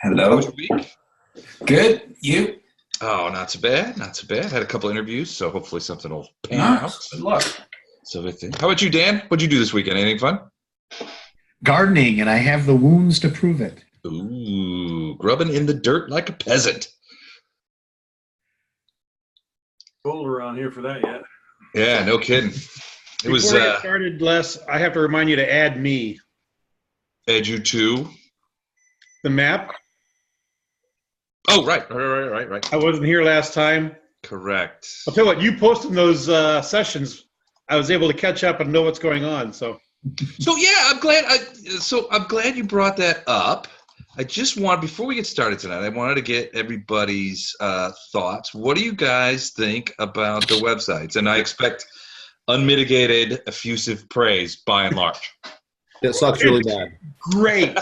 Hello. How was your week? Good. You? Oh, not so bad. Not so bad. Had a couple interviews, so hopefully something will pan out. Nice. Good luck. So how about you, Dan? What'd you do this weekend? Anything fun? Gardening, and I have the wounds to prove it. Ooh, grubbing in the dirt like a peasant. Cold around here for that yet. Yeah, no kidding. It was. Before we get started, Les, I have to remind you to add me. Add you to The map. Oh, right. I wasn't here last time. Correct. I'll tell you what, you posting those sessions, I was able to catch up and know what's going on. So yeah, I'm glad you brought that up. I just want, before we get started tonight, I wanted to get everybody's thoughts. What do you guys think about the websites? And I expect unmitigated, effusive praise by and large. It sucks really bad. great.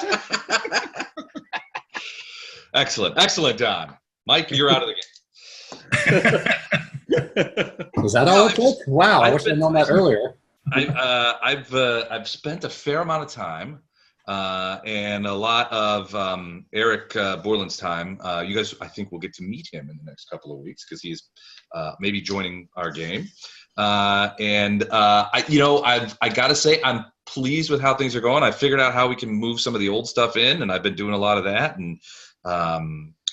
Excellent, Don. Mike, you're out of the game. Was that all it took? Wow, I wish I'd known that earlier. I've spent a fair amount of time and a lot of Eric Borland's time. You guys, I think, will get to meet him in the next couple of weeks because he's maybe joining our game. I got to say, I'm pleased with how things are going. I figured out how we can move some of the old stuff in, and I've been doing a lot of that and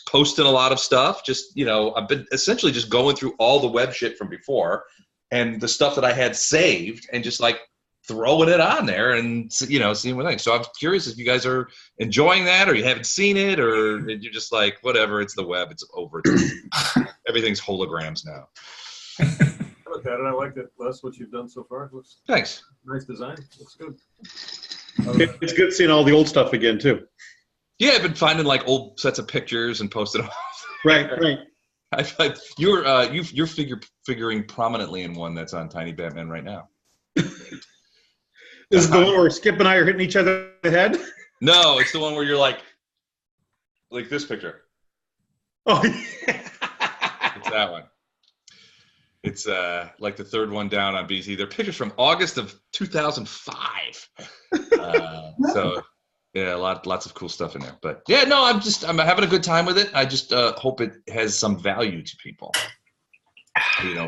posting a lot of stuff. I've been essentially just going through all the web shit from before and the stuff that I had saved and just like throwing it on there and, seeing what I think. So I'm curious if you guys are enjoying that or you haven't seen it or you're just like, whatever, it's the web, it's over. Everything's holograms now. I looked at it. I liked it, Les, what you've done so far. It looks Thanks. nice design. Looks good. It's good seeing all the old stuff again, too. Yeah, I've been finding like old sets of pictures and posting them. Right. You're figuring prominently in one that's on Tiny Batman right now. This is the one where Skip and I are hitting each other in the head? No, it's the one where you're like this picture. Oh, yeah. It's that one. It's like the third one down on BC. They're pictures from August of 2005. So yeah, lots of cool stuff in there. But yeah, no, I'm having a good time with it. I just hope it has some value to people.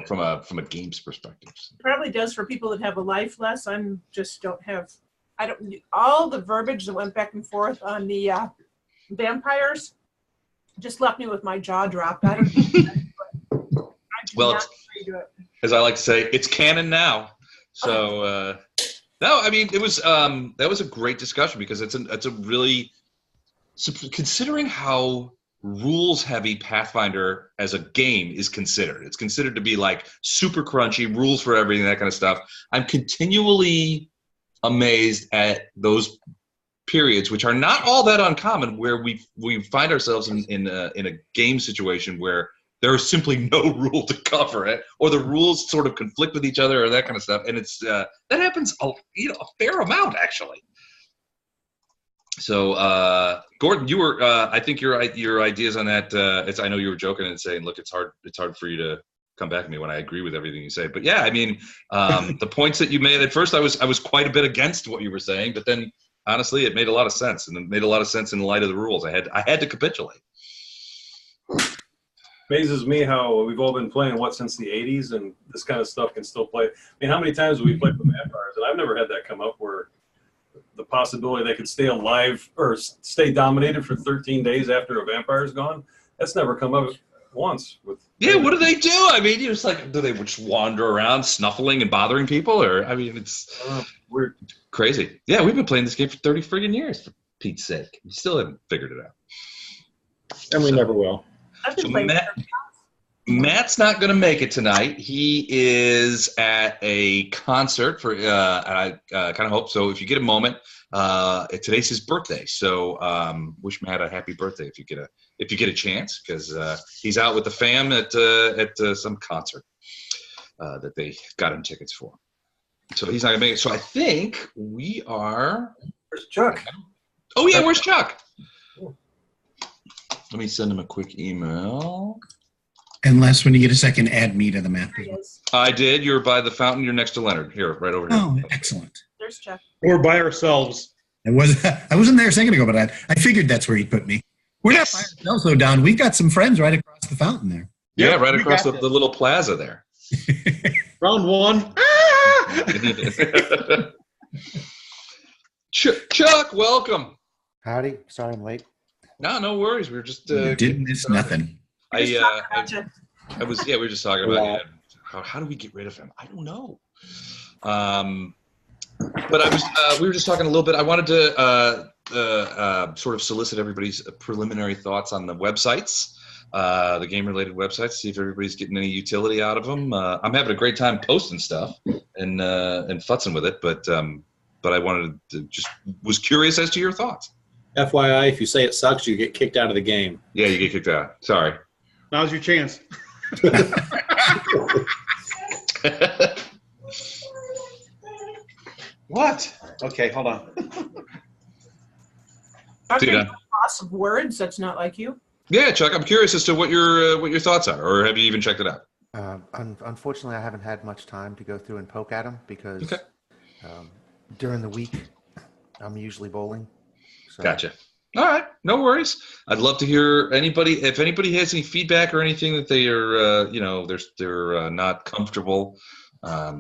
From a games perspective. Probably does for people that have a life less. All the verbiage that went back and forth on the vampires just left me with my jaw dropped. I don't know. Well, as I like to say, it's canon now. So no, I mean it was that was a great discussion because it's a really, considering how rules heavy Pathfinder as a game is considered. It's considered to be like super crunchy, rules for everything, that kind of stuff. I'm continually amazed at those periods, which are not all that uncommon, where we find ourselves in a game situation where there is simply no rule to cover it, or the rules sort of conflict with each other, or that kind of stuff. And it's that happens a fair amount actually. So, Gordon, you were I think your ideas on that. I know you were joking and saying, look, it's hard for you to come back to me when I agree with everything you say. But yeah, I mean, the points that you made at first, I was quite a bit against what you were saying, but then honestly, it made a lot of sense, and it made a lot of sense in light of the rules. I had to capitulate. Amazes me how we've all been playing since the 80s, and this kind of stuff can still play. I mean, how many times have we played with vampires? And I've never had that come up where the possibility they could stay alive or stay dominated for 13 days after a vampire's gone. That's never come up once. Yeah, what do they do? I mean, you're just like, do they just wander around snuffling and bothering people? Or, I mean, it's weird. Crazy. Yeah, we've been playing this game for 30 friggin' years, for Pete's sake. We still haven't figured it out. And we never will. So Matt's not going to make it tonight. He is at a concert for, and I kind of hope so. If you get a moment, today's his birthday, so wish Matt a happy birthday if you get a chance, because he's out with the fam at some concert that they got him tickets for. So he's not going to make it. So I think we are. Where's Chuck? Oh yeah, where's Chuck? Let me send him a quick email. And Les, when you get a second, add me to the map. I did. You're by the fountain. You're next to Leonard. Here, right over here. Oh, excellent. There's Chuck. We're by ourselves. I wasn't there a second ago, but I figured that's where he put me. We're not by ourselves, though, Don. We've got some friends right across the fountain there. Yeah, Yep, right we across got the this. little plaza there. Round one. Chuck, welcome. Howdy. Sorry I'm late. No worries. We were just You didn't miss nothing. Just talking about you. We were just talking about how do we get rid of him? I don't know. But we were just talking a little bit. I wanted to sort of solicit everybody's preliminary thoughts on the websites, the game-related websites. See if everybody's getting any utility out of them. I'm having a great time posting stuff and futzing with it, but I wanted to was curious as to your thoughts. FYI, if you say it sucks, you get kicked out of the game. Yeah, you get kicked out. Sorry. Now's your chance. What? Okay, hold on. See you, Talking Don. lots of words. That's not like you. Yeah, Chuck, I'm curious as to what your thoughts are, or have you even checked it out? Unfortunately, I haven't had much time to go through and poke at them because Okay. during the week, I'm usually bowling. So. Gotcha. All right, no worries. I'd love to hear if anybody has any feedback or anything that they are, they're not comfortable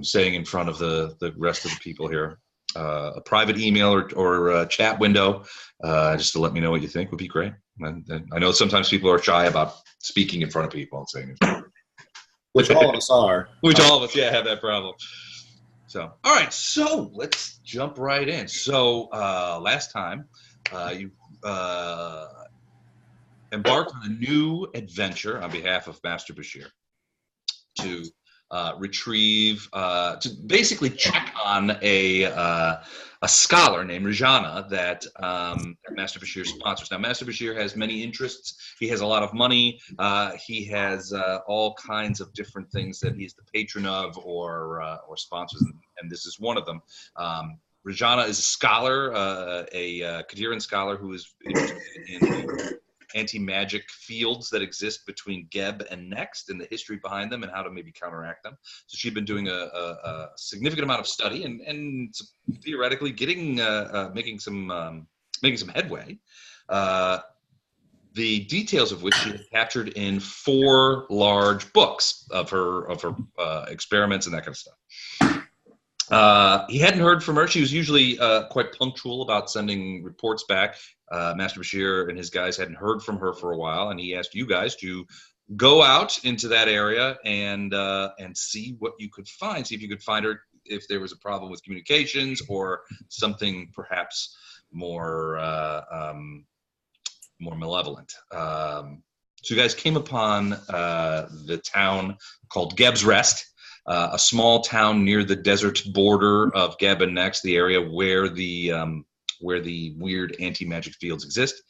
saying in front of the rest of the people here. A private email or a chat window, just to let me know what you think would be great. And I know sometimes people are shy about speaking in front of people and saying, Which all of us are. which all of us, have that problem. So, all right, so let's jump right in. So, last time you embarked on a new adventure on behalf of Master Bashir to retrieve, to basically check on a scholar named Rajana that Master Bashir sponsors. Now, Master Bashir has many interests. He has a lot of money. He has all kinds of different things that he's the patron of or sponsors, and this is one of them. Rajana is a scholar, a Qadiran scholar who is interested in the anti-magic fields that exist between Geb and Next and the history behind them and how to maybe counteract them. So she'd been doing a significant amount of study and theoretically making some headway. The details of which she had captured in 4 large books of her experiments and that kind of stuff. He hadn't heard from her. She was usually quite punctual about sending reports back. Master Bashir and his guys hadn't heard from her for a while, and he asked you guys to go out into that area and see what you could find. See if you could find her, if there was a problem with communications or something perhaps more malevolent. So you guys came upon the town called Geb's Rest. A small town near the desert border of Geb and Next, the area where the weird anti-magic fields exist,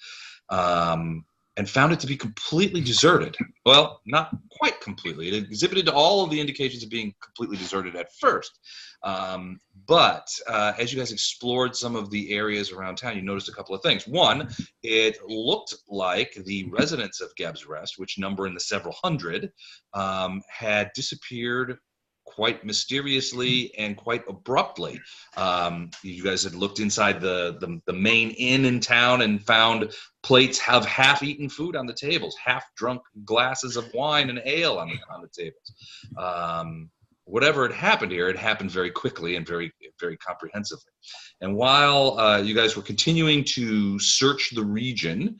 and found it to be completely deserted. Well, not quite completely. It exhibited all of the indications of being completely deserted at first. But as you guys explored some of the areas around town, you noticed a couple of things. One, it looked like the residents of Geb's Rest, which number in the several hundred, had disappeared quite mysteriously and quite abruptly. You guys had looked inside the main inn in town and found plates of half-eaten food on the tables, half-drunk glasses of wine and ale on the tables. Whatever had happened here, it happened very quickly and very, very comprehensively. And while you guys were continuing to search the region,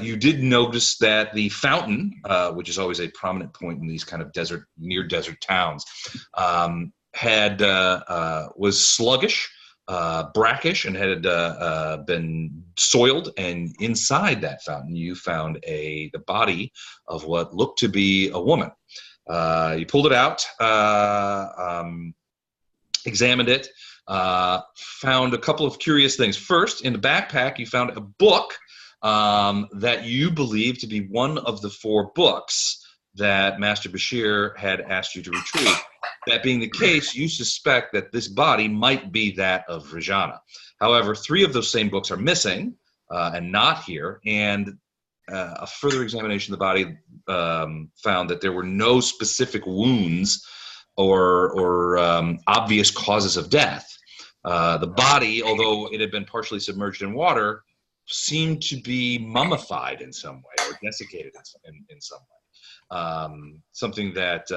you did notice that the fountain, which is always a prominent point in these kind of near desert towns, was sluggish, brackish, and had been soiled. And inside that fountain, you found the body of what looked to be a woman. You pulled it out, examined it, found a couple of curious things. First, in the backpack, you found a book that you believe to be one of the 4 books that Master Bashir had asked you to retrieve. That being the case, you suspect that this body might be that of Rajana. However, 3 of those same books are missing and not here, and a further examination of the body found that there were no specific wounds or obvious causes of death. The body, although it had been partially submerged in water, seem to be mummified in some way or desiccated in some way. Something that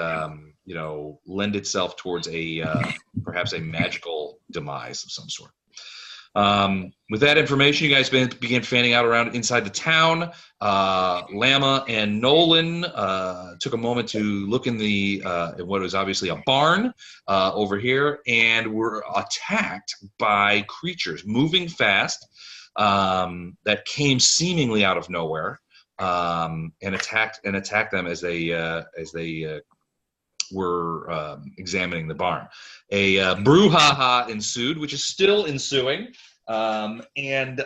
lend itself towards perhaps a magical demise of some sort. With that information, you guys began fanning out around inside the town. Lama and Nolan took a moment to look in what was obviously a barn over here, and were attacked by creatures moving fast that came seemingly out of nowhere and attacked them as they were examining the barn. A brouhaha ensued, which is still ensuing, and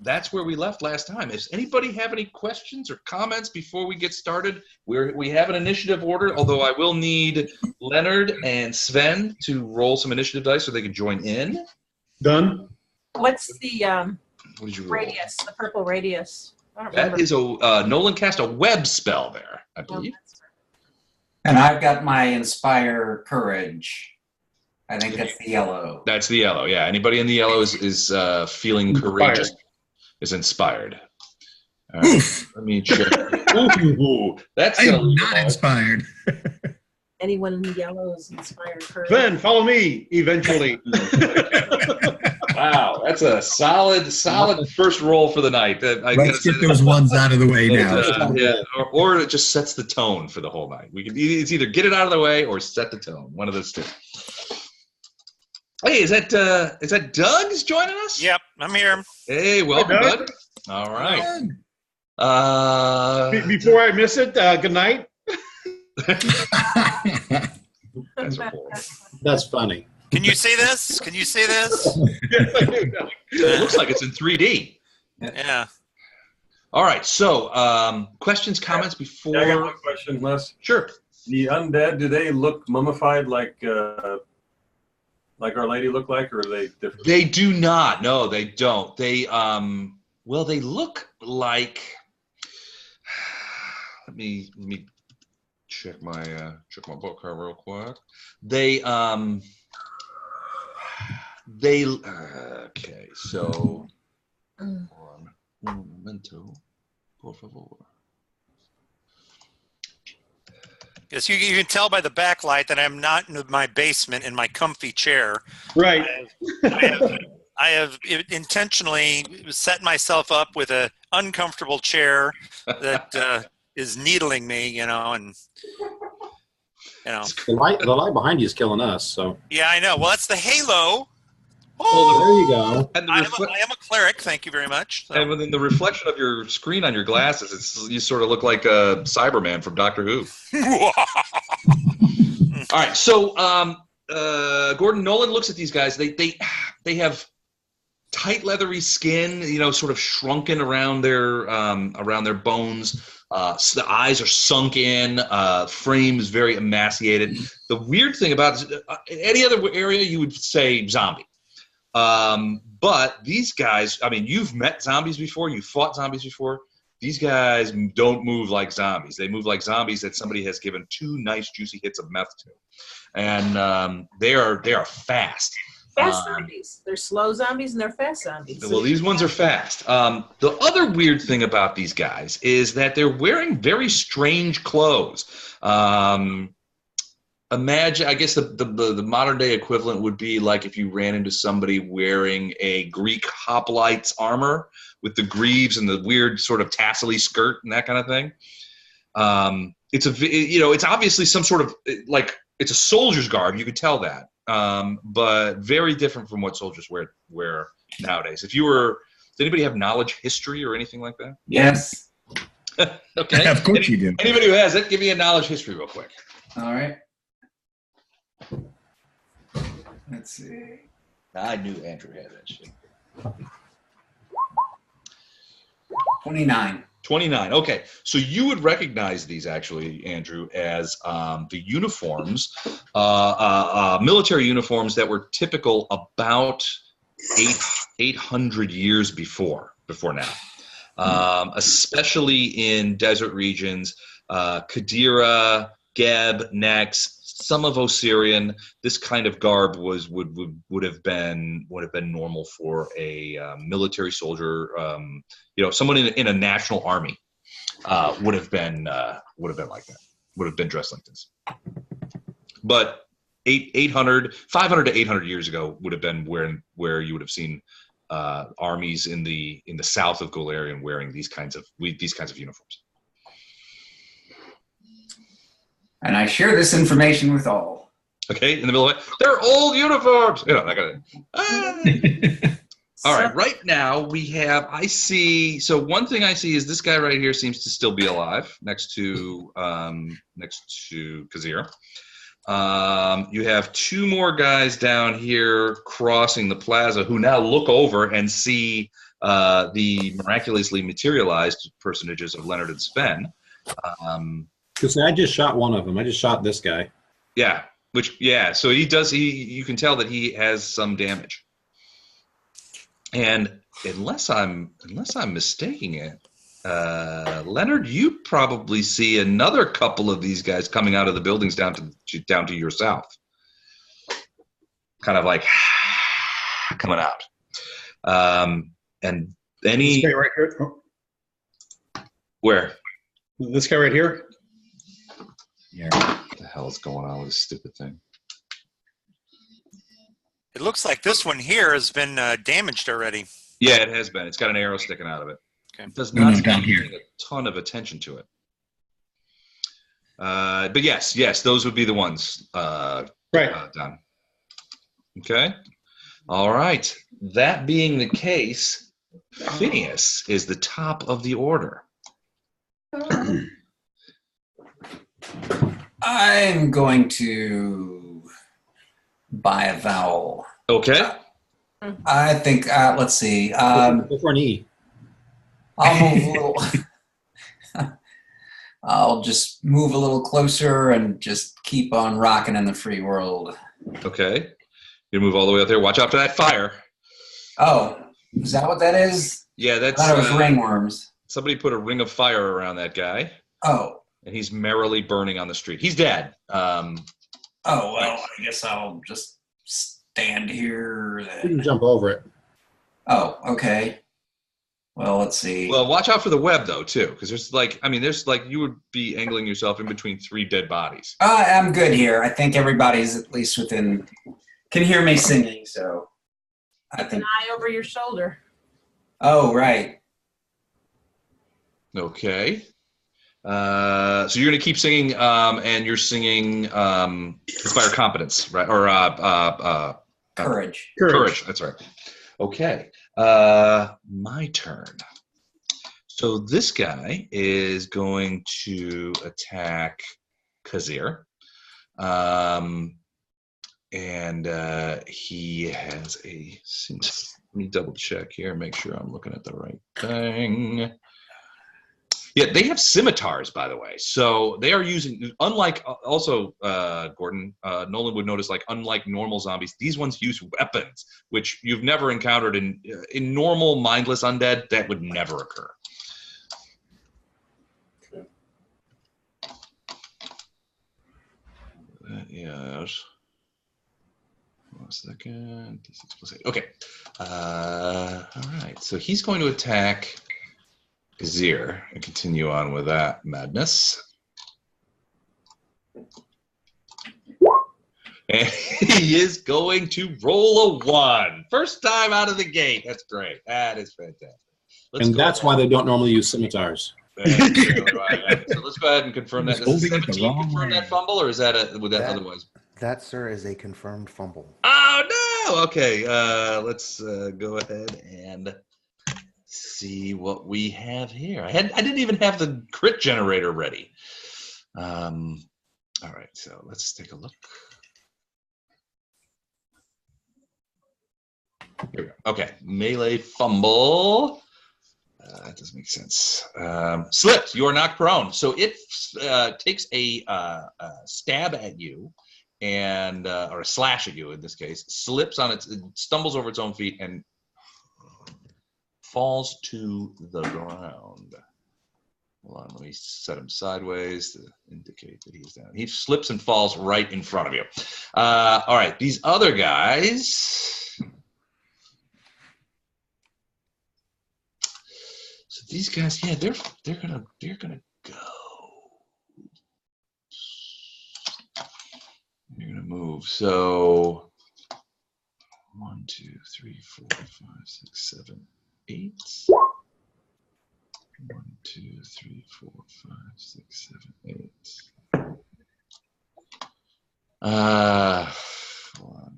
that's where we left last time. Does anybody have any questions or comments before we get started? We have an initiative order, although I will need Leonard and Sven to roll some initiative dice so they can join in. Done. What's the What did you roll? radius? The purple radius. I don't That remember. is Nolan cast a web spell there, I believe. And I've got my Inspire Courage. I think that's the yellow. That's the yellow, yeah. Anybody in the yellow is feeling courageous, is inspired. All right, let me check. Ooh, that's I gonna am leave not a mark. inspired. Anyone in the yellow is inspired. Courage. Sven, follow me eventually. Wow, that's a solid first roll for the night. Let's get those ones out of the way now. Or it just sets the tone for the whole night. It's either get it out of the way or set the tone. One of those two. Hey, is that Doug's joining us? Yep, I'm here. Hey, welcome, Hey, Doug. bud. All right. Before I miss it, good night. That's horrible. That's funny. Can you see this? Can you see this? Yes, I do, Doug. It looks like it's in 3D. Yeah. All right. So, questions, comments before? Yeah, I got one question, Les. Sure. The undead, do they look mummified like Our Lady looked like, or are they different? They do not. No, they don't. They they look like. Let me check my book here real quick. They okay. So, un momento, por favor. Yes, you can tell by the backlight that I'm not in my basement in my comfy chair. Right. I have intentionally set myself up with an uncomfortable chair that is needling me, and The light behind you is killing us. So Yeah, I know. Well, that's the halo. well, there you go. And I am a cleric. Thank you very much. So. and within the reflection of your screen on your glasses, you sort of look like a Cyberman from Doctor Who. All right, so Gordon Nolan looks at these guys. They have tight leathery skin, sort of shrunken around their bones. So the eyes are sunk in. Frame is very emaciated. The weird thing about this, any other area you would say zombie. But these guys, you've met zombies before, you've fought zombies before. These guys don't move like zombies. They move like zombies that somebody has given 2 nice juicy hits of meth to. And they are fast. Fast zombies. They're slow zombies and they're fast zombies. Well, these ones are fast. The other weird thing about these guys is that they're wearing very strange clothes. Imagine, I guess the modern day equivalent would be like if you ran into somebody wearing a Greek hoplites armor with the greaves and the weird sort of tassel-y skirt and that kind of thing. It's obviously some sort of it's a soldier's garb. You could tell that, but very different from what soldiers wear nowadays. Does anybody have knowledge history or anything like that? Yes. Okay. Of course you do. Anybody who has it, give me a knowledge history real quick. All right. Let's see. I knew Andrew had that shit. 29. 29. Okay, so you would recognize these actually, Andrew, as the uniforms, military uniforms that were typical about 800 years before now, especially in desert regions, Qadira, Geb, Nex, some of Osirian. This kind of garb would have been normal for a military soldier. Someone in a national army would have been like that. Would have been dressed like this. But 500 to 800 years ago would have been where you would have seen armies in the south of Golarion wearing these kinds of uniforms. And I share this information with all. Okay, in the middle of it, they're old uniforms. That kind of. All right, right now I see. So one thing I see is this guy right here seems to still be alive next to Kazir. You have two more guys down here crossing the plaza who now look over and see the miraculously materialized personages of Leonard and Sven. Because I just shot one of them. I just shot this guy. Yeah, so he does. You can tell that he has some damage. And unless I'm mistaking it, Leonard, you probably see another couple of these guys coming out of the buildings down to your south, kind of like coming out. And any This guy right here. where This guy right here. Yeah, what the hell is going on with this stupid thing? It looks like this one here has been damaged already. Yeah, it has been. It's got an arrow sticking out of it. Okay. It does not down seem to here. pay a ton of attention to it. But yes, those would be the ones. Right. Done. Okay. All right. That being the case, Phineas is the top of the order. I'm going to buy a vowel. Okay. I think, let's see. Go for an E. I'll move a little. I'll just move a little closer and just keep on rocking in the free world. Okay. You move all the way up there. Watch out for that fire. Oh, is that what that is? Yeah, I that's thought it was ringworms. somebody put a ring of fire around that guy, Oh, and he's merrily burning on the street. He's dead. well, I guess I'll just stand here. You can jump over it. Oh, okay. Well, let's see. Well, watch out for the web though too, because there's you would be angling yourself in between three dead bodies. I'm good here. I think everybody's at least can hear me singing, so I think. An eye over your shoulder. Oh, right. Okay. So you're gonna keep singing, and you're singing Inspire Competence, right? Or Courage. Courage. That's right. Okay. My turn. So this guy is going to attack Kazir. And he has let me double check here, make sure I'm looking at the right thing. Yeah, they have scimitars, by the way. So they are using, unlike, also, Gordon, Nolan would notice, unlike normal zombies, these ones use weapons, which you've never encountered in normal mindless undead. That would never occur. Yes. 1 second. D6 plus 8. Okay. All right. So he's going to attack Kazir and continue on with that madness. And he is going to roll a 1. First time out of the gate. That's great. That is fantastic. And that's why they don't normally use scimitars. So let's go ahead and confirm that. Does 17 confirm that fumble, or is that otherwise? That, sir, is a confirmed fumble. Oh, no! Okay, let's go ahead and see what we have here. I didn't even have the crit generator ready. All right, so let's take a look. Here we go. Okay, melee fumble. That doesn't make sense. Slipped. You are knocked prone. So it takes a stab at you, and or a slash at you in this case. Slips on it stumbles over its own feet, and falls to the ground. Hold on, let me set him sideways to indicate that he's down. He slips and falls right in front of you. All right, these other guys. So these guys, yeah, they're gonna go. They're gonna move. So 1, 2, 3, 4, 5, 6, 7, 8. 1, 2, 3, 4, 5, 6, 7, 8. Hold on.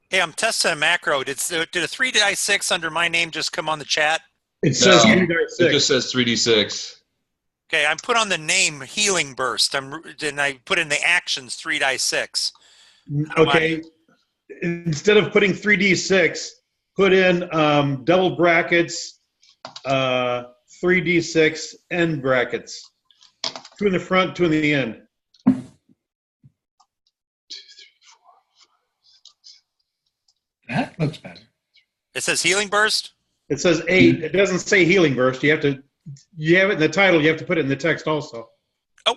Hey, I'm testing a macro. Did a 3-6 under my name just come on the chat? It says No, 3-6. it just says 3d6. Okay, I put on the name Healing Burst. Then I put in the actions 3-6. Okay. Instead of putting 3d6, put in double brackets, 3d6 end brackets. 2 in the front, 2 in the end. 2, 3, 4, 5, 6. That looks better. It says Healing Burst? It says 8. It doesn't say Healing Burst. You have it in the title. You have to put it in the text also. Oh.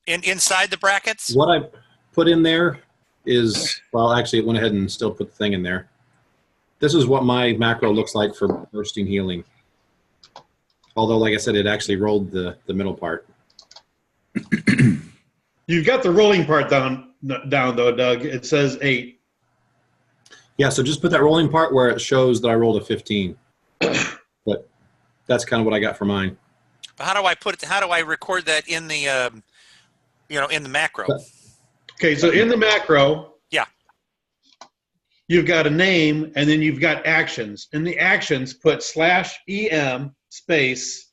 Inside the brackets? What I put in there is, well, actually, it went ahead and still put the thing in there. This is what my macro looks like for bursting healing. Although, like I said, it actually rolled the middle part. You've got the rolling part down though, Doug. It says 8. Yeah, so just put that rolling part where it shows that I rolled a 15. But that's kind of what I got for mine. How do I put it? How do I record that in the, in the macro? Okay, so in the macro, Yeah. you've got a name, and then you've got actions. In the actions, put /EM space.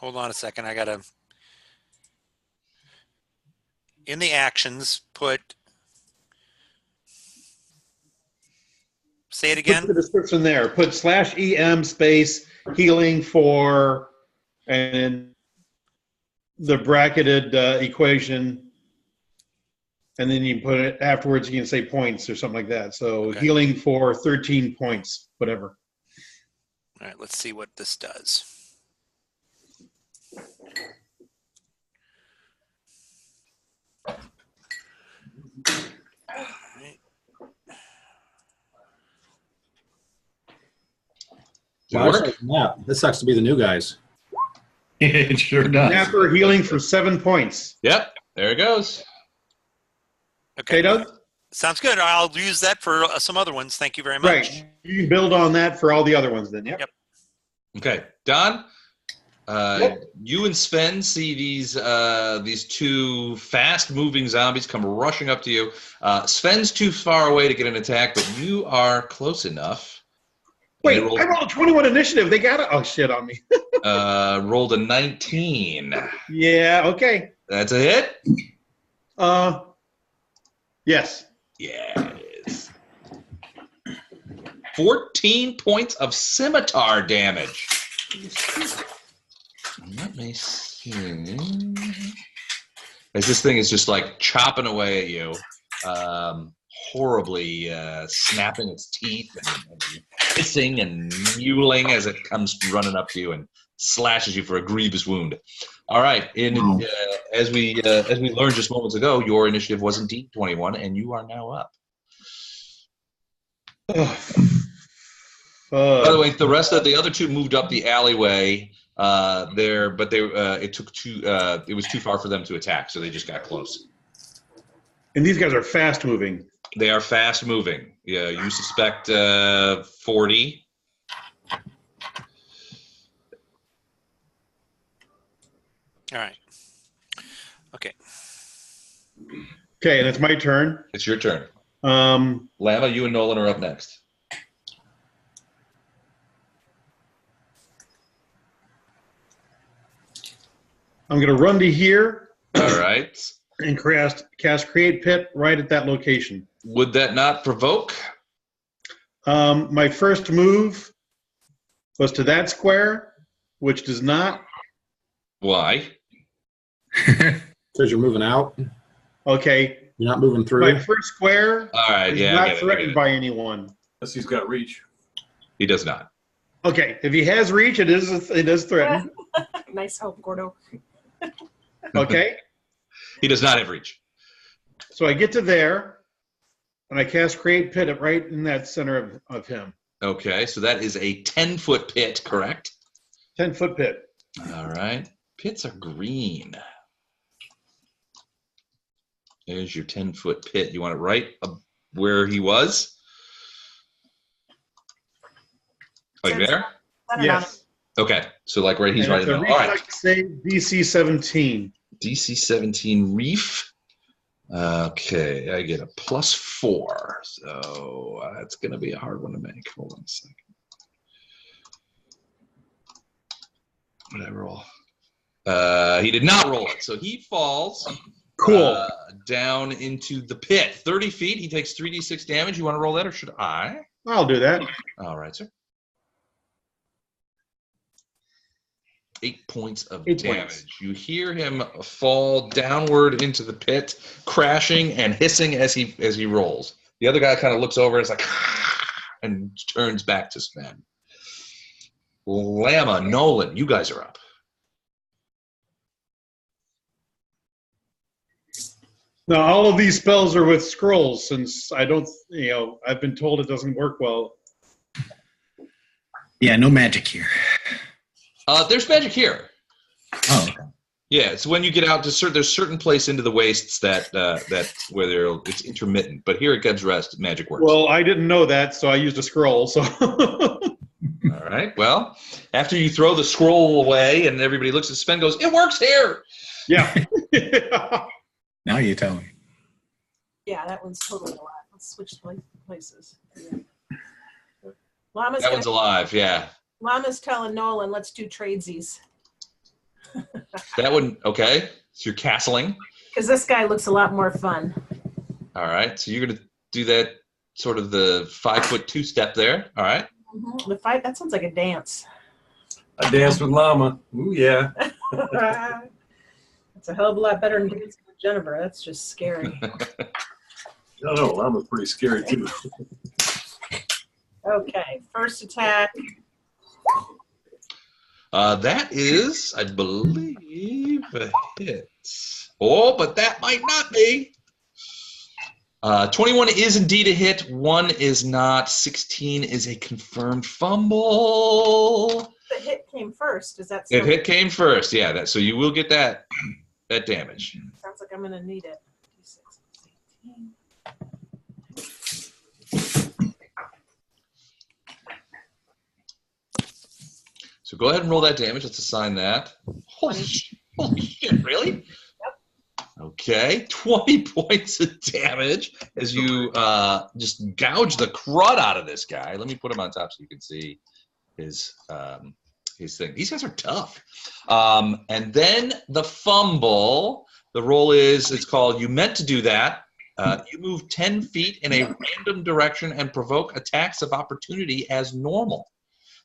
Hold on a second. I gotta. In the actions, put. Say it again. Put the description there. Put /EM space healing for, and the bracketed equation. And then you can put it afterwards, you can say points or something like that. So Okay. healing for 13 points, whatever. All right, let's see what this does. Did it Wow, work? yeah, this sucks to be the new guys. It sure does. After healing for 7 points. Yep, there it goes. Okay, Doug? Sounds good. I'll use that for some other ones. Thank you very much. Right. You can build on that for all the other ones then. Yep. Yep. Okay, Don. Yep. You and Sven see these two fast-moving zombies come rushing up to you. Sven's too far away to get an attack, but you are close enough. Wait, Rolled, I rolled a 21 initiative. They got it. Oh, shit on me. rolled a 19. Yeah, okay. That's a hit? Yes. Yeah, it is. 14 points of scimitar damage. Let me see. As this thing is just like chopping away at you, horribly snapping its teeth and hissing and mewling as it comes running up to you and slashes you for a grievous wound. All right, as we learned just moments ago, your initiative was indeed 21, and you are now up. By the way, the rest of the other two moved up the alleyway there, but it was too far for them to attack, so they just got close. And these guys are fast moving. They are fast moving. Yeah, you suspect 40. All right. Okay. Okay, and it's my turn. It's your turn. Um, Lama, you and Nolan are up next. I'm going to run to here All right. and cast Create Pit right at that location. Would that not provoke? My first move was to that square, which does not. Why? Says you're moving out. Okay, You're not moving through. My first square All right, is yeah, I not get it. threatened by anyone. Unless he's got reach. He does not. Okay, if he has reach, it is threatened. Nice help, Gordo. Okay, He does not have reach. so I get to there, and I cast Create Pit right in that center of him. Okay, so that is a 10-foot pit, correct? 10-foot pit. All right. Pits are green. There's your 10-foot pit. You want it right where he was? Like there? Yes. Okay, so like right, he's And right it's in a the middle. All right. reflex save DC 17. DC 17 reef. Okay, I get a +4. So that's going to be a hard one to make. Hold on a second. What did I roll? He did not roll it. So he falls Cool. down into the pit. 30 feet. He takes 3d6 damage. You want to roll that or should I? I'll do that. All right, sir. 8 points of 8 damage. points. You hear him fall downward into the pit, crashing and hissing as he rolls. The other guy kind of looks over and is like, and turns back to Sven. Lama, Nolan, you guys are up. Now, all of these spells are with scrolls since I've been told it doesn't work well. Yeah, no magic here. There's magic here. Oh, okay. Yeah, it's when you get out to there's certain place into the wastes that where it's intermittent, but here at Geb's Rest, magic works. Well, I didn't know that, so I used a scroll. So All right. Well, after you throw the scroll away and everybody looks at Sven and goes, "It works here." yeah. Now you tell me. Yeah, that one's totally alive. Let's switch places. Yeah. Llama's, That one's alive. Yeah. Llama's telling Nolan, let's do tradesies. That one. Okay. So you're castling. Because this guy looks a lot more fun. All right. So you're gonna do that sort of the 5-foot 2-step there. All right. Mm-hmm. The fight, that sounds like a dance. I danced with Llama. Ooh, yeah. It's a hell of a lot better than dancing with Jennifer. That's just scary. No, Llama's pretty scary too. Okay, first attack. That is, I believe, a hit. Oh, but that might not be. 21 is indeed a hit. 1 is not. 16 is a confirmed fumble. The hit came first. Is that It hit came first. Yeah. So you will get that damage. Sounds like I'm going to need it. D6, 18. So go ahead and roll that damage. Let's assign that. Holy shit, really? Yep. Okay, 20 points of damage as you just gouge the crud out of this guy. Let me put him on top so you can see his thing. These guys are tough. And then the fumble. The roll it's called You Meant to Do That. You move 10 feet in a random direction and provoke attacks of opportunity as normal.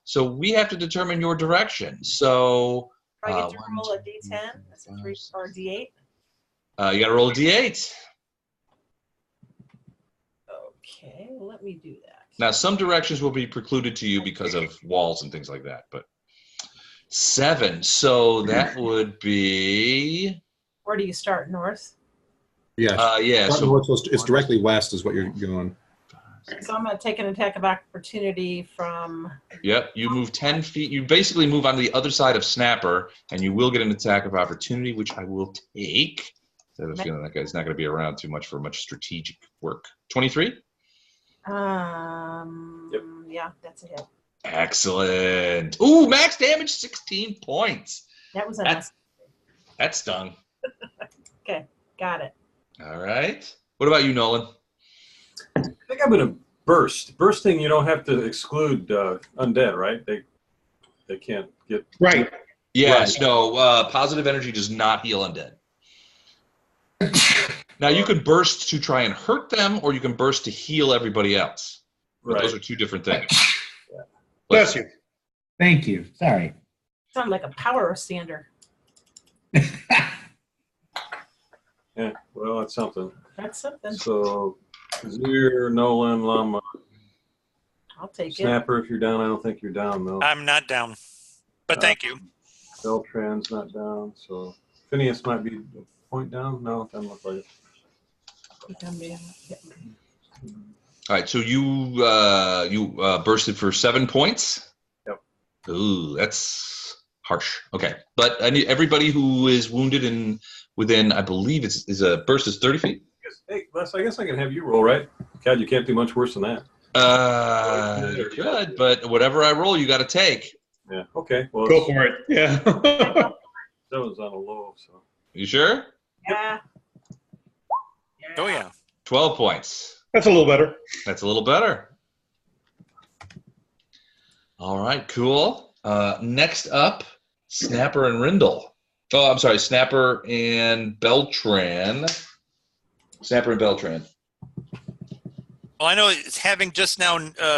So we have to determine your direction. So I get to roll a D10. That's a 3 or a D8. You got to roll a D8. Okay, well, let me do that. Now, some directions will be precluded to you because of walls and things like that. But 7. So that would be. Where do you start? North? Yeah. Yeah. So So it's directly west is what you're doing. So I'm going to take an attack of opportunity from. yep. You move 10 feet. You basically move on the other side of Snapper, and you will get an attack of opportunity, which I will take. I have a feeling that guy's not going to be around too much for much strategic work. 23. Yep. Yeah, that's a hit. Excellent. Ooh, max damage 16 points. That was a That stung. Okay, got it. All right. What about you, Nolan? I think I'm gonna burst. Bursting, you don't have to exclude undead, right? They can't get Right. Yes. No. Positive energy does not heal undead. Now you can burst to try and hurt them, or you can burst to heal everybody else. But right. those are two different things. Bless you. Thank you. Sorry. Sound like a power stander. Yeah, well, that's something. That's something. So, Kazir, Nolan, Lama, I'll take it. Snapper, if you're down, I don't think you're down, though. I'm not down, but thank you. Beltran's not down, so Phineas might be a point down. No, doesn't look like it. All right, so you bursted for 7 points. Yep. Ooh, that's harsh. Okay, but I need everybody who is wounded and within, I believe, is a burst is 30 feet. Hey, Les, I guess I can have you roll, right? God, you can't do much worse than that. You could, but whatever I roll, you got to take. Yeah. Okay. Well, Go for it. Yeah. that was on a low, so. You sure? Yeah. Oh yeah. 12 points. That's a little better. That's a little better. All right, cool. Next up, Snapper and Rindle. Oh, I'm sorry, Snapper and Beltran. Snapper and Beltran. Well, I know it's having just now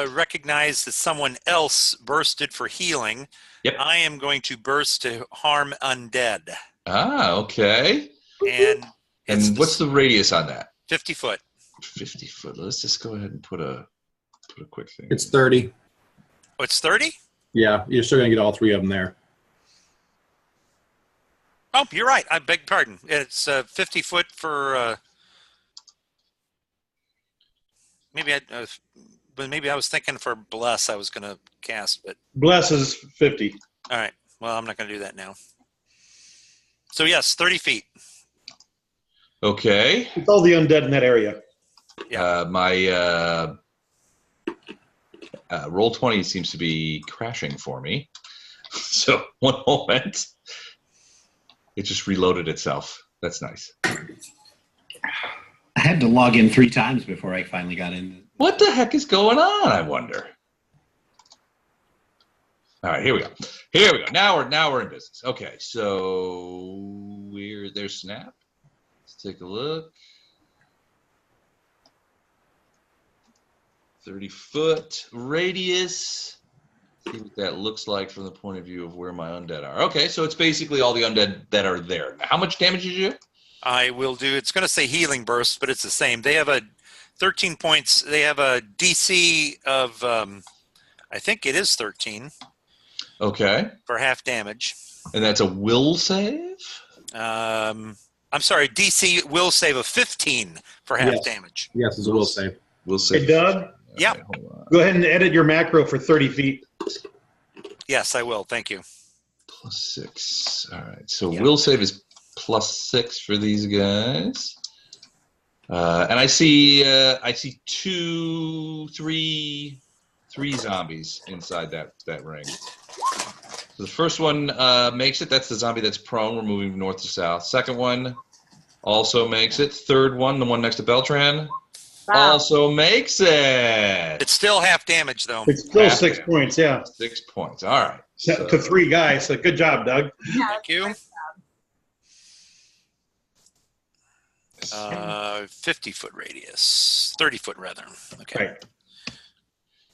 recognized that someone else bursted for healing. Yep. I am going to burst to harm undead. Ah, okay. And And what's the radius on that? 50 foot. 50 foot. Let's just go ahead and put a quick thing. It's 30. Oh, it's 30? Yeah, you're still going to get all 3 of them there. Oh, you're right. I beg pardon. It's 50 foot for. Maybe I was thinking for bless I was going to cast, but Bless is 50. all right. Well, I'm not going to do that now. So yes, 30 feet. Okay. It's all the undead in that area. My roll 20 seems to be crashing for me. So one moment. It just reloaded itself. That's nice. I had to log in 3 times before I finally got in. What the heck is going on, I wonder? All right, here we go. Here we go. Now we're in business. Okay, so there's Snap. Let's take a look. 30-foot radius. See what that looks like from the point of view of where my undead are. Okay, so it's basically all the undead that are there. How much damage did you do? I will do. It's going to say healing burst, but it's the same. They have a 13 points. They have a DC of I think it is 13. Okay. For half damage. And that's a will save? I'm sorry, DC will save of 15 for half damage. Yes, it's a will save. Will save. Hey, Doug? Yeah. Right, Go ahead and edit your macro for 30 feet. Yes, I will. Thank you. +6. All right. So will save is +6 for these guys. And I see three zombies inside that ring. So the first one makes it. That's the zombie that's prone. We're moving north to south. Second one also makes it. Third one, the one next to Beltran, also makes it. It's still half damage, though. It's still Half 6 damage. points, yeah. 6 points. All right. To 3 guys. So good job, Doug. Thank you. 50-foot radius. 30-foot, rather. Okay. Right.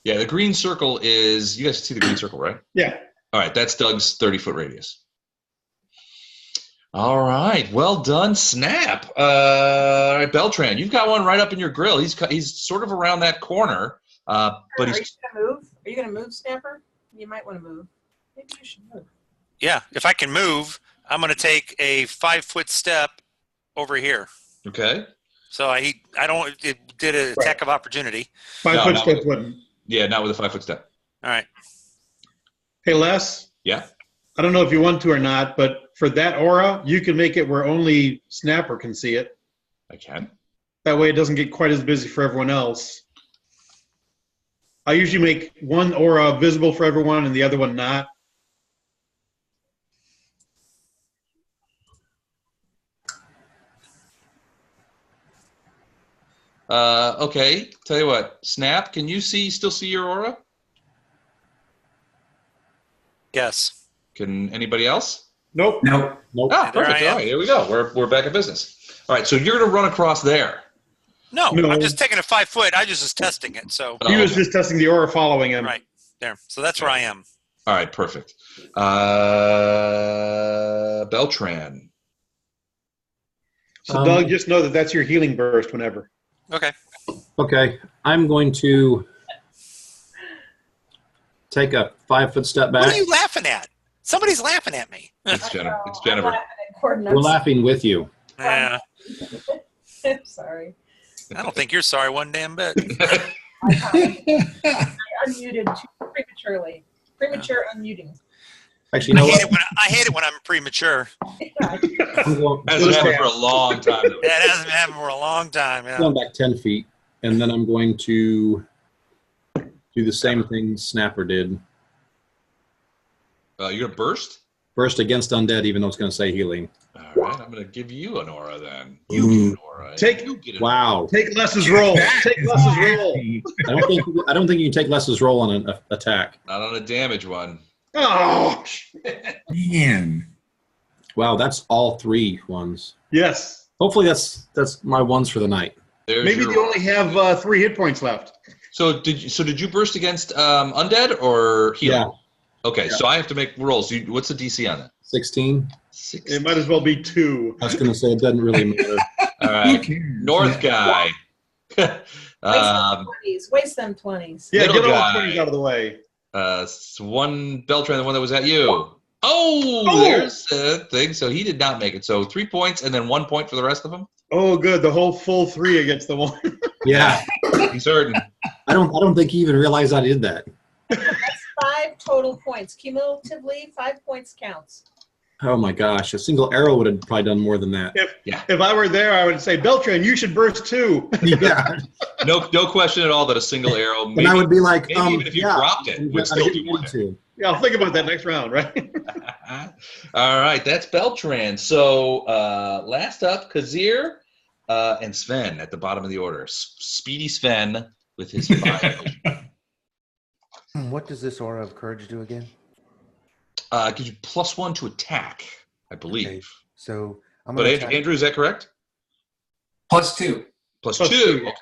Yeah, the green circle is, you guys see the green circle, right? Yeah. All right, that's Doug's 30-foot radius. All right, well done, Snap. All right, Beltran, you've got one right up in your grill. He's sort of around that corner, but he's. Are you gonna move? Are you gonna move, Snapper? You might want to move. Maybe you should move. Yeah, if I can move, I'm going to take a 5-foot step over here. Okay. So it did an attack of opportunity. 5 foot not step with- wouldn't. Yeah, not with a 5-foot step. All right. Hey, Les, Yeah. I don't know if you want to or not, but for that aura, you can make it where only Snapper can see it. I can. That way it doesn't get quite as busy for everyone else. I usually make one aura visible for everyone and the other one not. Okay. Tell you what, Snap, can you still see your aura? Yes. Can anybody else? Nope. Nope. Ah, There I perfect. am. All right, here we go. We're back at business. All right, so you're going to run across there. No, No. I'm just taking a 5 foot. I just was testing it. So He was okay. just testing the aura following him. right there. So that's where I am. All right, perfect. Beltran. So, Doug, just know that that's your healing burst whenever. Okay. Okay, I'm going to take a 5-foot step back. What are you laughing at? Somebody's laughing at me. It's Jennifer. Oh, It's Jennifer. I'm laughing at Gordon. We're laughing with you. Yeah. I'm sorry. I don't think you're sorry one damn bit. I unmuted too prematurely. Premature unmuting. Actually, you know what? I hate it when I'm premature. I'm going, Hasn't happened for a long time. though. That hasn't happened for a long time. Yeah. going back 10 feet, and then I'm going to do the same thing Snapper did. You're gonna burst. Burst against undead, even though it's going to say healing. All right, I'm gonna give you an aura then. You get an aura. Take- You get an Wow. Take Les's roll. Take Les's roll. I don't think you can take Les's roll on an attack. Not on a damage one. Oh, Man. Wow, that's all 3 ones. yes. Hopefully that's my ones for the night. There's Maybe your you aura. only have 3 hit points left. So did you burst against undead or healing? Yeah. Okay, so I have to make rolls. What's the DC on that? 16. 6. It might as well be 2. I was going to say it doesn't really matter. All right, North guy. Waste them 20s. Yeah, Middle get all guy. the 20s out of the way. One Beltran, the one that was at you. Oh, there's a thing. So he did not make it. So 3 points and then 1 point for the rest of them. Oh, good. The whole full 3 against the 1. Yeah. He's certain. I don't think he even realized I did that. That's 5 total points. Cumulatively, 5 points counts. Oh my gosh, a single arrow would have probably done more than that. If I were there, I would say, Beltran, you should burst too. Yeah. No question at all that a single arrow. And I would be like, maybe even if you dropped it, would still do more. Yeah, I'll think about that next round, right? All right, that's Beltran. So last up, Kazir and Sven at the bottom of the order. Speedy Sven with his 5. What does this aura of courage do again? Gives you +1 to attack, I believe. Okay, so I'm But going to Andrew, is that correct? +2. Plus Plus 2. two. Okay.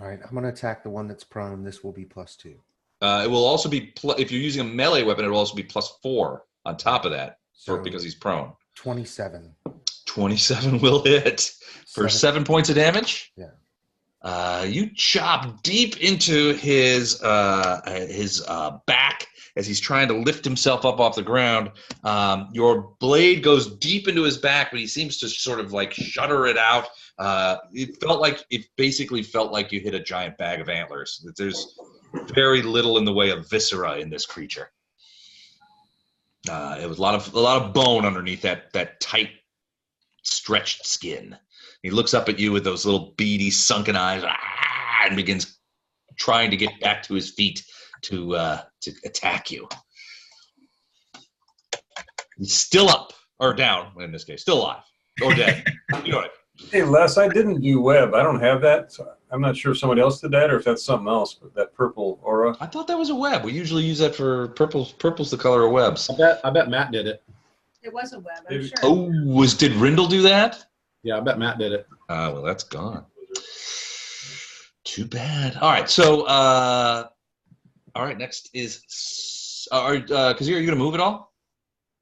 All right, I'm going to attack the one that's prone. This will be +2. It will also be, if you're using a melee weapon, it will also be +4 on top of that because he's prone. 27. 27 will hit for 7 points of damage. Yeah. You chop deep into his back as he's trying to lift himself up off the ground. Your blade goes deep into his back, but he seems to sort of like shudder it out. It basically felt like you hit a giant bag of antlers. There's very little in the way of viscera in this creature. It was a lot of bone underneath that tight, stretched skin. He looks up at you with those little beady, sunken eyes, and begins trying to get back to his feet to attack you. He's still up, or down in this case, still alive, or dead. You know it. Hey, Les, I didn't do web. I don't have that. So I'm not sure if somebody else did that or if that's something else, but that purple aura. I thought that was a web. We usually use that for purple. Purple's the color of webs. I bet Matt did it. It was a web, I'm Maybe- sure. Oh, did Rindle do that? Yeah, I bet Matt did it. Well, that's gone. Too bad. All right, so all right, next is Kazir, are you gonna move at all?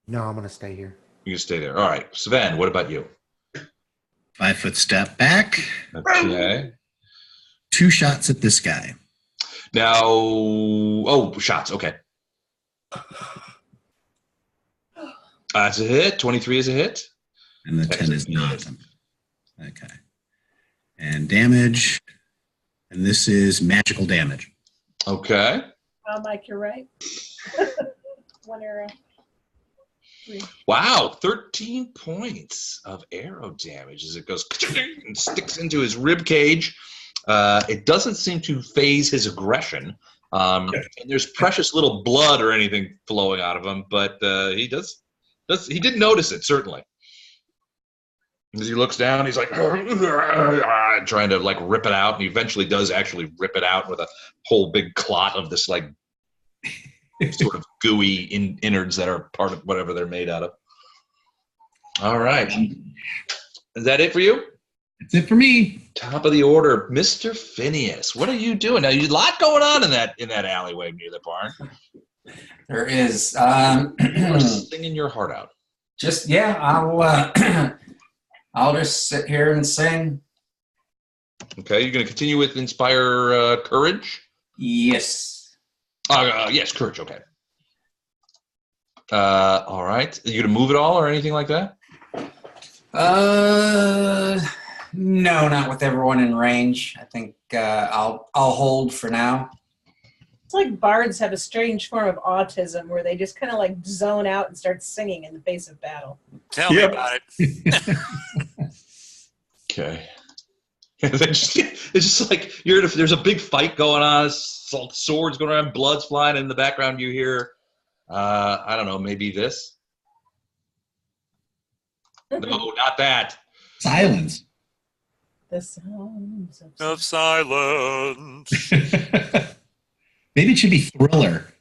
No, I'm going to stay here. You can stay there. All right, Sven, what about you? 5-foot step back. Okay. 2 shots at this guy. Now, shots. Okay. That's a hit. 23 is a hit. And the 10 is not. Okay. And damage. And this is magical damage. Okay. Mike, you're right. One arrow. Wow, 13 points of arrow damage as it goes and sticks into his rib cage. It doesn't seem to phase his aggression. And there's precious little blood or anything flowing out of him, but he did notice it, certainly. As he looks down, he's like trying to like rip it out, and he eventually does actually rip it out with a whole big clot of this like sort of gooey innards that are part of whatever they're made out of. All right. Is that it for you? That's it for me. Top of the order, Mr. Phineas. What are you doing? Now, there's a lot going on in that alleyway near the barn. There is. You're singing your heart out. I'll I'll just sit here and sing. Okay, you're going to continue with inspire courage? Yes. Yes, courage, okay. All right. Are you going to move at all or anything like that? No, not with everyone in range. I think I'll hold for now. It's like bards have a strange form of autism where they just kind of like zone out and start singing in the face of battle. Tell me about it. Okay. It's just like there's a big fight going on, swords going around, blood's flying, and in the background you hear, I don't know, maybe this? No, not that. Silence. The sounds Of silence. Maybe it should be Thriller.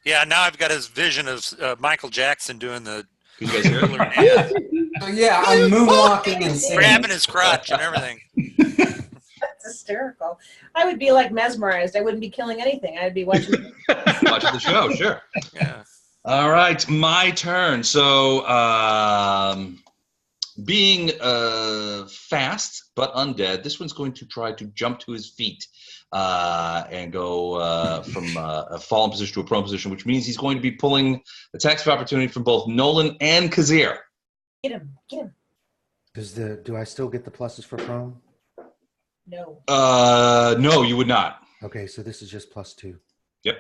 Yeah, now I've got his vision of Michael Jackson doing the Can you guys hear it? dance, So yeah, I'm moonwalking and singing. grabbing his crotch and everything. That's hysterical. I would be like mesmerized. I wouldn't be killing anything. I'd be watching. Watching the show, sure. Yeah. All right, my turn. So, being fast but undead, this one's going to try to jump to his feet and go from a fallen position to a prone position, which means he's going to be pulling attacks of opportunity from both Nolan and Kazir. Get him. Get him. Do I still get the pluses for prone? No. No, you would not. Okay, so this is just +2. Yep.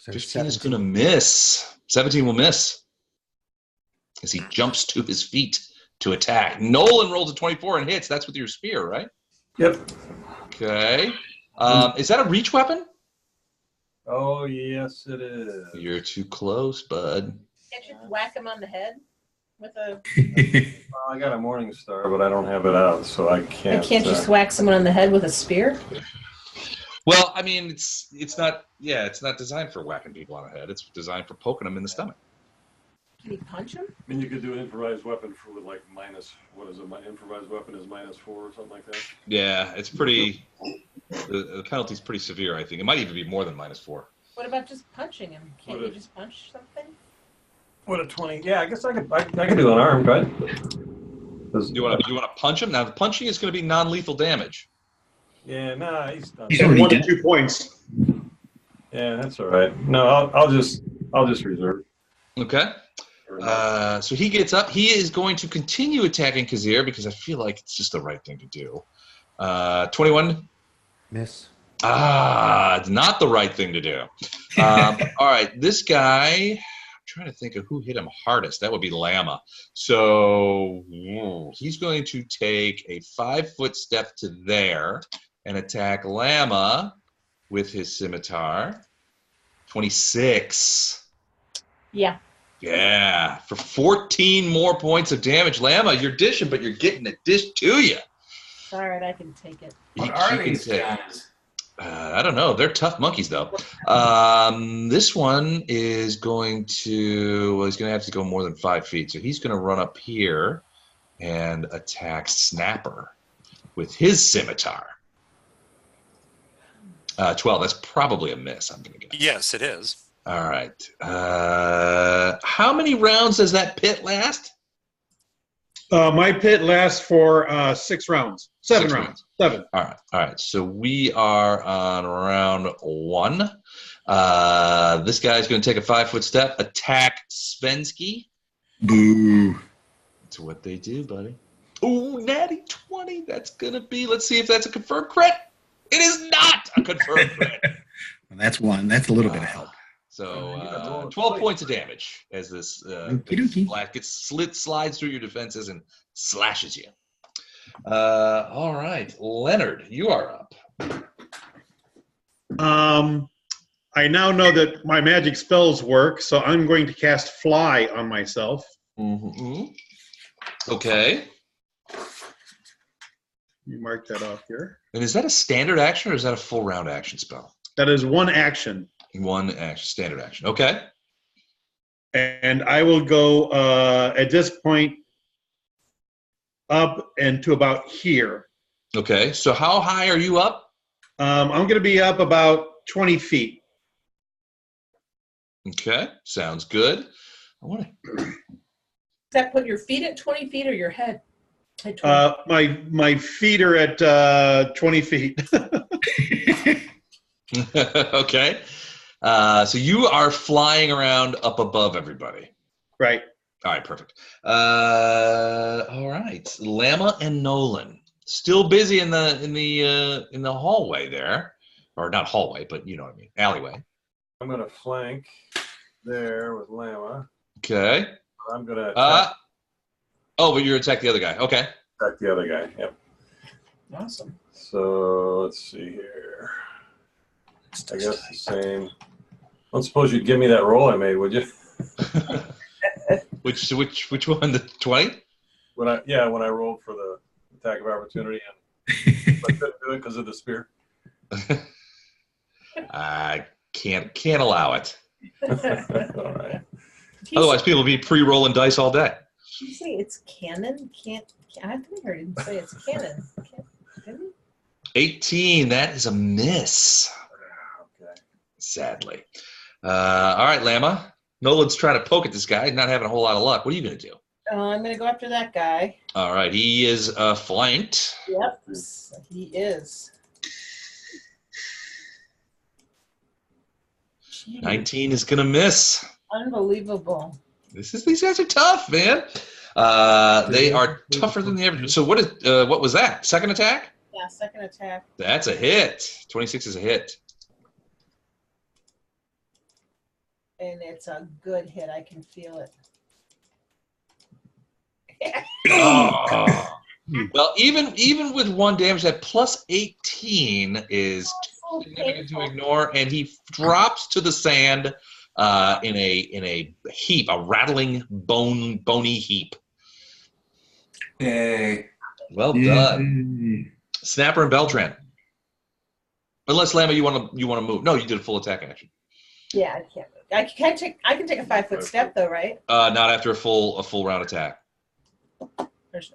So 15 is going to miss. 17 will miss as he jumps to his feet to attack. Nolan rolls a 24 and hits. That's with your spear, right? Yep. Okay. Is that a reach weapon? Oh, yes, it is. You're too close, bud. Can't you whack him on the head with a? Well, I got a Morning Star, but I don't have it out, so I can't. I can't just whack someone on the head with a spear. Well, I mean, it's not designed for whacking people on the head. It's designed for poking them in the stomach. Can you punch him? I mean, you could do an improvised weapon with like minus, what is it? My improvised weapon is -4 or something like that. Yeah, it's pretty. The penalty's pretty severe, I think. It might even be more than -4. What about just punching him? Can't you just punch something? What a 20? Yeah, I guess I could do an arm, right? You want to punch him? Now, the punching is going to be non-lethal damage. Yeah, nah, he's done. He's already 1 to dead. 2 points. Yeah, that's all right. No, I'll just reserve. Okay. So he gets up. He is going to continue attacking Kazir because I feel like it's just the right thing to do. 21. Miss. It's not the right thing to do. All right, this guy, I'm trying to think of who hit him hardest. That would be Lama. So he's going to take a 5-foot step to there and attack Lama with his scimitar. 26. Yeah. Yeah, for 14 more points of damage. Lama, you're dishing, but you're getting it dished to you. It's all right. I can take it. What You are can these take- guys? I don't know. They're tough monkeys, though. This one is going to, well, he's going to have to go more than 5 feet. So he's going to run up here and attack Snapper with his scimitar. 12. That's probably a miss, I'm going to guess. Yes, it is. All right. How many rounds does that pit last? My pit lasts for 6 rounds. 7 6 rounds. 7. All right. So we are on round 1. This guy's going to take a 5-foot step, attack Svensky. Boo. That's what they do, buddy. Ooh, natty 20. That's going to be, let's see if that's a confirmed crit. It is not a confirmed crit. That's one. That's a little bit of help. So 12 points of damage as this black slides through your defenses and slashes you. All right, Leonard, you are up. I now know that my magic spells work, so I'm going to cast Fly on myself. Mm-hmm. Okay. You mark that off here. And is that a standard action or is that a full round action spell? That is 1 action. 1 action, standard action. Okay. And I will go, at this point, up and to about here. Okay. So how high are you up? I'm going to be up about 20 feet. Okay. Sounds good. I want to that put your feet at 20 feet or your head at 20? My feet are at 20 feet. Okay. So you are flying around up above everybody. Right. All right, perfect. All right, Lama and Nolan still busy in the hallway there, or not hallway, but you know what I mean, alleyway. I'm gonna flank there with Lama. Okay. I'm gonna attack, but you're attack the other guy. Okay. attack the other guy. Yep. Awesome. So let's see here. I guess the same. I don't suppose you'd give me that roll I made, would you? Which one? The 20? When I rolled for the attack of opportunity, and I couldn't do it because of the spear. I can't allow it. All right. Otherwise, people will be pre-rolling dice all day. Did you say it's canon? I think I heard him say it's canon. Didn't he? 18. That is a miss. Okay. Sadly. All right, Lama. Nolan's trying to poke at this guy, not having a whole lot of luck. What are you going to do? I'm going to go after that guy. All right, he is flanked. Yep, he is. Jeez. 19 is going to miss. Unbelievable. These guys are tough, man. They are tougher than the average. So what was that? Second attack? Yeah, second attack. That's a hit. 26 is a hit. And it's a good hit. I can feel it. Oh. Well, even with 1 damage, that plus 18 is too significant to ignore, and he drops to the sand in a heap, a rattling bony heap. Yay. Well done, Snapper and Beltran. Unless Lama, you want to move? No, you did a full attack action. Yeah, I can't. I can take a 5-foot step though, right? Not after a full round attack.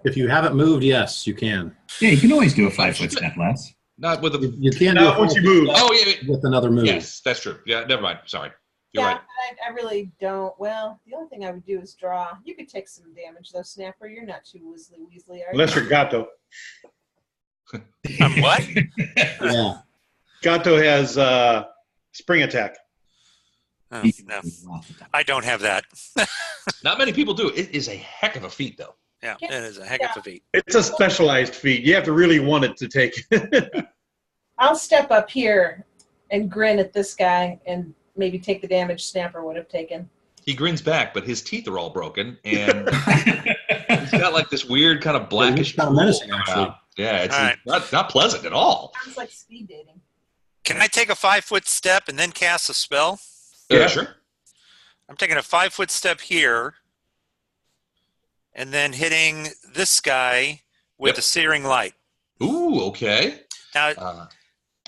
If you haven't moved, yes, you can. Yeah, you can always do a 5-foot step, Les. Not with a. You can do Not a once full you move. step Oh yeah. with another move. Yes, that's true. Yeah, never mind. Sorry. You're Yeah, right. I really don't. Well, the only thing I would do is draw. You could take some damage though, Snapper. You're not too weaselly, are you? Unless you're Gato. I'm what? Yeah. Gato has spring attack. Oh, no, I don't have that. Not many people do. It is a heck of a feat, though. Yeah, it is a heck of a feat. It's a specialized feat. You have to really want it to take. I'll step up here and grin at this guy and maybe take the damage Snapper would have taken. He grins back, but his teeth are all broken, and he's got like this weird kind of blackish. Kind of menacing, actually. Yeah, it's All right. not pleasant at all. Sounds like speed dating. Can I take a 5-foot step and then cast a spell? Yeah, sure. I'm taking a 5-foot step here, and then hitting this guy with Yep. a searing light. Ooh, okay. Now,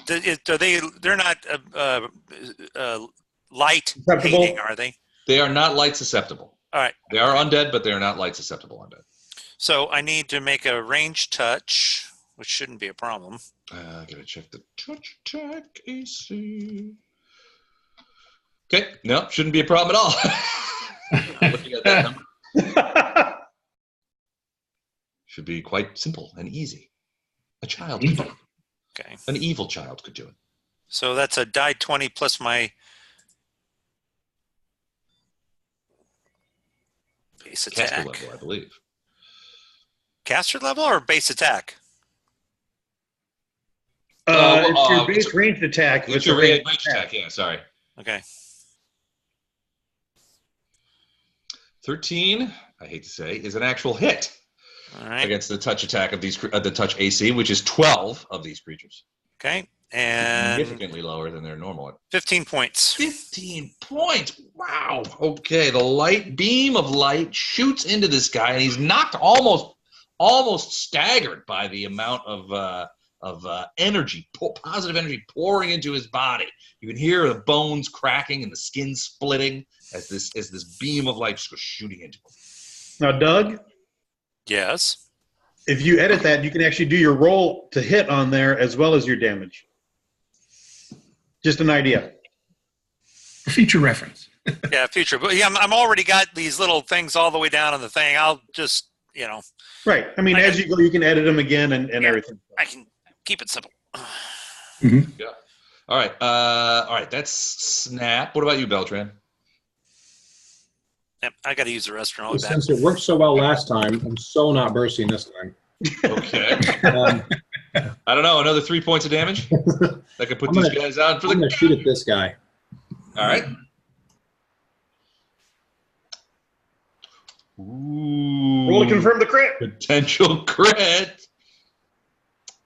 they're not light Susceptible? hating, are they? They are not light susceptible. All right. They are undead, but they are not light susceptible undead. So I need to make a range touch, which shouldn't be a problem. I gotta check the touch attack AC. Okay, no, shouldn't be a problem at all. I'm looking at that number. Should be quite simple and easy. A child could do it. Okay. An evil child could do it. So that's a die 20 plus my base attack. Caster level, I believe. Caster level or base attack? It's your base ranged attack. It's your range attack. Yeah, sorry. Okay. 13, I hate to say, is an actual hit All right. against the touch attack of these, the touch AC, which is 12 of these creatures. Okay. And Significantly lower than their normal. 15 points. 15 points. Wow. Okay, the light beam of light shoots into this guy, and he's knocked almost staggered by the amount of energy, positive energy pouring into his body. You can hear the bones cracking and the skin splitting as this beam of light just goes shooting into him. Now, Doug, Yes. if you edit that, you can actually do your roll to hit on there as well as your damage. Just an idea. For future reference. Yeah, future. But yeah, I'm already got these little things all the way down on the thing. I'll just, Right. I mean, as you go, you can edit them again and everything. I can keep it simple. Yeah. All right. All right. That's Snap. What about you, Beltran? Yep, I got to use the restroom. I'll be back. Since it worked so well last time, I'm so not bursting this time. Okay. I don't know. Another 3 points of damage. That could put these guys out for I'm going to shoot at this guy. All right. Ooh. Roll to confirm the crit. Potential crit.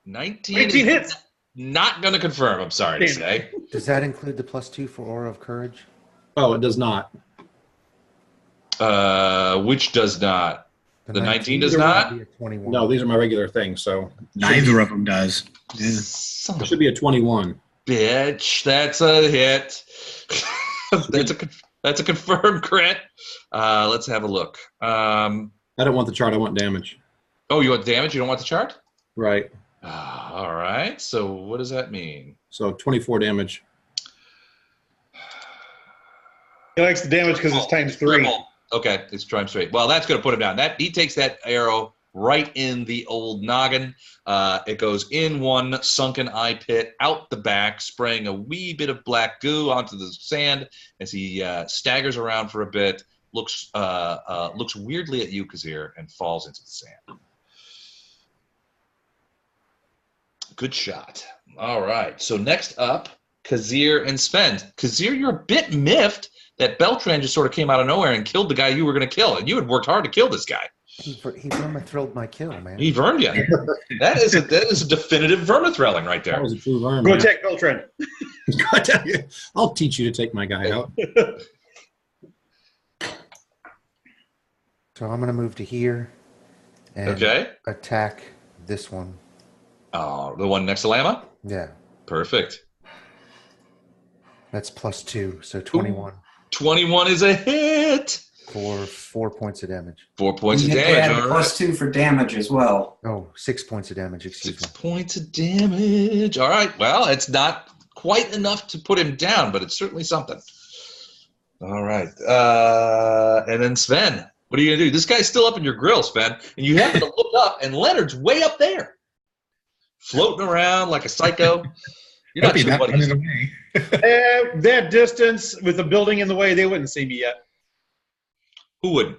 19 hits. Not going to confirm, I'm sorry to say. Does that include the +2 for Aura of Courage? Oh, it does not. Which does not? The 19 does Either one not? would be a 21. No, these are my regular things, so Neither of them does. Yeah. Son it of should be a 21. a bitch. That's a hit. That's a confirmed crit. Let's have a look. I don't want the chart. I want damage. Oh, you want damage? You don't want the chart? Right. All right. So what does that mean? So 24 damage. He likes the damage because it's times 3. Triple. Okay, it's times 3. Well, that's going to put him down. He takes that arrow right in the old noggin. It goes in one sunken eye pit, out the back, spraying a wee bit of black goo onto the sand as he staggers around for a bit, looks weirdly at you, Kazir, and falls into the sand. Good shot. All right. So next up, Kazir and Sven. Kazir, you're a bit miffed that Beltran just sort of came out of nowhere and killed the guy you were going to kill, and you had worked hard to kill this guy. He vermithrilled my kill, man. He vermed you. That is a definitive vermithrelling right That there. was a true vermin. Go attack Beltran. I'll teach you to take my guy out. So I'm going to move to here and Okay. attack this one. Oh, the one next to Lama? Yeah, Perfect. that's +2, so 21 21 is a hit. for 4 points of damage. 4 points of You damage. add All right. +2 for damage as well. Oh, 6 points of damage, excuse 6 me. points of damage. All right. Well, it's not quite enough to put him down, but it's certainly something. All right. And then Sven, what are you going to do? This guy's still up in your grill, Sven, and you happen to look up, and Leonard's way up there, floating around like a psycho. You're not sure what he's away. That distance with the building in the way, they wouldn't see me yet. Who wouldn't?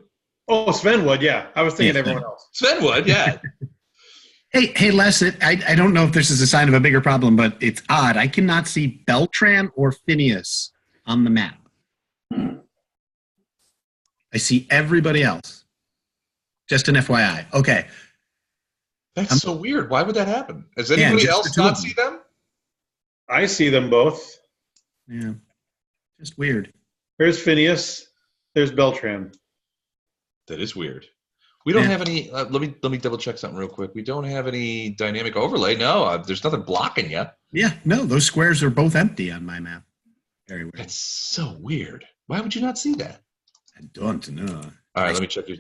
Oh, Sven would, yeah. I was thinking everyone else. Sven would, yeah. Hey, Les, I don't know if this is a sign of a bigger problem, but it's odd. I cannot see Beltran or Phineas on the map. I see everybody else. Just an FYI. Okay. That's so weird. Why would that happen? Does anybody just else the two not of them. see them? I see them both. Yeah. Just weird. There's Phineas. There's Beltran. That is weird. We don't Yeah. have any. Let me double check something real quick. We don't have any dynamic overlay. No, there's nothing blocking you. Yeah, no, those squares are both empty on my map. Very weird. That's so weird. Why would you not see that? I don't know. All right, let me check your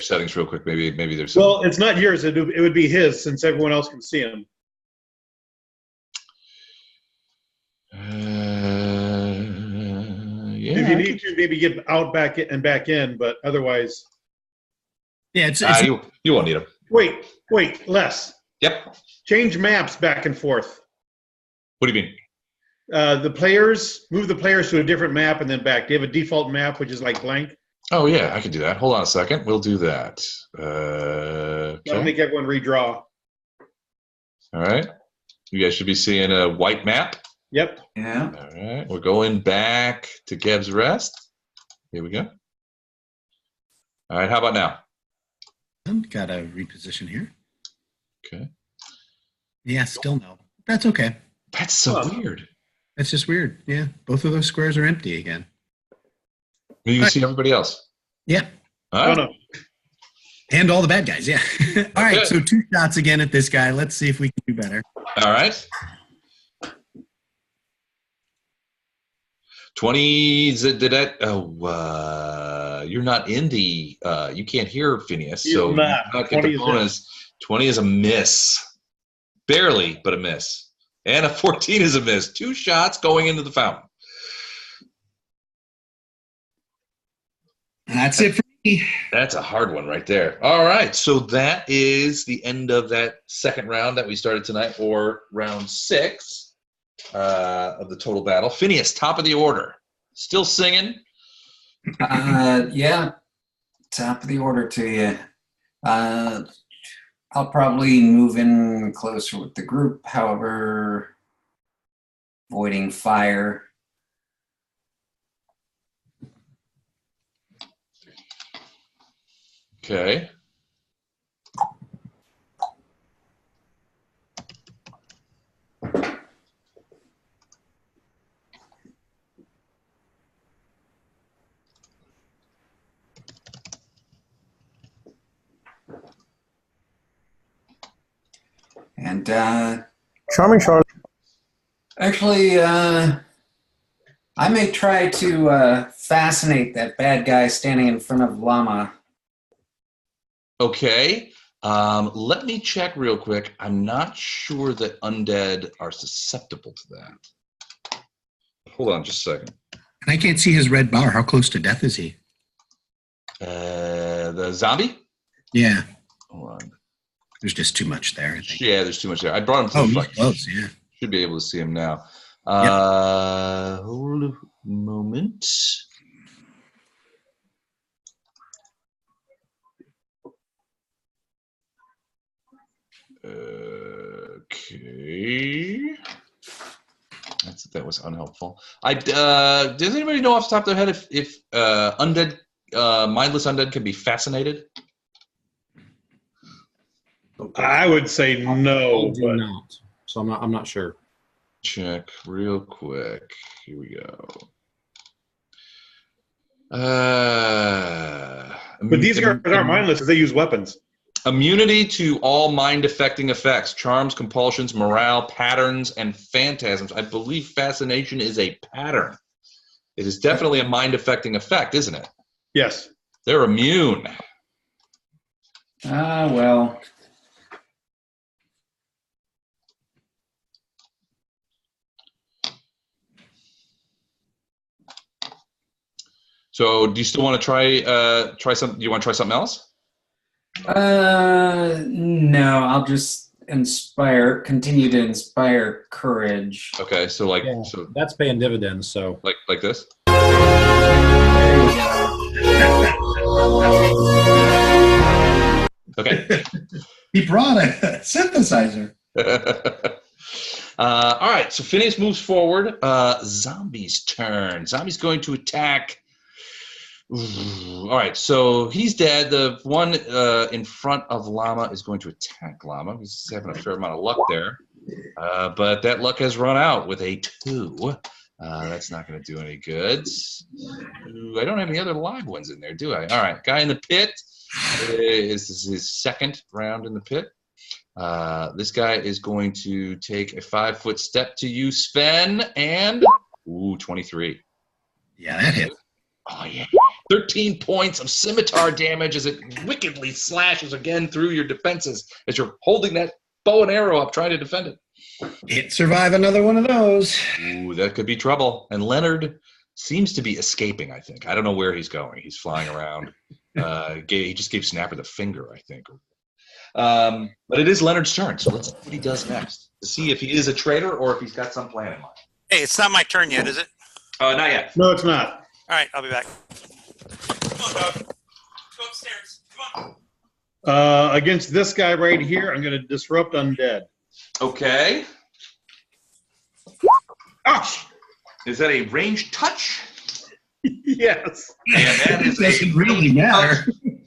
settings real quick. Maybe there's. Well, it's not yours. It would be his since everyone else can see him. Yeah. If you need to, maybe get out, back in, but otherwise. Yeah, it's You won't need them. Wait, Les. Yep. Change maps back and forth. What do you mean? Move the players to a different map and then back. Do you have a default map which is like blank? Oh yeah, I can do that. Hold on a second. We'll do that. That'll Okay. make everyone redraw. All right. You guys should be seeing a white map. Yep. Yeah. All right. We're going back to Geb's Rest. Here we go. All right. How about now? got to reposition here. Okay. Yeah, still no. That's okay. That's so Huh. weird. That's just weird. Yeah, both of those squares are empty again. You can see everybody else. Yeah, All Oh right. no. and all the bad guys. Yeah. All right, Okay. so 2 shots again at this guy. Let's see if we can do better. All right. 20. Did that? Oh, you're not in the. You can't hear Phineas, He's so not. you not get 20 the is bonus. 20 is a miss, barely, but a miss, and a 14 is a miss. 2 shots going into the fountain. That's it for me. That's a hard one right there. All right, so that is the end of that second round that we started tonight, or round 6 of the total battle. Phineas, top of the order. Still singing? Yeah, top of the order to you. I'll probably move in closer with the group, however, avoiding fire. Okay. And Charming Charlotte. actually, I may try to fascinate that bad guy standing in front of Llama. Okay. Let me check real quick. I'm not sure that undead are susceptible to that. Hold on just a second. And I can't see his red bar. How close to death is he? The zombie? Yeah. Hold on. There's just too much there, I think. Yeah, there's too much there. I brought him to Oh, the he's front. close, yeah. Should be able to see him now. Hold a moment. Okay. That was unhelpful. Does anybody know off the top of their head if undead, mindless undead can be fascinated? I would say no, do but not. So I'm not sure. Check real quick. Here we go. but these guys aren't mindless because they use weapons. Immunity to all mind-affecting effects, charms, compulsions, morale, patterns, and phantasms. I believe fascination is a pattern. It is definitely a mind-affecting effect, isn't it? Yes. They're immune. Well. So, do you still want to try something? Do you want to try something else? No, I'll just continue to inspire courage. Okay, so Yeah, that's paying dividends. So like this. Okay. He brought a synthesizer. All right, so Phineas moves forward. Zombie's turn. Zombie's going to attack. All right, so he's dead. The one in front of Llama is going to attack Llama. He's having a fair amount of luck there. But that luck has run out with a 2. That's not going to do any good. I don't have any other live ones in there, do I? All right, guy in the pit. This is his second round in the pit. This guy is going to take a 5-foot step to you, Sven, and 23. Yeah, that hit. Oh, yeah. 13 points of scimitar damage as it wickedly slashes again through your defenses as you're holding that bow and arrow up trying to defend it. Can't survive another one of those. Ooh, that could be trouble. And Leonard seems to be escaping, I think. I don't know where he's going. He's flying around. He just gave Snapper the finger, I think. But it is Leonard's turn, so let's see what he does next. To see if he is a traitor or if he's got some plan in mind. Hey, it's not my turn yet, is it? Not yet. No, it's not. All right, I'll be back. Come on, dog. Go upstairs. Come on. Against this guy right here, I'm going to disrupt undead. Okay. Ouch! Is that a ranged touch? Yes. And that is Doesn't really matter.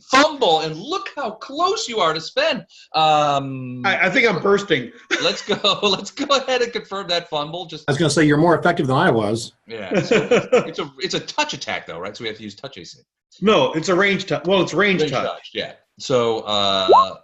fumble, and look how close you are to Sven. I think I'm bursting. Let's go ahead and confirm that fumble. Just I was going to say you're more effective than I was. yeah. So it's a touch attack though, right? So we have to use touch AC. No, it's a range touch. Well, it's range touch. Yeah. So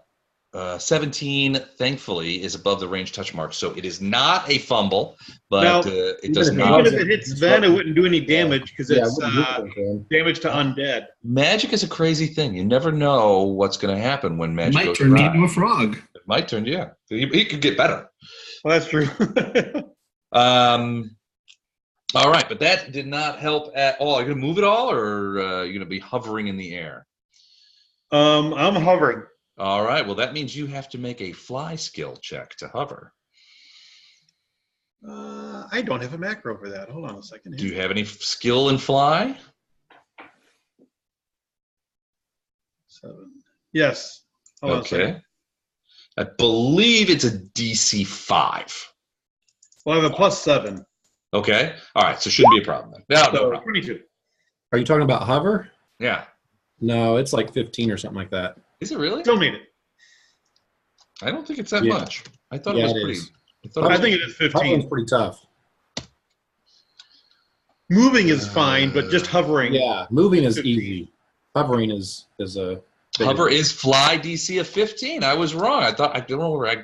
17, thankfully, is above the range touch mark. So it is not a fumble, but Now, it does not. Even if it hits Sven, it wouldn't do any damage because it's Yeah, damage to undead. Magic is a crazy thing. You never know what's going to happen when It magic might goes turn me awry. into a frog. It might turn, yeah. He could get better. Well, that's true. All right, but that did not help at all. Are you going to move at all, or are you going to be hovering in the air? I'm hovering. All right, well, that means you have to make a fly skill check to hover. I don't have a macro for that. Hold on a second. Do you have any skill in fly? 7. Yes. Hold on a second. Okay. I believe it's a DC 5. Well, I have a +7. Okay. All right, so shouldn't be a problem then. No, no So problem. 22. Are you talking about hover? Yeah. No, it's like 15 or something like that. Is it really? Still need it. I don't think it's that Yeah. much. I thought Yeah, it was it pretty. is. I think it is Hovering's 15. pretty tough. Moving is fine, but just hovering. Yeah, moving is 15. easy. Hovering is a Hover is fly DC of 15. I was wrong. I don't know where I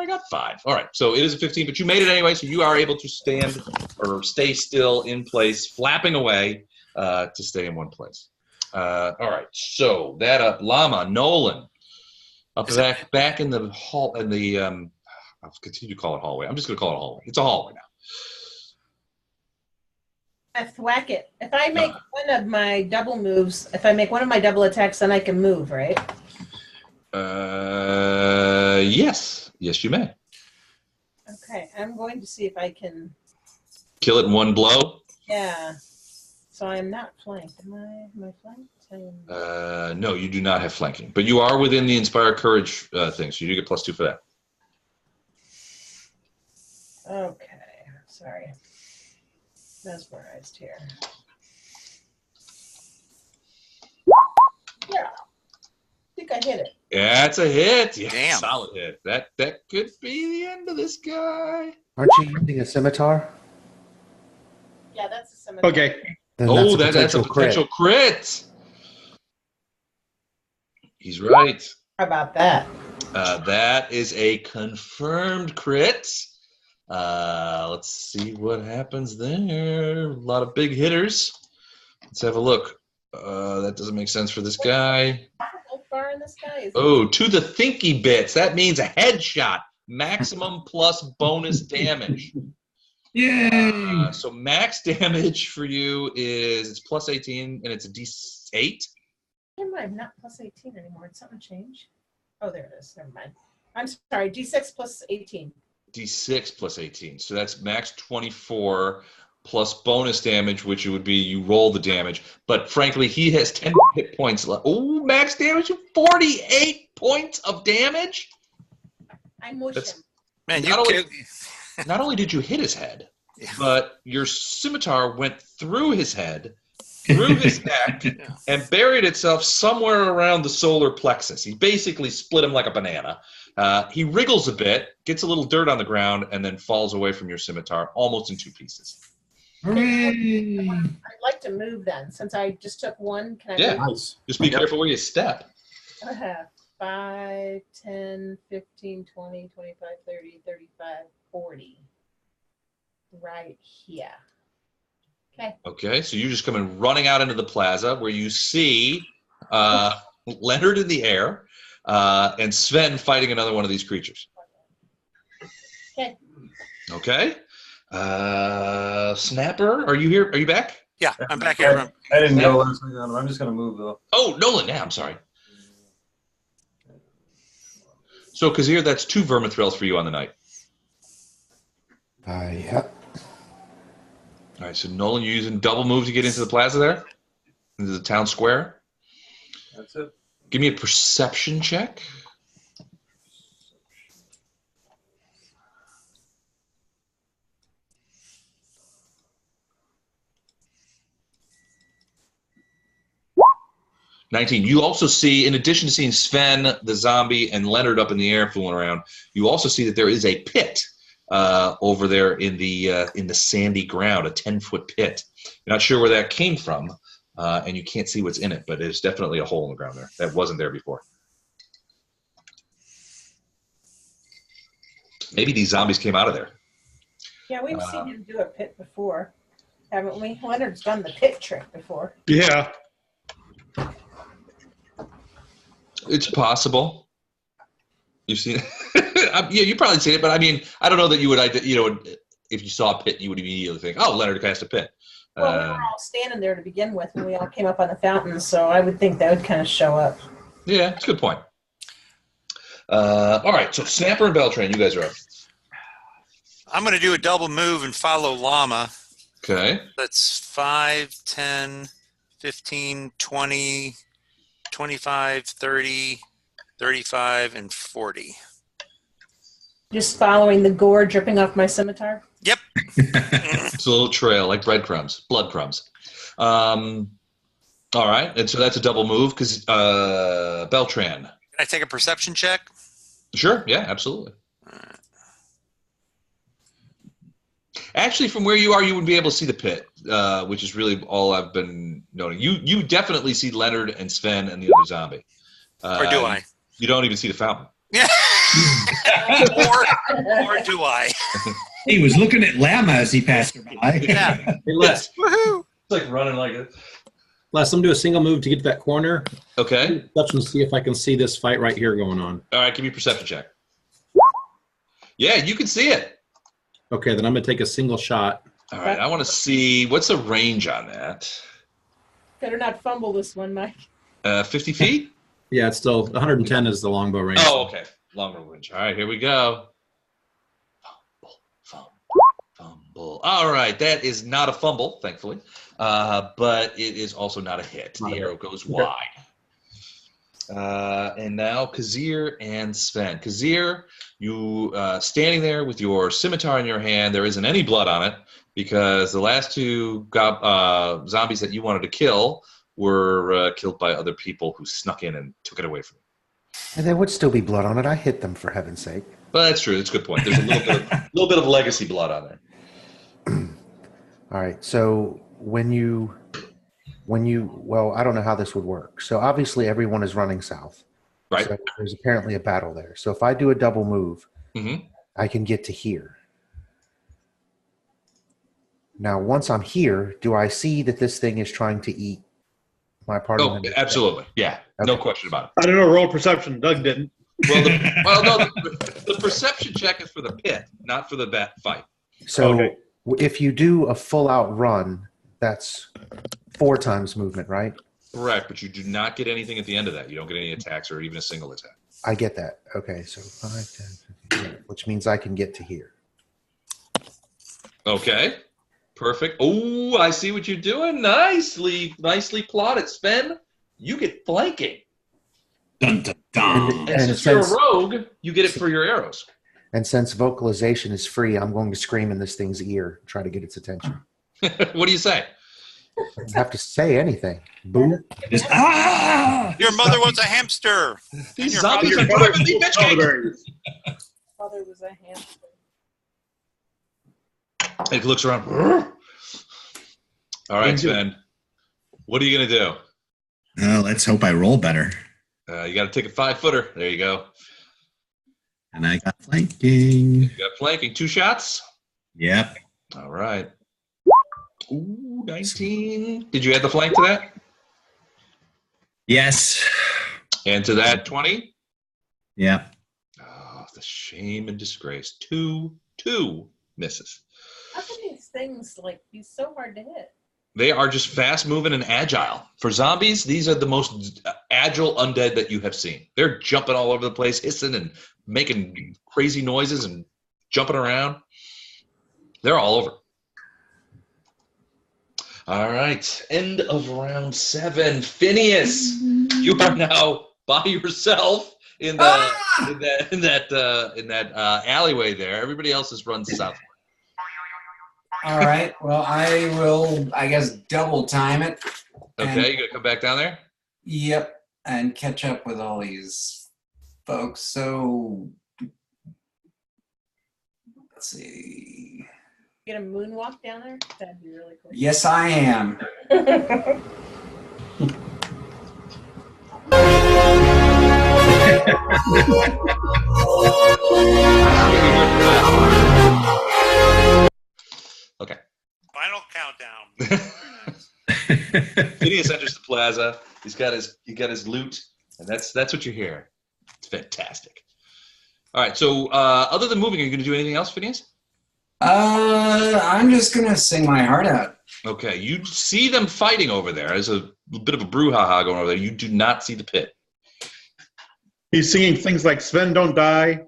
got 5. All right, so it is a 15, but you made it anyway, so you are able to stand or stay still in place, flapping away to stay in one place. All right, so that up, Llama, Nolan, up back in the hall in the I'll continue to call it hallway. I'm just going to call it a hallway. It's a hallway now. I thwack it. If I make one of my double moves, if I make one of my double attacks, then I can move, right? Yes, you may Okay, I'm going to see if I can. kill it in one blow. Yeah. So I'm not flanked. Am I flanked? I am. No, you do not have flanking, but you are within the Inspire Courage thing, so you do get +2 for that. Okay. Sorry. Mesmerized here. Yeah. I think I hit it. Yeah, it's a hit. Yeah, Damn. solid hit. That could be the end of this guy. Aren't you using a scimitar? Yeah, that's a scimitar. Okay. Then That's a potential crit. He's right. How about that? That is a confirmed crit. Let's see what happens there. A lot of big hitters. Let's have a look. That doesn't make sense for this guy. How far in this guy is Oh, to the thinky bits. That means a headshot. Maximum plus bonus damage. Yay! So max damage for you is it's +18 and it's a D8. I'm not +18 anymore. Did something change? Oh, there it is. Never mind. I'm sorry. D6 plus 18. D6 plus 18. So that's max 24 plus bonus damage, which would be you roll the damage. But frankly, he has 10 hit points left. Oh, max damage of 48 points of damage? I mush That's- him. Man, you Not only- kid. Not only did you hit his head, Yeah. but your scimitar went through his head, through his neck, and buried itself somewhere around the solar plexus. He basically split him like a banana. He wriggles a bit, gets a little dirt on the ground, and then falls away from your scimitar almost in 2 pieces. Hooray! I'd like to move then. Since I just took one, can I Yeah. move? nice. Just be careful where you step. 5, 10, 15, 20, 25, 30, 35, 40. Right here. Okay. Okay, so you're just coming running out into the plaza where you see Leonard in the air and Sven fighting another one of these creatures. Okay. Okay. Snapper, are you here? Are you back? Yeah, I'm back here. I didn't go last week on him. I'm just going to move, though. Oh, Nolan, yeah, I'm sorry. So, Kazir, that's 2 vermithrills for you on the night. Yep. All right, so Nolan, you're using double move to get into the plaza there? Into the town square? That's it. Give me a perception check. $19. You also see, in addition to seeing Sven, the zombie, and Leonard up in the air fooling around, you also see that there is a pit over there in the sandy ground, a 10-foot pit. You're not sure where that came from, and you can't see what's in it, but there's definitely a hole in the ground there that wasn't there before. Maybe these zombies came out of there. Yeah, we've seen him do a pit before, haven't we? Leonard's done the pit trick before. Yeah. It's possible. You've seen it. Yeah, you've probably seen it, but I mean, I don't know that you would, if you saw a pit, you would immediately think, "Oh, Leonard cast a pit." Well, we were all standing there to begin with when we all came up on the fountain, so I would think that would kind of show up. Yeah, it's a good point. All right, so Snapper and Beltran, you guys are up. I'm going to do a double move and follow Llama. Okay. That's 5, 10, 15, 20, 25, 30, 35, and 40. Just following the gore dripping off my scimitar. Yep. It's a little trail, like breadcrumbs, blood crumbs. All right, and so that's a double move because Beltran. Can I take a perception check? Sure, yeah, absolutely. Actually, from where you are, you would be able to see the pit, which is really all I've been noting. You definitely see Leonard and Sven and the other zombie. Or do I? You don't even see the fountain. Yeah. or do I? He was looking at Llama as he passed her by. Yeah. Hey, Les, Woohoo! It's like running like it. Les, I'm going to do a single move to get to that corner. Okay. Touch and see if I can see this fight right here going on. All right, give me a perception check. Yeah, you can see it. Okay, then I'm going to take a single shot. All right, I want to see, what's the range on that? Better not fumble this one, Mike. 50 feet? Yeah, it's still 110 is the longbow range. Oh, okay. Longer range. All right, here we go. Fumble. All right, that is not a fumble, thankfully, but it is also not a hit. The arrow goes wide. And now Kazir and Sven. Kazir, you standing there with your scimitar in your hand. There isn't any blood on it because the last two zombies that you wanted to kill were killed by other people who snuck in and took it away from you. And there would still be blood on it. I hit them, for heaven's sake. Well, that's true. That's a good point. There's a little bit of legacy blood on there. All right. So when you, well, I don't know how this would work. So obviously everyone is running south. Right. So there's apparently a battle there. So if I do a double move, Mm-hmm. I can get to here. Now, once I'm here, do I see that this thing is trying to eat my party Oh, members? absolutely. Yeah. No Okay. question about it. I don't know. Roll perception. Doug didn't. Well, the perception check is for the pit, not for the bat fight. So Okay. if you do a full out run, that's 4 times movement, right? Correct, but you do not get anything at the end of that. You don't get any attacks or even a single attack. I get that. Okay, so 5, 10, 15, which means I can get to here. Okay. Perfect. Oh, I see what you're doing. Nicely plotted, Sven. You get flanking. Dun, dun, dun. And And since you're a since- rogue, you get it for your arrows. And since vocalization is free, I'm going to scream in this thing's ear, try to get its attention. What do you say? I don't have to say anything. Boo. Just, ah! Your mother was a hamster. These your zombies are mother- driving me bitch cakes. Father was a hamster. It looks around. All right, Sven. What are you going to do? Oh, let's hope I roll better. You got to take a 5-footer. There you go. And I got flanking. You got flanking. 2 shots? Yep. All right. Ooh, 19. Did you add the flank to that? Yes. And to that, 20? Yep. Oh, the shame and disgrace. Two misses. How can these things be so hard to hit? They are just fast moving and agile. For zombies, these are the most agile undead that you have seen. They're jumping all over the place, hissing and making crazy noises and jumping around. They're all over. All right, end of round 7. Phineas, you are now by yourself in that alleyway there. Everybody else has run southward. All right. Well, I will, I guess, double time it. Okay, you gonna come back down there? Yep. And catch up with all these folks. So, let's see. Get a moonwalk down there? That'd be really cool. Yes, I am. Okay. Final countdown. Phineas enters the plaza. He got his loot, and that's what you hear. It's fantastic. All right. So, other than moving, are you going to do anything else, Phineas? I'm just gonna sing my heart out. Okay, you see them fighting over there. There's a bit of a brouhaha going over there. You do not see the pit. He's singing things like Sven, don't die.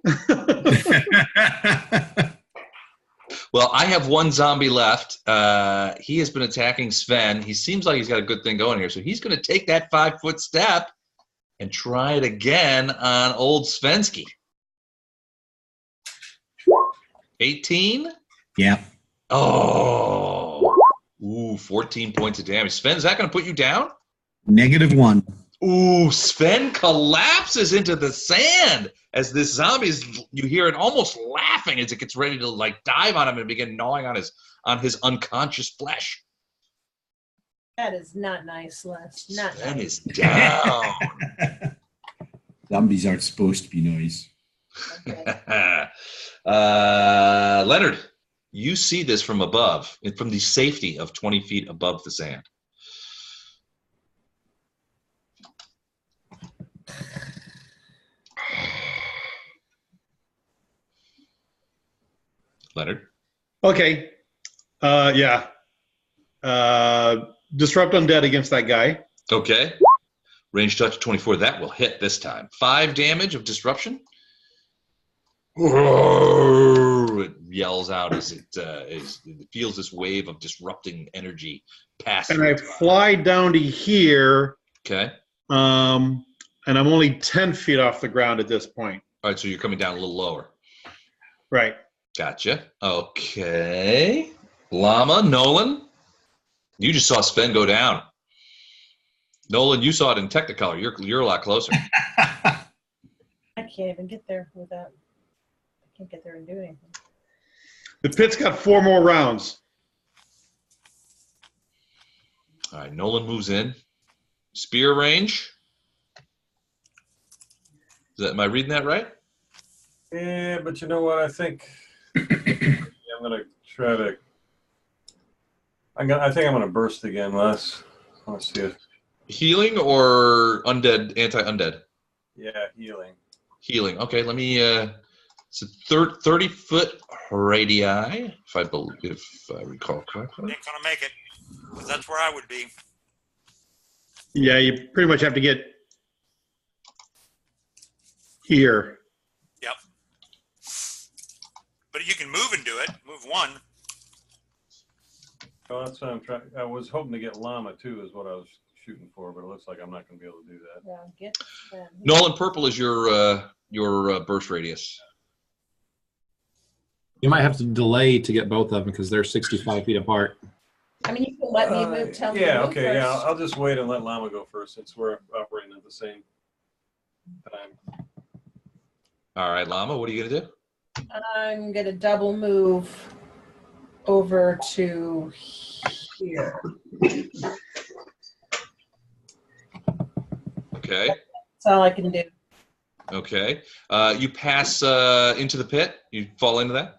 Well, I have one zombie left. He has been attacking Sven. He seems like he's got a good thing going here. So he's going to take that 5-foot step and try it again on old Svensky. 18? Yeah. Oh. Ooh, 14 points of damage. Sven, is that going to put you down? -1. Ooh, Sven collapses into the sand as this zombie is, you hear it almost laughing as it gets ready to like dive on him and begin gnawing on his unconscious flesh. That is not nice, Les. Not Sven nice. is down. Zombies aren't supposed to be nice. Okay. Leonard, you see this from above, from the safety of 20 feet above the sand. Leonard? Okay. Yeah. Disrupt undead against that guy. Okay. Range touch 24. That will hit this time. 5 damage of disruption. It yells out as it feels this wave of disrupting energy pass. And I fly down to here. Okay. And I'm only 10 feet off the ground at this point. All right, so you're coming down a little lower. Right. Gotcha. Okay. Llama, Nolan, you just saw Sven go down. Nolan, you saw it in Technicolor. You're a lot closer. I can't even get there with that. I can't get there and do anything. The pit's got 4 more rounds. All right, Nolan moves in. Spear range. Am I reading that right? Yeah, but you know what? I think I'm gonna try to. I think I'm gonna burst again, Les. Let's see it. Healing or undead, anti-undead? Yeah, healing. Healing. Okay, let me. It's a 30-foot radii, if I recall correctly. Ain't gonna make it, 'cause that's where I would be. Yeah, you pretty much have to get here. Yep. But you can move and do it. Move 1. Oh, that's what I'm trying. I was hoping to get llama too, is what I was shooting for, but it looks like I'm not gonna be able to do that. Yeah, get them. Nolan, purple is your burst radius. You might have to delay to get both of them because they're 65 feet apart. I mean, you can let me move. Tell me. Yeah, to move okay, yeah. first. I'll just wait and let llama go first since we're operating at the same time. All right, Llama, what are you gonna do? I'm gonna double move over to here. Okay. That's all I can do. Okay. You pass into the pit. You fall into that.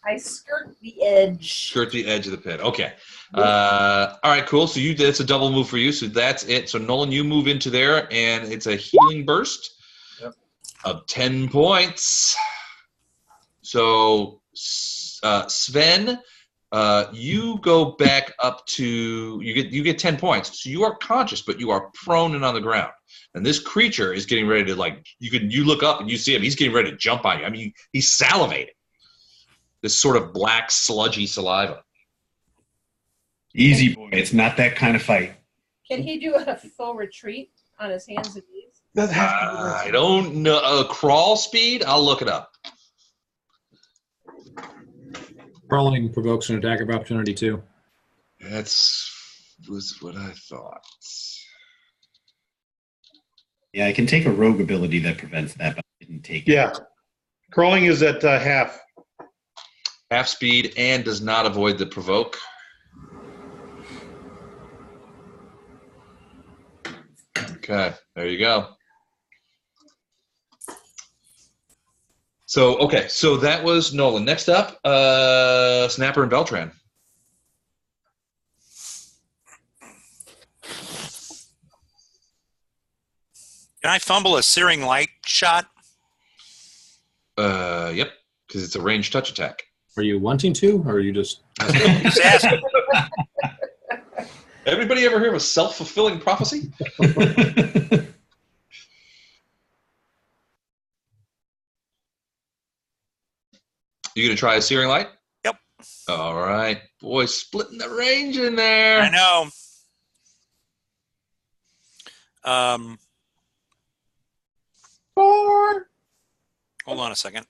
I skirt the edge. Skirt the edge of the pit. Okay. All right, cool. So that's a double move for you. So that's it. So Nolan, you move into there, and it's a healing burst of 10 points. So Sven, you go back up to you get 10 points. So you are conscious, but you are prone and on the ground. And this creature is getting ready to you look up and you see him. He's getting ready to jump on you. I mean, he's salivating. This sort of black, sludgy saliva. Easy, boy. It's not that kind of fight. Can he do a full retreat on his hands and knees? I don't know. Crawl speed? I'll look it up. Crawling provokes an attack of opportunity too. Was what I thought. Yeah, I can take a rogue ability that prevents that, but I didn't take it. Yeah. Crawling is at half. Half speed and does not avoid the provoke. Okay, there you go. So that was Nolan. Next up, Snapper and Beltran. Can I fumble a searing light shot? Yep. Because it's a ranged touch attack. Are you wanting to, or are you just? Just asking. Everybody ever hear of a self-fulfilling prophecy? You gonna try a searing light? Yep. All right, boy, splitting the range in there. I know. Four. Hold on a second.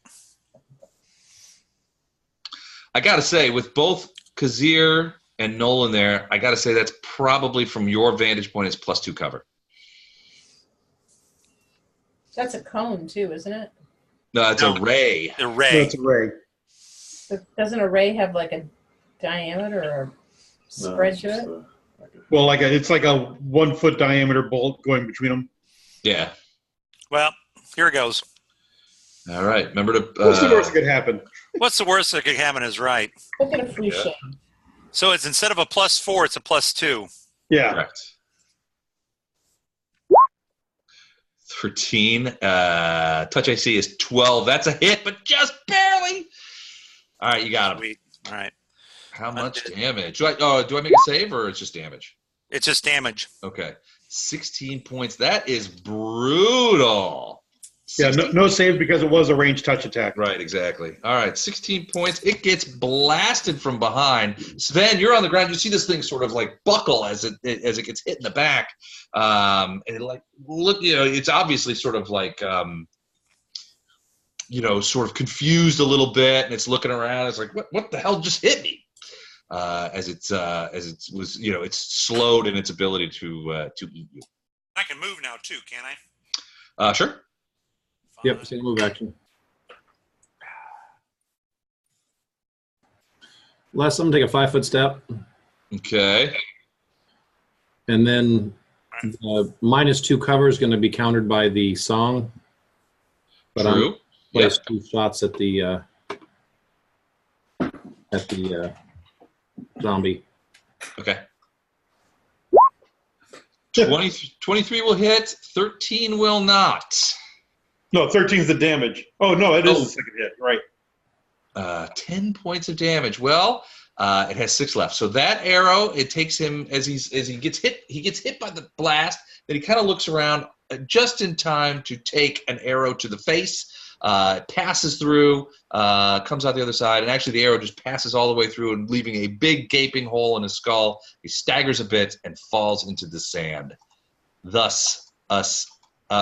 I gotta say, with both Kazir and Nolan there, I gotta say that's probably from your vantage point is +2 cover. That's a cone too, isn't it? No, it's No. a ray. The ray. That's a ray. Doesn't a ray have like a diameter or spread to it? Well, it's like a 1 foot diameter bolt going between them. Yeah. Well, here it goes. All right. Remember to. What's the worst that could happen? What's the worst that could happen is right. Look at a free Yeah. shake. So it's instead of a +4, it's a +2. Yeah. Correct. 13. Touch AC is 12. That's a hit, but just barely. All right, you got him. Sweet. All right. How much damage? Do I make a save or it's just damage? It's just damage. Okay. 16 points. That is brutal. Yeah, 16 no save because it was a ranged touch attack. Right, exactly. All right, 16 points. It gets blasted from behind. Sven, you're on the ground. You see this thing sort of like buckle as it gets hit in the back, and it it's obviously sort of like sort of confused a little bit, and it's looking around. It's like, what the hell just hit me? As it was, it's slowed in its ability to eat you. I can move now too, can I? Sure. Yep, single move action. Last, I'm gonna take a 5-foot step, Okay. and then -2 cover is going to be countered by the song. But I'm True. place 2 shots at the zombie. Okay. 23 will hit. 13 will not. No, 13 is the damage. Oh, no, it is the second hit. Right. 10 points of damage. Well, it has 6 left. So that arrow, it takes him as he gets hit. He gets hit by the blast. Then he kind of looks around just in time to take an arrow to the face. It passes through, comes out the other side, and actually the arrow just passes all the way through and leaving a big gaping hole in his skull. He staggers a bit and falls into the sand. Thus,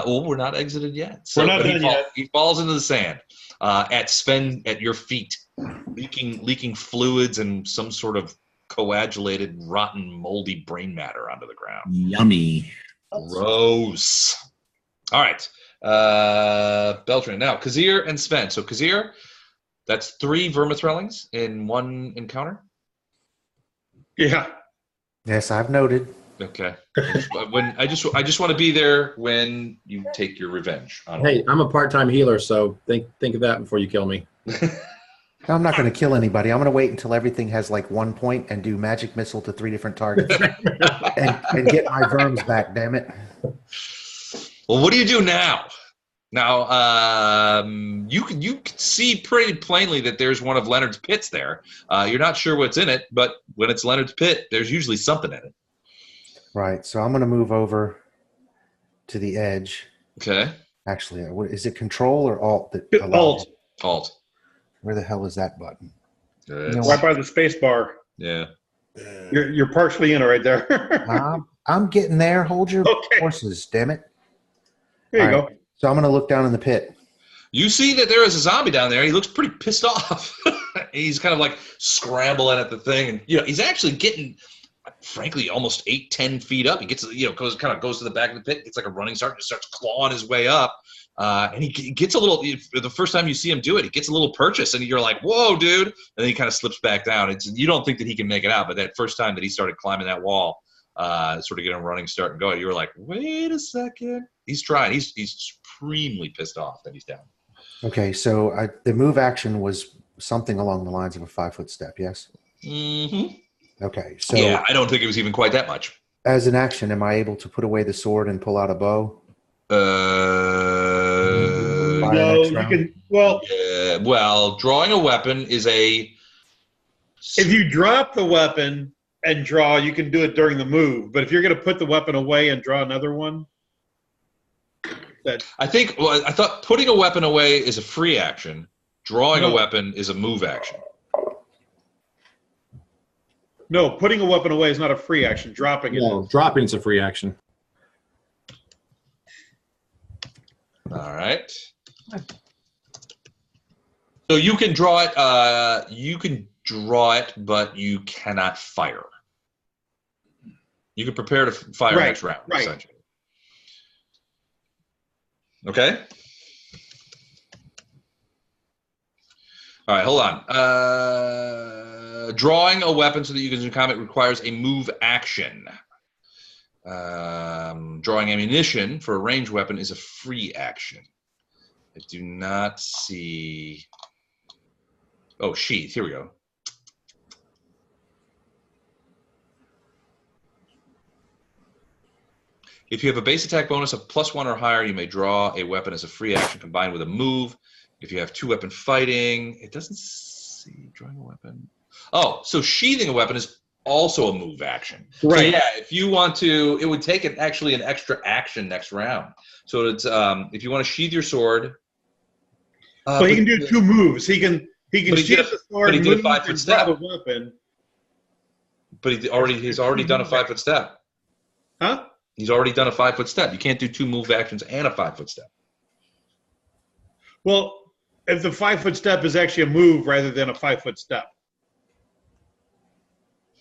we're not exited yet. So, We're not done yet. He falls into the sand at Sven, at your feet, leaking fluids and some sort of coagulated, rotten, moldy brain matter onto the ground. Yummy. Gross. All right. Beltran. Now, Kazir and Sven. So Kazir, that's 3 vermithrellings in 1 encounter. Yeah. Yes, I've noted. Okay. I just want to be there when you take your revenge. Hey, I'm a part-time healer, so think of that before you kill me. No, I'm not going to kill anybody. I'm going to wait until everything has like 1 point and do magic missile to 3 different targets and get my verms back. Damn it! Well, what do you do now? Now, you can see pretty plainly that there's one of Leonard's pits there. You're not sure what's in it, but when it's Leonard's pit, there's usually something in it. Right. So I'm going to move over to the edge. Okay. Actually, what is it? Control or Alt? Alt. Where the hell is that button? Right by the space bar. Yeah. You're partially in it right there. I'm getting there. Hold your horses, damn it. There you All go. right. So I'm going to look down in the pit. You see that there is a zombie down there. He looks pretty pissed off. He's kind of like scrambling at the thing, and he's actually getting, frankly, almost 8-10 feet up. He gets, goes to the back of the pit. It's like a running start, and starts clawing his way up. And he gets a little. The first time you see him do it, he gets a little purchase, and you're like, "Whoa, dude!" And then he kind of slips back down. You don't think that he can make it out, but that first time that he started climbing that wall, sort of getting a running start and going, you were like, "Wait a second." He's trying. He's supremely pissed off that he's down. Okay, so the move action was something along the lines of a 5-foot step. Yes. Mm-hmm. Okay, so Yeah, I don't think it was even quite that much. as an action, am I able to put away the sword and pull out a bow? fire No, next you round? can. Well, Well, drawing a weapon is a. if you drop the weapon and draw, you can do it during the move. But if you're going to put the weapon away and draw another one, that I think. Well, I thought putting a weapon away is a free action. Drawing a No. weapon is a move action. no, putting a weapon away is not a free action. Dropping it. No, dropping is a free action. All right. So you can draw it. You can draw it, but you cannot fire. You can prepare to fire Right, next round. right. Essentially. Okay. All right. Hold on. Drawing a weapon so that you can use in combat requires a move action. Drawing ammunition for a ranged weapon is a free action. I do not see. Oh, sheath. Here we go. If you have a base attack bonus of +1 or higher, you may draw a weapon as a free action combined with a move. If you have 2-weapon fighting, it doesn't see drawing a weapon. Oh, so sheathing a weapon is also a move action. Right. So yeah, if you want to, it would take actually an extra action next round. So it's if you want to sheath your sword. Well, he can do 2 moves. He can But he sheath did the sword, but he did a move, 5-foot and draw step. the weapon. But he's already done a 5-foot step. Huh? He's already done a 5-foot step. You can't do 2 move actions and a 5-foot step. Well, if the 5-foot step is actually a move rather than a 5-foot step.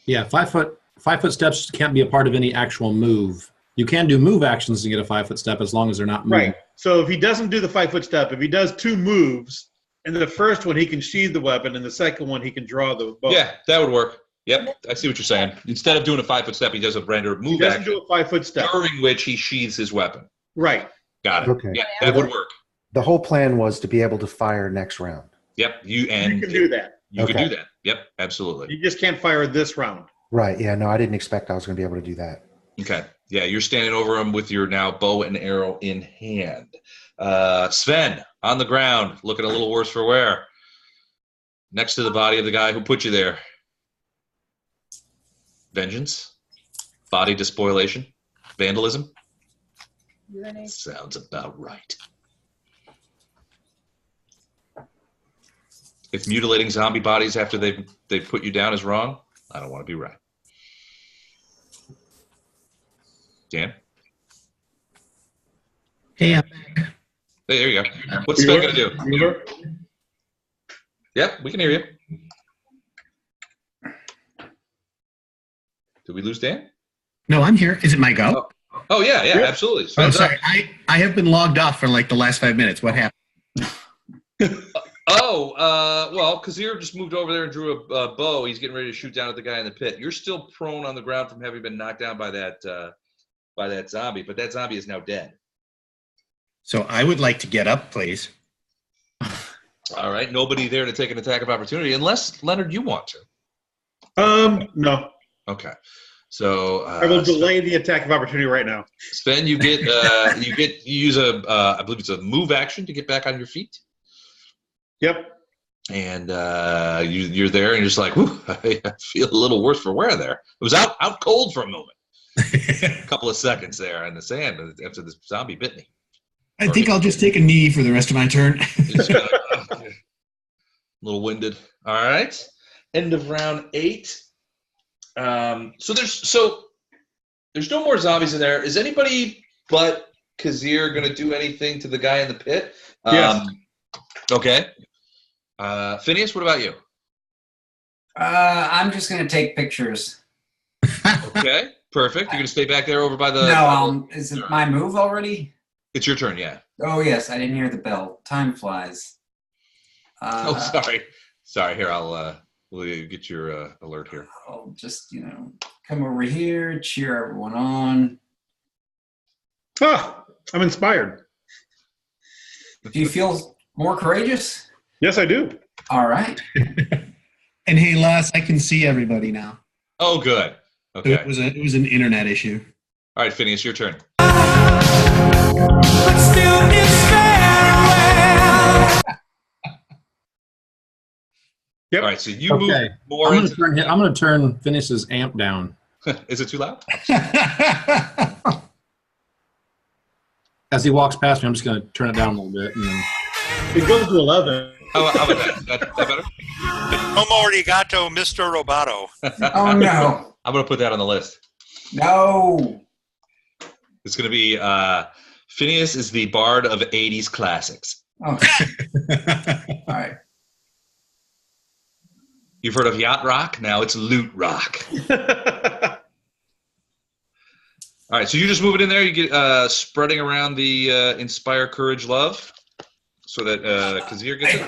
Yeah, 5-foot steps can't be a part of any actual move. You can do move actions to get a 5-foot step as long as they're not moving. Right. So if he doesn't do the 5-foot step, if he does 2 moves, and the first one he can sheath the weapon, and the second one he can draw the bow. Yeah, that would work. Yep, I see what you're saying. Instead of doing a 5-foot step, he does a random He move doesn't action do a 5-foot step. during which he sheathes his weapon. Right. Got it. Okay. Yeah, that would work. The whole plan was to be able to fire next round. Yep, You can do that. You Okay. can do that. Yep, absolutely. You just can't fire this round. Right. Yeah. No, I didn't expect I was going to be able to do that. Okay. Yeah, you're standing over him with your now bow and arrow in hand. Sven, on the ground, looking a little worse for wear. Next to the body of the guy who put you there. Vengeance? Body despoilation? Vandalism? Sounds about right. If mutilating zombie bodies after they put you down is wrong, I don't want to be right. Dan? Hey, Hey, there you go. What's Sven going to do? Yep, we can hear you. Did we lose Dan? no, I'm here. Is it my go? Oh, yeah, absolutely. Oh, Sven's up. sorry. I have been logged off for like the last 5 minutes. What happened? Well, Kazir just moved over there and drew a bow. He's getting ready to shoot down at the guy in the pit. You're still prone on the ground from having been knocked down by that zombie, but that zombie is now dead. So I would like to get up, please. All right, nobody there to take an attack of opportunity, unless, Leonard, you want to. No. Okay. So I will delay the attack of opportunity right now. Sven, you use I believe it's a move action to get back on your feet. Yep. And you're there, and you're just like, whew, I feel a little worse for wear there. It was out cold for a moment, a couple of seconds there in the sand after this zombie bit me. I think I'll just take a knee for the rest of my turn. A little winded. All right. End of round 8. So there's no more zombies in there. Is anybody but Kazir going to do anything to the guy in the pit? Yes. Okay. Phineas, what about you? I'm just going to take pictures. Okay, perfect. You're going to stay back there over by the... No, is it my move already? It's your turn, yeah. Oh, yes, I didn't hear the bell. Time flies. Sorry. Sorry, here, we'll get your alert here. I'll just, come over here, cheer everyone on. I'm inspired. Do you feel more courageous? Yes, I do. All right. And hey, Les, I can see everybody now. Oh, good. Okay. It was an internet issue. All right, Phineas, your turn. But still it's farewell. Yep. All right, so you move Okay. more I'm into. going to turn Phineas's amp down. Is it too loud? As he walks past me, I'm just going to turn it down a little bit. And then... It goes to 11. How about that? That better? Como arigato, Mr. Roboto. Oh no. I'm going to put that on the list. No. It's going to be Phineas is the bard of 80s classics. Oh. All right. You've heard of yacht rock? Now it's loot rock. All right, so you just move it in there. You get spreading around the inspire courage love, so that Kazir gets it.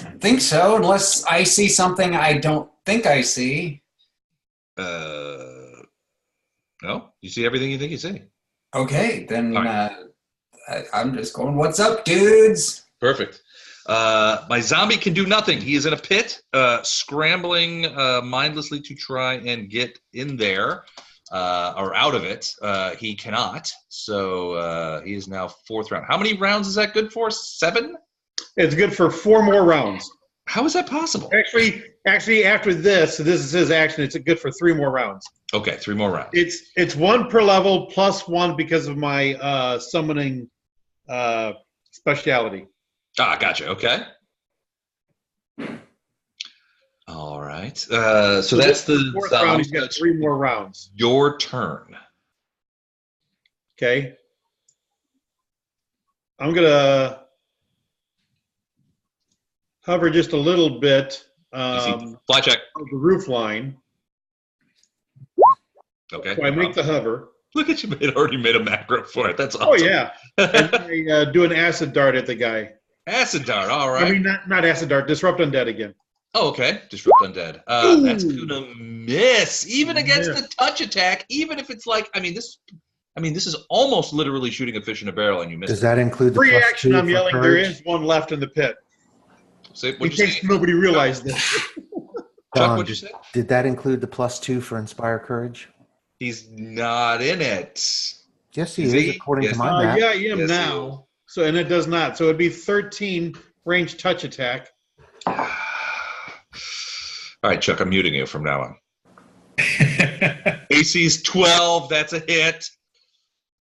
I think so, unless I see something I don't think I see. No, you see everything you think you see. Okay, then All right. I'm just going. What's up, dudes? Perfect. My zombie can do nothing. He is in a pit, scrambling mindlessly to try and get in there. Or out of it. He cannot. So he is now 4th round. How many rounds is that good for? 7? It's good for 4 more rounds. How is that possible? Actually, after this is his action. It's good for 3 more rounds. Okay, 3 more rounds. It's 1 per level plus 1 because of my summoning speciality. Ah, gotcha. Okay. All right. So that's the 4th round. He's got 3 more rounds. Your turn. Okay. I'm gonna hover just a little bit. Fly check. Of the roof line. Okay. So I make the hover. Look at you! Already made a macro for it. That's awesome. Oh yeah. And I do an acid dart at the guy. Acid dart. All right. I mean, not acid dart. Disrupt undead again. Oh, okay. Disrupt undead. That's gonna miss, even against the touch attack. Even if it's like, this is almost literally shooting a fish in a barrel, and you miss. Does that include the Free plus action? 2 I'm for yelling. courage? There is one left in the pit. Say, In what'd you case say? nobody realized this. Chuck, Don, what'd you say? Did that include the plus 2 for inspire courage? He's not in it. Yes, he Is is, he? according Yes, to my map. Yeah, I am Yes, now. So, and it does not. So it'd be 13 range touch attack. All right, Chuck, I'm muting you from now on. AC's 12. That's a hit.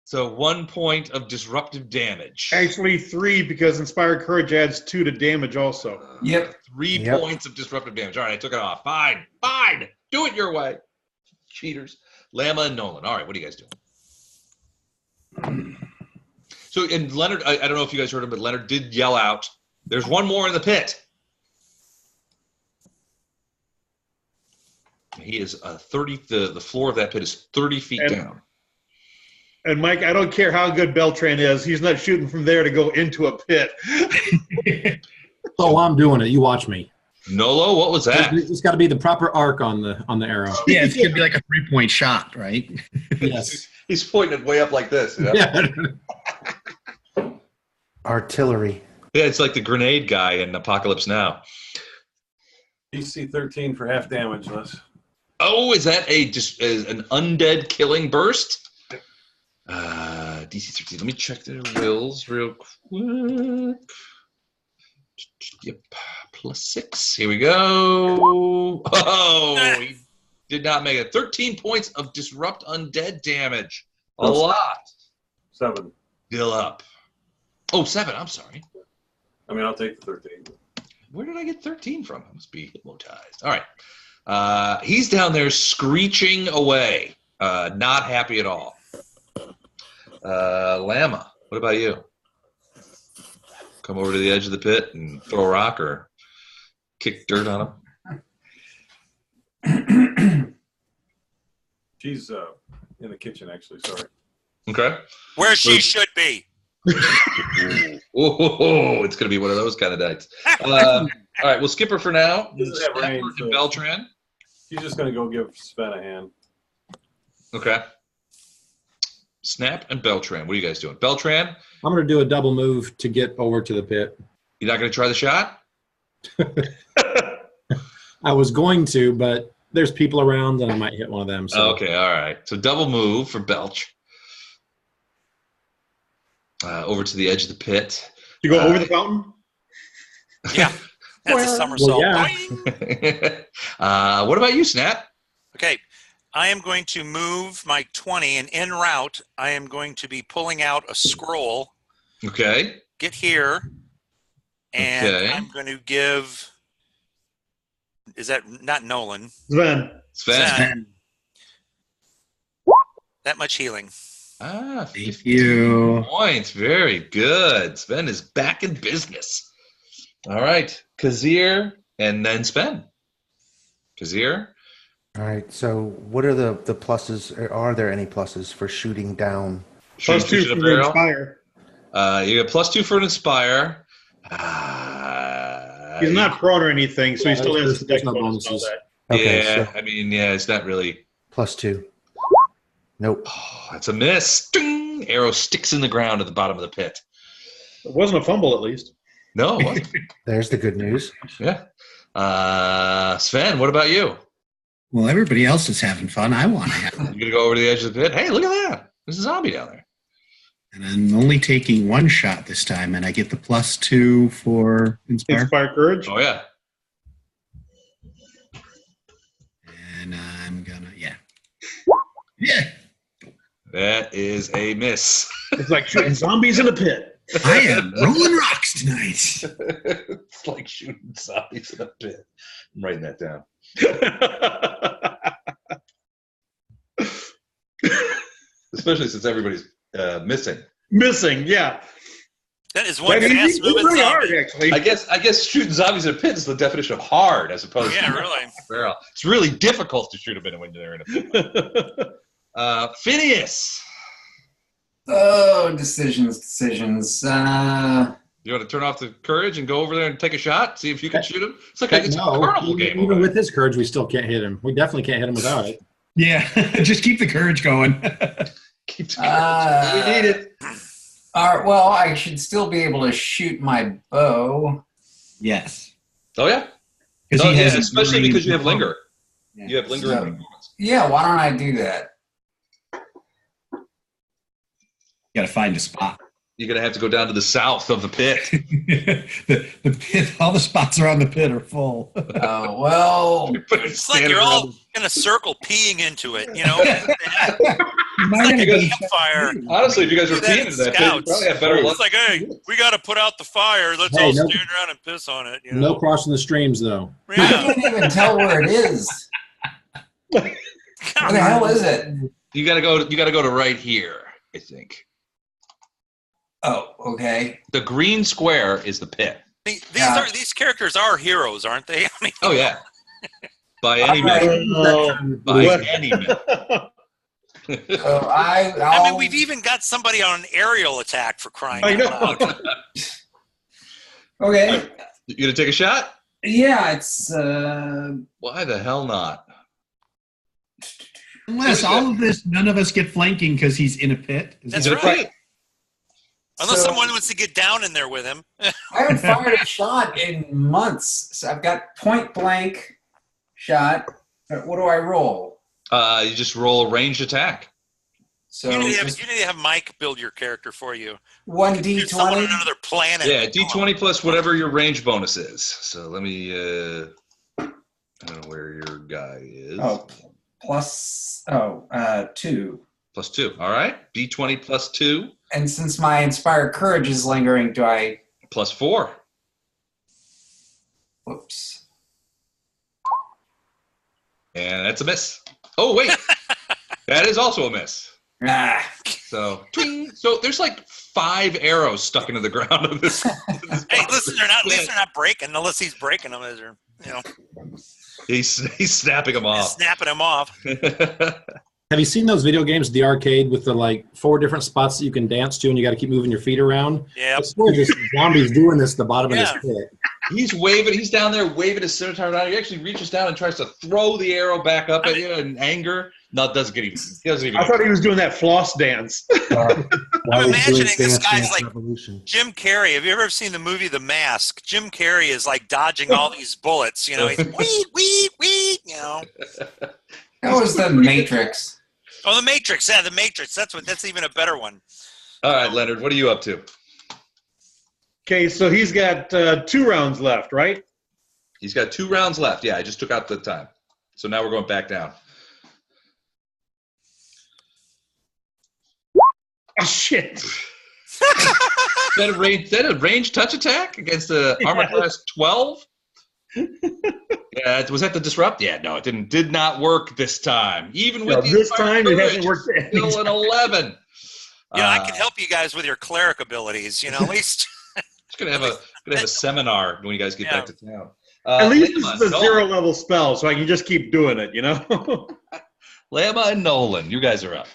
So 1 point of disruptive damage. Actually, 3 because Inspired Courage adds 2 to damage also. Yep. 3 points of disruptive damage. All right, I took it off. Fine. Do it your way. Cheaters. Lama and Nolan. All right, what are you guys doing? So, and Leonard, I don't know if you guys heard him, but Leonard did yell out, "There's one more in the pit." He is 30. The floor of that pit is 30 feet down. And Mike, I don't care how good Beltran is. He's not shooting from there to go into a pit. So I'm doing it. You watch me. Nolo, what was that? It's got to be the proper arc on the arrow. Yeah, it's gonna be like a 3-point shot, right? Yes. He's pointing it way up like this. You know? Yeah. Artillery. Yeah, it's like the grenade guy in Apocalypse Now. DC 13 for half damage, Les. Oh, is that an undead killing burst? DC 13. Let me check their wills real quick. Yep, +6. Here we go. Oh, he did not make it. 13 points of disrupt undead damage. A lot. 7. Still up. Oh, 7. I'm sorry. I'll take the 13. Where did I get 13 from? I must be hypnotized. All right. He's down there screeching away. Not happy at all. Lama, what about you? Come over to the edge of the pit and throw a rock or kick dirt on him? She's in the kitchen, actually. Sorry. Okay. Where she should be. Oh, it's going to be one of those kind of nights. All right, we'll skip her for now. Doesn't have range, Snapper so- and Beltran. She's just going to go give Sven a hand. Okay. Snap and Beltran. What are you guys doing? Beltran, I'm going to do a double move to get over to the pit. you're not going to try the shot? I was going to, but there's people around and I might hit one of them. So. Okay, all right. So double move for Belch. Over to the edge of the pit. You go over the fountain? Yeah, that's a somersault. Well, Boing! What about you, Snap? Okay, I am going to move my 20, and en route, I am going to be pulling out a scroll. Okay. Get here, and Okay. I'm going to give. Is that not Nolan? Sven. Sven. That much healing. Ah, Thank 15 you. points. Very good. Sven is back in business. All right. Kazir and then Sven. Kazir. All right. So, what are the pluses? Are there any pluses for shooting down? Plus Shooting 2 fish for in a the barrel. Inspire. You get +2 for an Inspire. He's not prone or anything, so he still has his there's deck no bonus and all bonuses. that. Okay, yeah, so I mean, yeah, it's not really. +2. Nope. Oh, that's a miss. Ding! Arrow sticks in the ground at the bottom of the pit. It wasn't a fumble, at least. No, it wasn't. There's the good news. Yeah. Sven, what about you? Well, everybody else is having fun. I want to have fun. You gonna go over to the edge of the pit? Hey, look at that. There's a zombie down there. And I'm only taking one shot this time, and I get the +2 for Inspire. Inspire Courage. Oh yeah. And I'm gonna, yeah. That is a miss. It's like shooting zombies in a pit. I am rolling rocks tonight. It's like shooting zombies in a pit. I'm writing that down. Especially since everybody's missing. Missing, yeah. That is one It's fast-moving pretty zombie. hard, actually. I guess shooting zombies in a pit is the definition of hard as opposed Yeah, to really. barrel. It's really difficult to shoot them when they're in a pit. Phineas. Oh, decisions. You want to turn off the courage and go over there and take a shot? See if you can shoot him? It's like it's a No, carnival game. even over with there. his courage, we still can't hit him. We definitely can't hit him without it. Yeah, just keep the courage going. Keep the courage. We need it. All right, well, I should still be able to shoot my bow. Yes. Oh, yeah? Because Oh, he yeah, has especially because you have linger. Yeah. You have lingering So- movements. Yeah, why don't I do that? Got to find a spot. You're going to have to go down to the south of the pit. the pit, all the spots around the pit are full. Oh, well, It's like you're all in a circle peeing into it, you know? It's like a campfire. Honestly, if you guys were Do that peeing in into that pit, you Scouts. probably have better luck. It's like, hey, we got to put out the fire. Let's Hey, all no- stand around and piss on it. You No know? crossing the streams, though. I Yeah. can't even tell where it is. Where the hell is it? You got to go to right here, I think. Oh, okay. The green square is the pit. These characters are heroes, aren't they? I mean, Oh, yeah. By any measure. By any measure. So I mean, we've even got somebody on an aerial attack for crying I out know. loud. Okay. You going to take a shot? Yeah, it's Why the hell not? Unless all of this, none of us get flanking because he's in a pit. Is That's that- right. Unless So- someone wants to get down in there with him. I haven't fired a shot in months. So I've got point blank shot. What do I roll? You just roll a ranged attack. So You need just to have Mike build your character for you. one You're someone on D20. another planet. Yeah, D20 plus whatever your range bonus is. So let me, I don't know where your guy is. Oh, plus 2. Plus 2. All right. D20 plus 2 And since my inspired courage is lingering, do I? plus 4. Whoops. And that's a miss. Oh, wait. That is also a miss. Ah, So, twing. So there's like 5 arrows stuck into the ground of this. Hey, listen, at least they're not breaking, unless he's breaking them, as they're, you know, He's snapping them off. snapping them off. Have you seen those video games at the arcade with the like 4 different spots that you can dance to and you got to keep moving your feet around? Yeah. I swear this zombie's doing this at the bottom Yeah. of this pit. He's waving. He's down there waving his scimitar down. He actually reaches down and tries to throw the arrow back up at you in anger. No, it doesn't get even. He doesn't even. I thought he was doing that floss dance. While I'm he's doing imagining this Dance guy's Dance like Revolution. Jim Carrey. Have you ever seen the movie The Mask? Jim Carrey is like dodging all these bullets. You know, he's weed. You know. that was the Matrix. Oh, The Matrix. Yeah, The Matrix. That's even a better one. All right, Leonard. What are you up to? Okay, so he's got 2 rounds left, right? He's got 2 rounds left. Yeah, I just took out the time. So now we're going back down. Oh, shit. That a range touch attack against the armor class 12? Yeah, was that the disrupt? Yeah, no, it did not work this time. Even with the this time it hasn't courage, worked. still an 11. I can help you guys with your cleric abilities. At least. Just gonna have a seminar when you guys get back to town. At least Lama, this is a Nolan. 0-level spell, so I can just keep doing it, Lama and Nolan, you guys are up.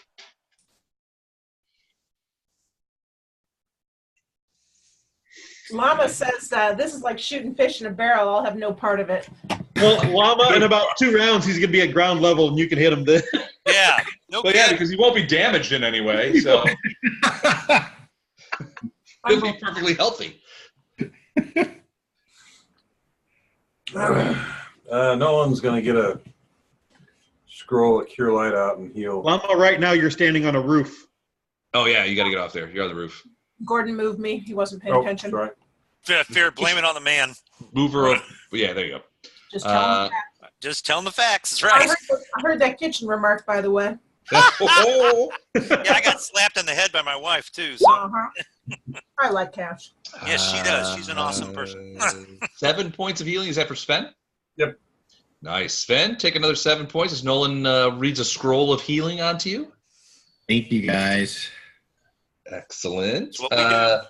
Llama says this is like shooting fish in a barrel. I'll have no part of it. Well, Llama, in about 2 rounds, he's going to be at ground level, and you can hit him then. Yeah. No Well, yeah, because he won't be damaged in any way, so he'll be perfectly healthy. Nolan's going to get a scroll of Cure Light out and heal. Llama, right now you're standing on a roof. Oh, yeah, you got to get off there. You're on the roof. Gordon moved me. He wasn't paying attention. Sorry. Fear, blame it on the man. Mover of, yeah, there you go. Just tell him that. Just tell him the facts. That's right. I heard that kitchen remark, by the way. Yeah, I got slapped in the head by my wife, too. So. I like Cash. Yes, she does. She's an awesome person. 7 points of healing. Is that for Sven? Yep. Nice. Sven, take another 7 points as Nolan reads a scroll of healing onto you. Thank you, guys. Excellent. That's what we do.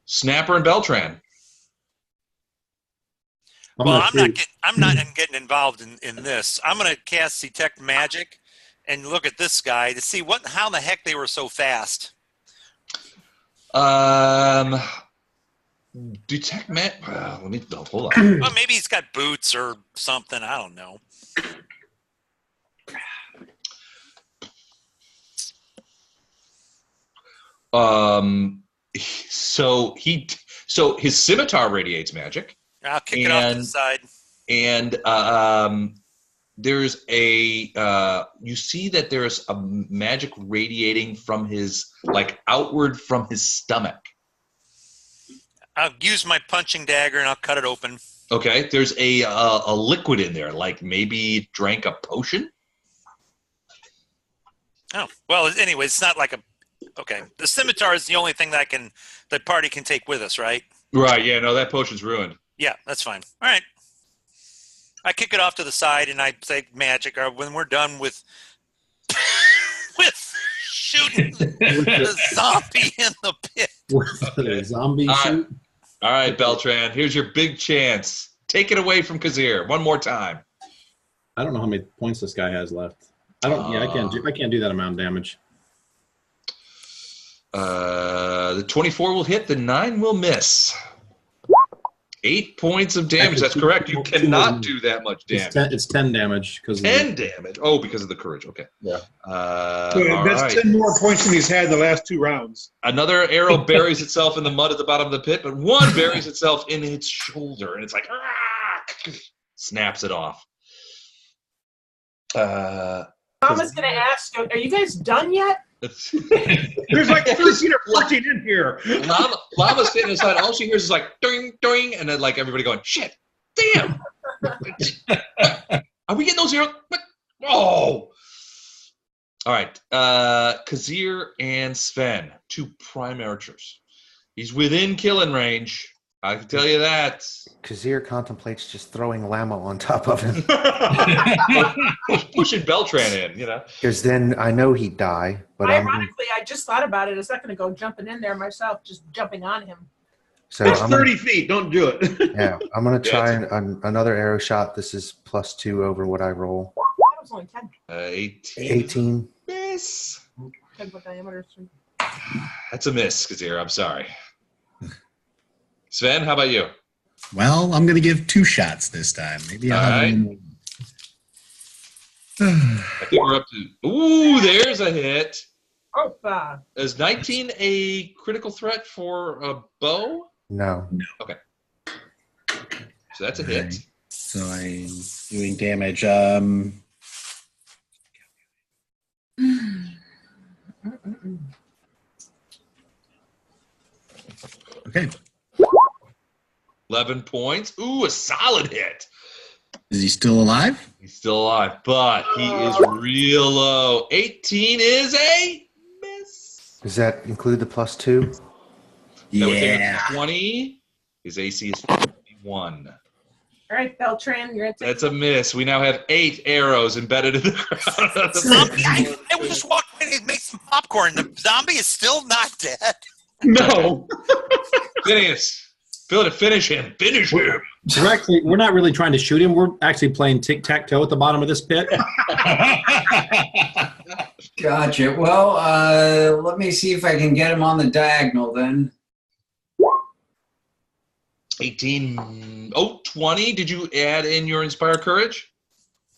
Snapper and Beltran. I'm not getting involved in this. I'm going to cast Detect Magic and look at this guy to see how the heck they were so fast. Detect Magic. Let me hold on. Well, maybe he's got boots or something. I don't know. So his scimitar radiates magic. I'll kick it off to the side. And there's you see that there's a magic radiating from his, outward from his stomach. I'll use my punching dagger and I'll cut it open. Okay, there's a liquid in there, like maybe drank a potion. Oh, well, anyway, it's not like a. Okay, the scimitar is the only thing that the party can take with us, right? Right. Yeah. No, that potion's ruined. Yeah, that's fine. All right. I kick it off to the side and I say magic. Or when we're done with shooting the zombie in the pit. The zombie shoot. All right, Beltran. Here's your big chance. Take it away from Kazir one more time. I don't know how many points this guy has left. I can't do that amount of damage. The 24 will hit. The 9 will miss. 8 points of damage. That's correct. You cannot do that much damage. It's 10 damage. 10 damage. Oh, because of the courage. Okay. Yeah. That's right. 10 more points than he's had in the last 2 rounds. Another arrow buries itself in the mud at the bottom of the pit, but one buries itself in its shoulder, and it's like, snaps it off. Mama's going to ask, are you guys done yet? There's like 13 or 14 in here. Lava's standing aside. All she hears is like, doing, doing, and then everybody going, shit, damn. Are we getting those arrows? Oh. All right. Kazir and Sven, 2 prime archers. He's within killing range. I can tell you that. Kazir contemplates just throwing Lama on top of him. Pushing Beltran in, Because then I know he'd die. But ironically, I just thought about it. Is not going to go jumping in there myself, just jumping on him. So That's 30 feet. Don't do it. Yeah, I'm going to try another arrow shot. This is +2 over what I roll. That was only 10. 18. Miss. 10 foot diameter. That's a miss, Kazir. I'm sorry. Sven, how about you? Well, I'm going to give 2 shots this time. Maybe I'll have one more. I think we're up to. Ooh, there's a hit. Opa. Is 19 a critical threat for a bow? No. Okay. So that's a hit. Right. So I'm doing damage. Okay. 11 points. Ooh, a solid hit. Is he still alive? He's still alive, but he is real low. 18 is a miss. Does that include the +2? That would take him to 20. His AC is 21. All right, Beltran, you're at That's a miss. We now have 8 arrows embedded in the ground. Zombie, I was just walking in and make some popcorn. The zombie is still not dead. No. Phineas, finish him. Finish him. We're not really trying to shoot him. We're actually playing tic-tac-toe at the bottom of this pit. Gotcha. Well, let me see if I can get him on the diagonal then. 18. Oh, 20. Did you add in your Inspire Courage?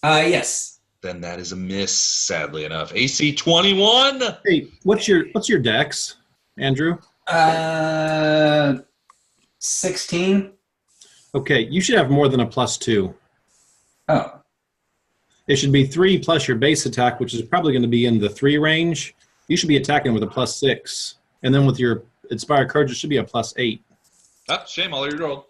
Yes. Then that is a miss, sadly enough. AC 21. Hey, what's your dex, Andrew? 16. Okay, you should have more than a +2. Oh. It should be 3 plus your base attack, which is probably going to be in the 3 range. You should be attacking with a +6. And then with your Inspired Courage, it should be a +8. Oh, shame, all your roll.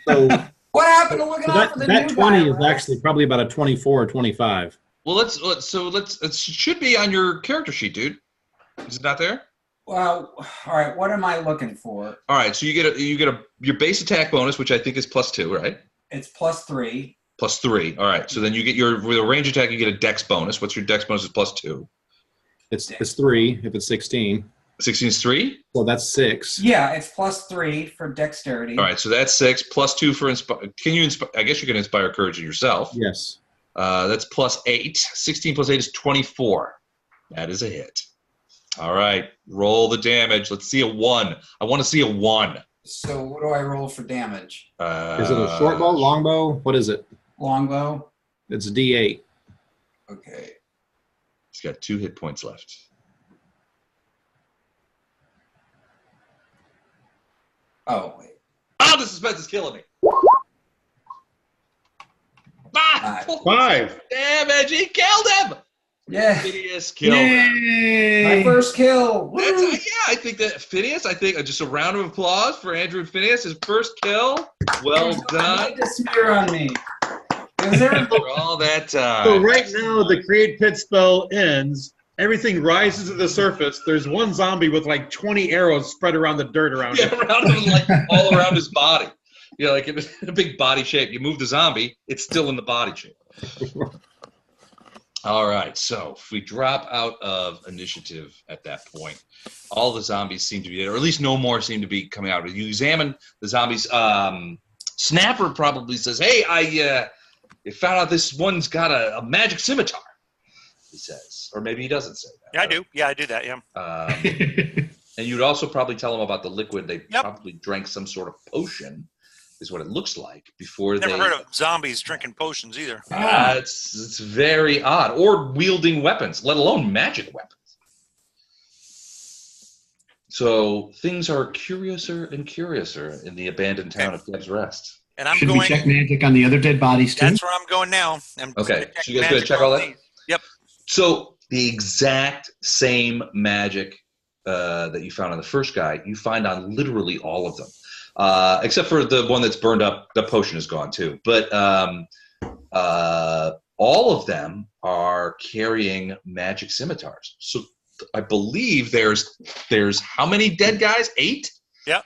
So What happened to looking out for the that new 20 guy, is right? actually probably about a 24 or 25. Well, it should be on your character sheet, dude. Is it not there? Well, all right. What am I looking for? All right, so you get your base attack bonus, which I think is +2, right? It's +3. +3. All right, so then you get with a range attack, you get a dex bonus. What's your dex bonus? Is +2. It's 3 if it's 16. 16 is 3. Well, that's 6. Yeah, it's +3 for dexterity. All right, so that's 6 +2 for inspire. Can you inspire? I guess you can inspire courage in yourself. Yes. That's +8. 16 + 8 is 24. That is a hit. All right, roll the damage. Let's see a 1. I want to see a 1. So what do I roll for damage? Is it a short bow, long bow? What is it? Longbow. It's a D8. Okay. He's got 2 hit points left. Oh, wait. Oh, the suspense is killing me. 5. Damage. He killed him. Yeah. Phineas killed him. My first kill. That's, Woo! yeah, I think that Phineas, just a round of applause for Andrew and Phineas, his first kill. Well done. Put the smear on me. Is there For all that time. So right now, the create pit spell ends. Everything rises to the surface. There's one zombie with like 20 arrows spread around the dirt around him. Around him, like all around his body. Yeah, like in a big body shape. You move the zombie, it's still in the body shape. All right, so if we drop out of initiative at that point, all the zombies seem to be, or at least no more seem to be coming out. You examine the zombies. Snapper probably says, "Hey, I found out this one's got a magic scimitar." He says, or maybe he doesn't say that. Yeah, I do. Yeah, I do that. Yeah. And you'd also probably tell them about the liquid. They probably drank some sort of potion, is what it looks like, before Never heard of zombies drinking potions either. It's very odd. Or wielding weapons, let alone magic weapons. So things are curiouser and curiouser in the abandoned town of Deb's Rest. And I'm Should going. we check magic on the other dead bodies too? That's where I'm going now. Okay, so you guys gonna check all that? Yep. So the exact same magic that you found on the first guy, you find on literally all of them. Except for the one that's burned up, the potion is gone too. But all of them are carrying magic scimitars. So I believe there's how many dead guys? 8? Yeah.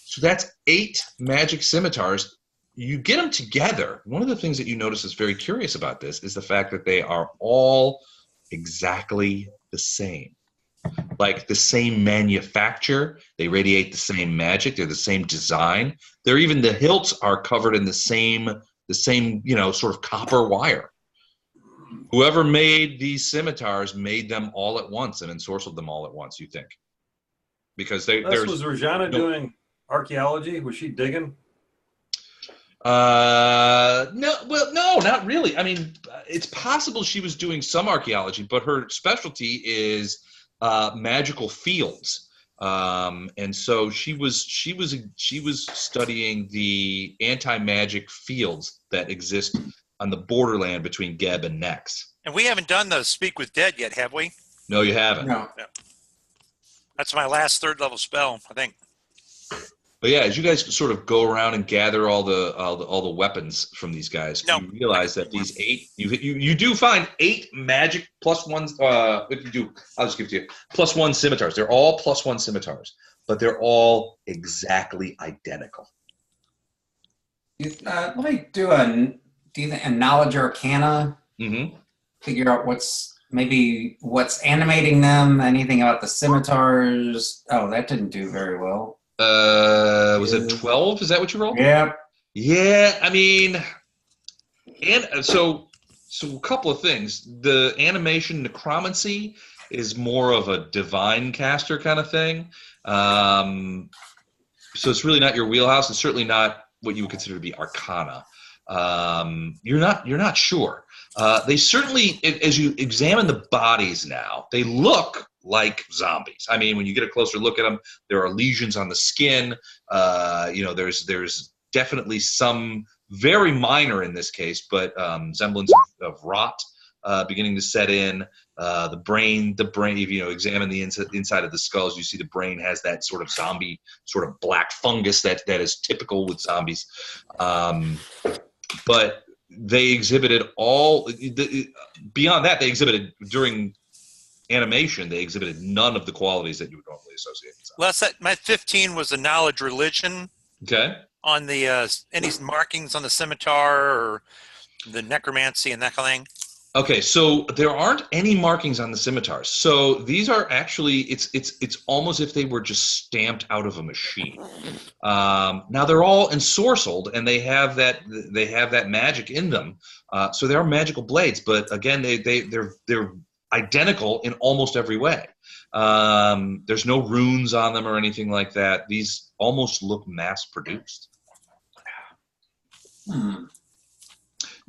So that's 8 magic scimitars. You get them together. One of the things that you notice is very curious about this is the fact that they are all exactly the same. Like the same manufacture, they radiate the same magic, they're the same design. They're even the hilts are covered in the same, sort of copper wire. Whoever made these scimitars made them all at once and ensorcelled them all at once, you think? Because Was Rajana doing archaeology? Was she digging? No, not really. I mean, it's possible she was doing some archaeology, but her specialty is magical fields, and so she was studying the anti-magic fields that exist on the borderland between Geb and Nex. And we haven't done the Speak with Dead yet, have we? No, you haven't. No. That's my last 3rd level spell, I think. But yeah, as you guys sort of go around and gather all the weapons from these guys, No. you realize that these 8 you do find 8 magic +1s. If you do, I'll just give it to you +1 scimitars. They're all +1 scimitars, but they're all exactly identical. Let me do a knowledge arcana. Mm-hmm. Figure out what's animating them. Anything about the scimitars? Oh, that didn't do very well. Was it 12? Is that what you rolled? Yeah. Yeah, I mean, and so a couple of things. The animation necromancy is more of a divine caster kind of thing. So it's really not your wheelhouse. It's certainly not what you would consider to be arcana. You're not sure. They certainly, as you examine the bodies now, they look like zombies. I mean, when you get a closer look at them, there are lesions on the skin. There's definitely some very minor in this case, but semblance of rot beginning to set in. The brain. If you examine the inside of the skulls, you see the brain has that sort of zombie, sort of black fungus that is typical with zombies. But they exhibited beyond that. They exhibited during animation. They exhibited none of the qualities that you would normally associate with zombies. Les, my 15 was a knowledge religion. Okay. On the any markings on the scimitar or the necromancy and that kind of thing. Okay, so there aren't any markings on the scimitars. So these are actually it's almost if they were just stamped out of a machine. Now they're all ensorcelled and they have that magic in them. So they are magical blades, but again they're identical in almost every way. There's no runes on them or anything like that. These almost look mass produced.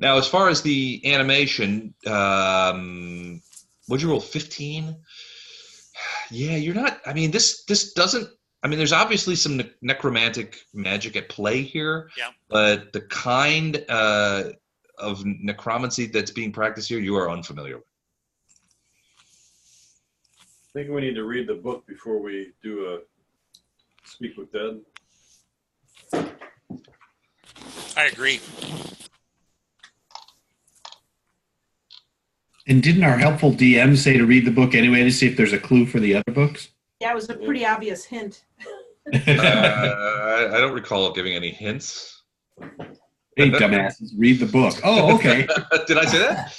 Now, as far as the animation, what'd you roll? 15? Yeah, you're not. I mean, this doesn't. I mean, there's obviously some necromantic magic at play here. Yeah. But the kind of necromancy that's being practiced here, you are unfamiliar with. I think we need to read the book before we do a Speak with Dead. I agree. And didn't our helpful DM say to read the book anyway to see if there's a clue for the other books? Yeah, it was a pretty obvious hint. I don't recall giving any hints. Hey, dumbasses, read the book. Oh, okay. Did I say that?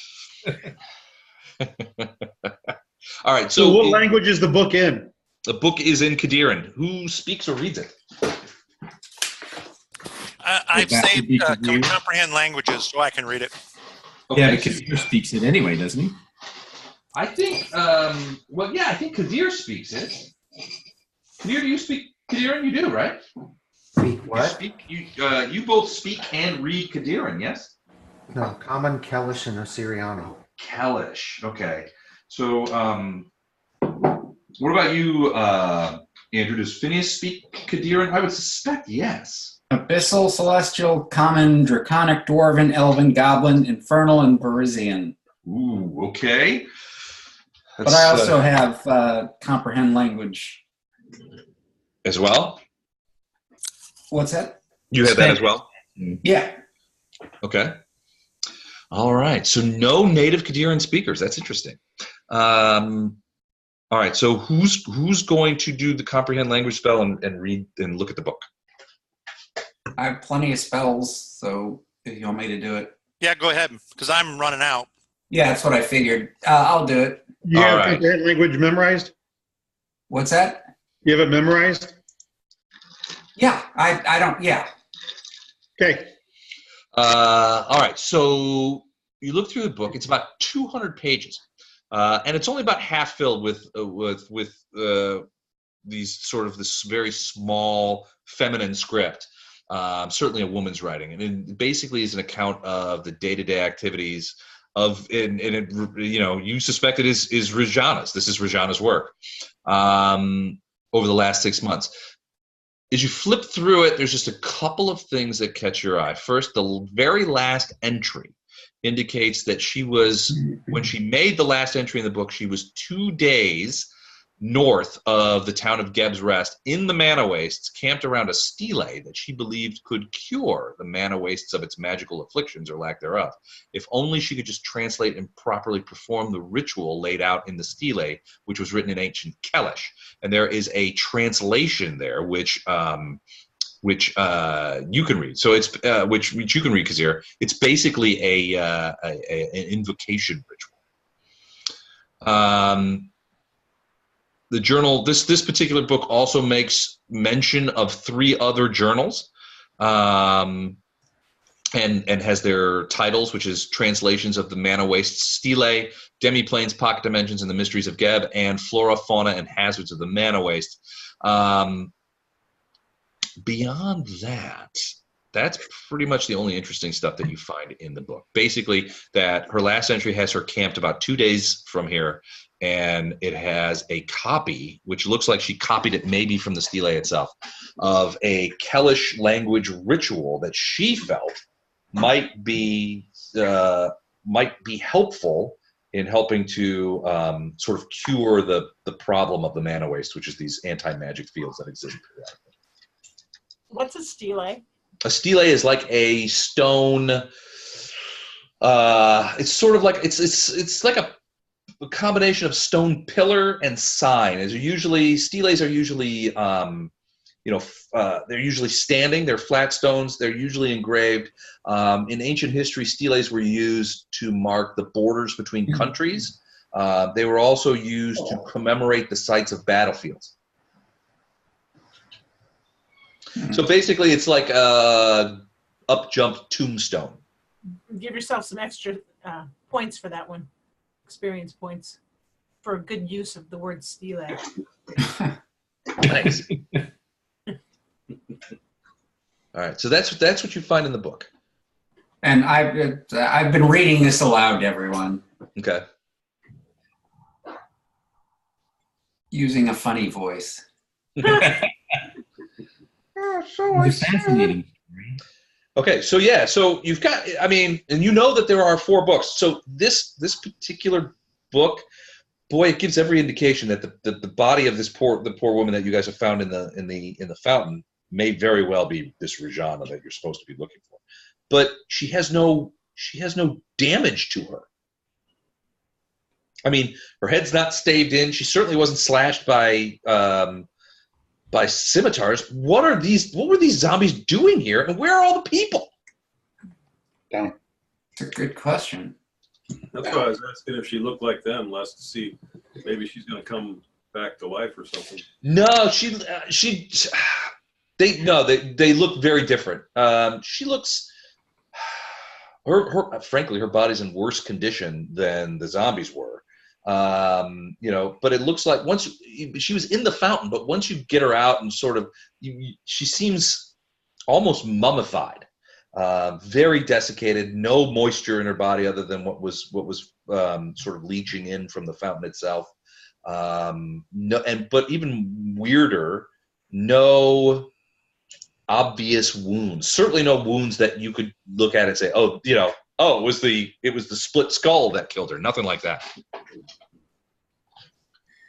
All right. So what language is the book in? The book is in Kadiran. Who speaks or reads it? I've saved comprehend languages so I can read it. Okay. Yeah, because he speaks it anyway, doesn't he? I think, I think Kadir speaks it. Kadir, do you speak Kadiran? You do, right? Speak what? You both speak and read Kadiran, yes? No, Common, Kellish, and Osiriani. Kellish, okay. So, what about you, Andrew? Does Phineas speak Kadiran? I would suspect yes. Abyssal, Celestial, Common, Draconic, Dwarven, Elven, Goblin, Infernal, and Parisian. Ooh, okay. But I also have Comprehend Language. As well? What's that? You have that as well? Yeah. Okay. All right. So no native Kadiran speakers. That's interesting. All right. So who's going to do the comprehend language spell and read and look at the book? I have plenty of spells, so if you want me to do it. Yeah, go ahead, because I'm running out. Yeah, that's what I figured. I'll do it. You have comprehend language memorized? What's that? You have it memorized? Yeah, I don't, yeah. Okay. All right. So you look through the book. It's about 200 pages, and it's only about half filled with these sort of this very small feminine script. Certainly a woman's writing, and it basically is an account of the day-to-day activities of, and it, you suspect it is Rajana's. This is Rajana's work over the last 6 months. As you flip through it, there's just a couple of things that catch your eye. First, the very last entry indicates that she was, when she made the last entry in the book, she was 2 days north of the town of Geb's Rest in the Mana Wastes, camped around a stele that she believed could cure the Mana Wastes of its magical afflictions or lack thereof. If only she could just translate and properly perform the ritual laid out in the stele, which was written in ancient Kellish. And there is a translation there, which you can read. So it's which you can read, Kazir. It's basically an invocation ritual. The journal, this particular book also makes mention of 3 other journals, and has their titles, which is translations of the Mana Waste Stele, Demiplanes, Pocket Dimensions, and the Mysteries of Geb, and Flora, Fauna, and Hazards of the Mana Waste. Beyond that, that's pretty much the only interesting stuff that you find in the book. Basically, that her last entry has her camped about 2 days from here, and it has a copy, which looks like she copied it maybe from the stele itself, of a Kellish language ritual that she felt might be helpful in helping to sort of cure the problem of the Mana Waste, which is these anti-magic fields that exist. What's a stele? A stele is like a stone. It's sort of like it's like a combination of stone pillar and sign. Steles are usually they're usually standing. They're flat stones. They're usually engraved. In ancient history, steles were used to mark the borders between countries. They were also used to commemorate the sites of battlefields. So basically, it's like a up-jump tombstone. Give yourself some extra points for that one. Experience points for a good use of the word stele. Nice. All right, so that's what you find in the book. And I've been reading this aloud to everyone. Okay. Using a funny voice. It's fascinating. Okay, so yeah, so you've got, I mean, and you know that there are 4 books. So this particular book, boy, it gives every indication that the body of the poor woman that you guys have found in the fountain may very well be this Rajana that you're supposed to be looking for. But she has no damage to her. I mean, her head's not staved in. She certainly wasn't slashed by scimitars. What were these zombies doing here, and where are all the people? It's a good question. That's why I was asking if she looked like them, less to see maybe she's going to come back to life or something. No, they look very different. She looks, frankly, her body's in worse condition than the zombies were. But it looks like she was in the fountain, but once you get her out and sort of, she seems almost mummified, very desiccated, no moisture in her body other than what was sort of leaching in from the fountain itself. But even weirder, no obvious wounds. Certainly no wounds that you could look at and say, it was the split skull that killed her. Nothing like that.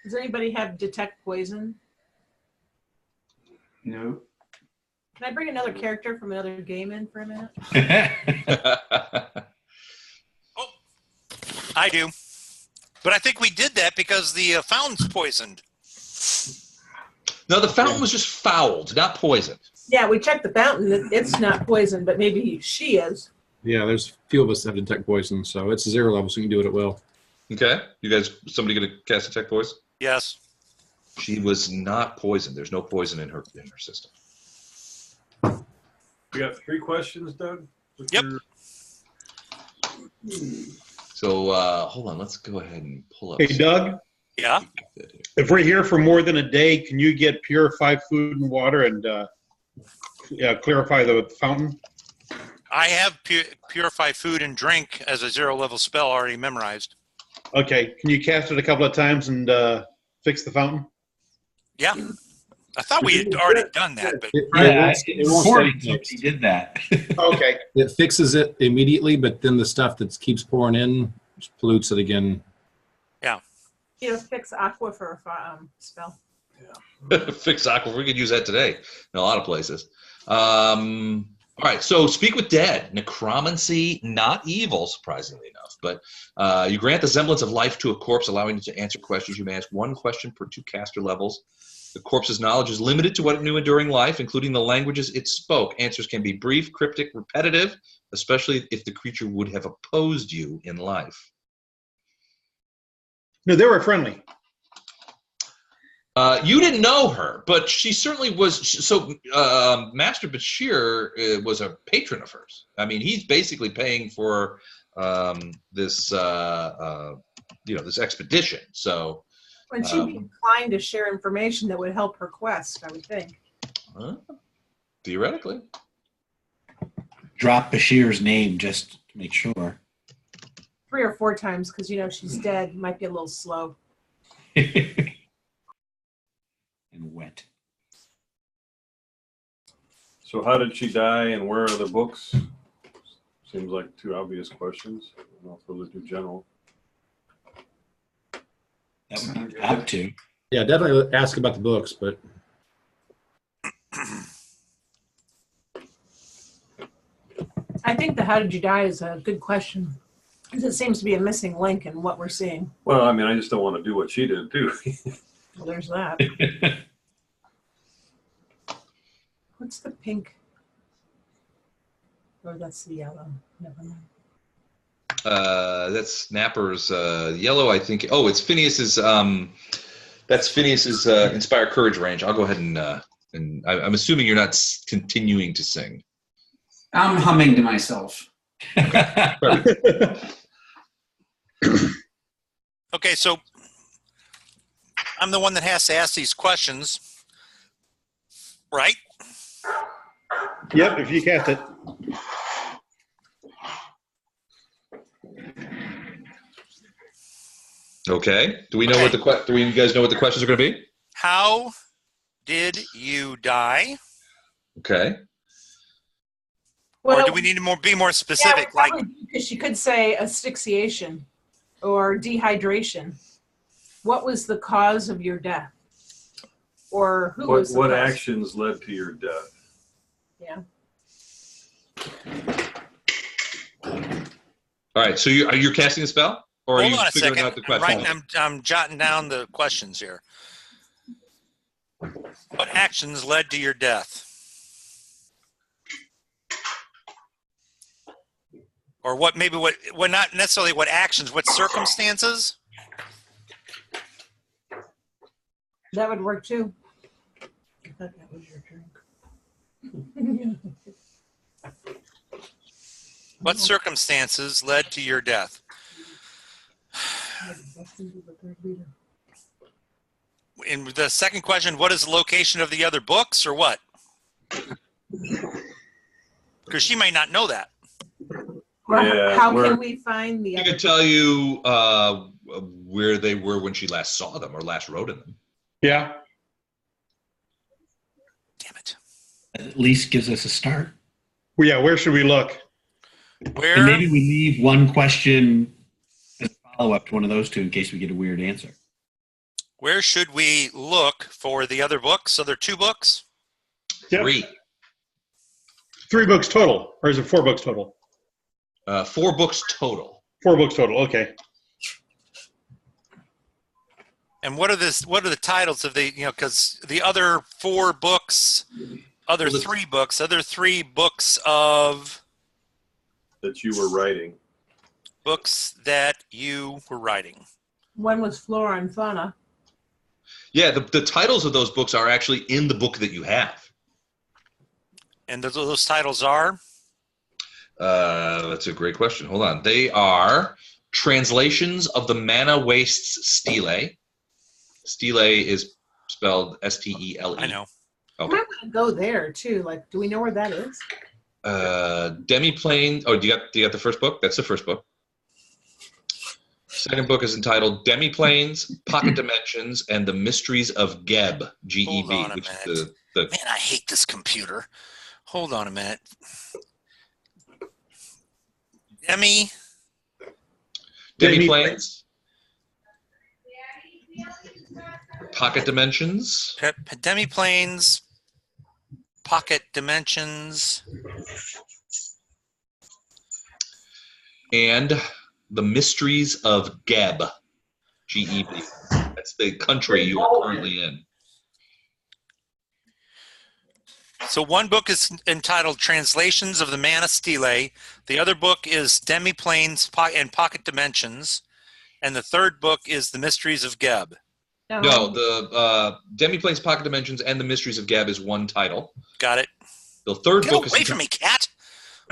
Does anybody have detect poison? No. Can I bring another character from another game in for a minute? I do. But I think we did that because the fountain's poisoned. No, the fountain was just fouled, not poisoned. Yeah, we checked the fountain. It's not poisoned, but maybe she is. Yeah, there's a few of us that have detect poison, so it's 0 level, so you can do it at will. Okay. You guys, somebody going to cast detect poison? Yes. She was not poisoned. There's no poison in her system. We got 3 questions, Doug? Yep. So hold on. Let's go ahead and pull up. Hey, Doug? Yeah? If we're here for more than a day, can you get purified food and water and clarify the fountain? I have purify food and drink as a 0 level spell already memorized. Okay. Can you cast it a couple of times and fix the fountain? Yeah. I thought we had already done that, but It won't Recording, stay fixed. he did that. Okay. It fixes it immediately, but then the stuff that keeps pouring in just pollutes it again. yeah. You know, fix aquifer spell. Fix aquifer. We could use that today in a lot of places. All right, so speak with dead. Necromancy, not evil, surprisingly enough, but you grant the semblance of life to a corpse, allowing it to answer questions. You may ask one question per 2 caster levels. The corpse's knowledge is limited to what it knew enduring life, including the languages it spoke. Answers can be brief, cryptic, repetitive, especially if the creature would have opposed you in life. No, they were friendly. You didn't know her, but she certainly was. So Master Bashir was a patron of hers. I mean, he's basically paying for this, this expedition. So, And she'd be inclined to share information that would help her quest, I would think. Theoretically. Drop Bashir's name just to make sure. 3 or 4 times, because, she's dead. Might be a little slow. And wet. So how did she die, and where are the books? Seems like 2 obvious questions. I don't know if those are too general. That would be up to. Yeah, definitely ask about the books, but I think the how did you die is a good question, because it seems to be a missing link in what we're seeing. Well, I mean, I just don't want to do what she did, too. Well, there's that. What's the pink? Oh, that's the yellow. Never mind. That's Snapper's yellow, I think. Oh, it's Phineas's. That's Phineas's Inspire Courage range. I'll go ahead and I'm assuming you're not continuing to sing. I'm humming to myself. Okay, so I'm the one that has to ask these questions, right? Yep, if you cast it. Okay. Do we know what the do you guys know what the questions are going to be? How did you die? Okay. Or do we need to be more specific? Yeah, because she could say asphyxiation or dehydration. What was the cause of your death? Or who was the What cause? actions led to your death? Yeah. All right. So you're casting a spell, or Hold are you on a figuring second. out the question? I'm jotting down the questions here. What actions led to your death? Or what? Maybe what not necessarily what actions, what circumstances? That would work too. I thought that was your drink. What circumstances led to your death? In the second question, what is the location of the other books, or what? Because she may not know that. Yeah, How can we find the She other? could tell you where they were when she last saw them or last wrote in them. Yeah. Damn it. At least gives us a start. Well, yeah, where should we look? Where? And maybe we leave one question as a follow-up to one of those 2 in case we get a weird answer. Where should we look for the other books? Are there 2 books? Yep. 3. 3 books total, or is it 4 books total? 4 books total. 4 books total. Okay. And what are the titles of the, because the other 4 books, other 3 books of That you were writing. books that you were writing. One was Flora and Fauna. Yeah, the titles of those books are actually in the book that you have. And those titles are? That's a great question. Hold on. They are translations of the Mana Wastes Stele. Stele is spelled S-T-E-L-E. I know. Okay. I might want to go there too. Like, do we know where that is? Demiplane. Oh, do you got the first book? That's the first book. Second book is entitled Demiplanes, Pocket Dimensions, and the Mysteries of Geb, G-E-B. Hold on a which minute. is the Man, I hate this computer. Hold on a minute. Demiplanes. Pocket dimensions. Demiplanes, pocket dimensions. And the mysteries of Geb. G-E-B. That's the country you are currently in. So one book is entitled Translations of the Mana Stele. The other book is Demiplanes and Pocket Dimensions. And the third book is The Mysteries of Geb. No, the Demiplanes, Pocket Dimensions, and The Mysteries of Geb is one title. Got it. The third Get book away is from me, cat!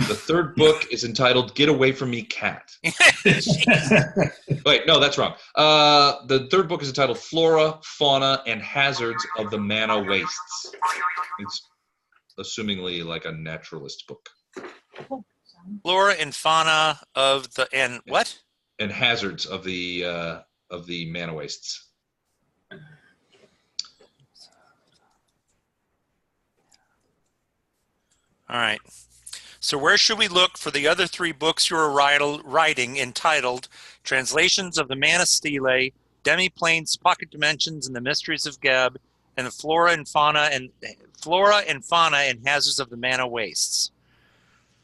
The third book is entitled "Get Away from Me, Cat." Wait, no, that's wrong. The third book is entitled "Flora, Fauna, and Hazards of the Mana Wastes." It's assumingly like a naturalist book. Flora and fauna of the what? And hazards of the Mana Wastes. All right. So where should we look for the other three books you are writing entitled Translations of the Mana Stele, Demiplanes, Pocket Dimensions, and the Mysteries of Geb, and the Flora and Fauna and Hazards of the Mana Wastes?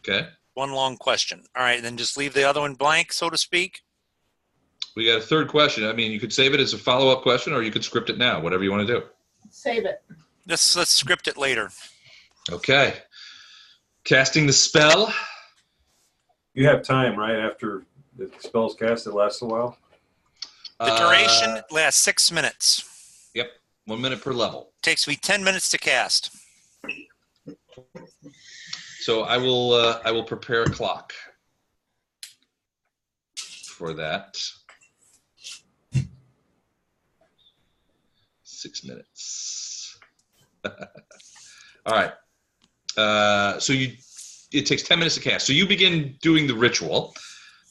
Okay. One long question. All right, then just leave the other one blank, so to speak. We got a third question. I mean, you could save it as a follow-up question, or you could script it now. Whatever you want to do. Save it. Let's script it later. Okay. Casting the spell. You have time, right? After the spell's cast, it lasts a while? The duration lasts 6 minutes. Yep. 1 minute per level. Takes me 10 minutes to cast. So I will prepare a clock for that. 6 minutes. All right. So it takes 10 minutes to cast. So you begin doing the ritual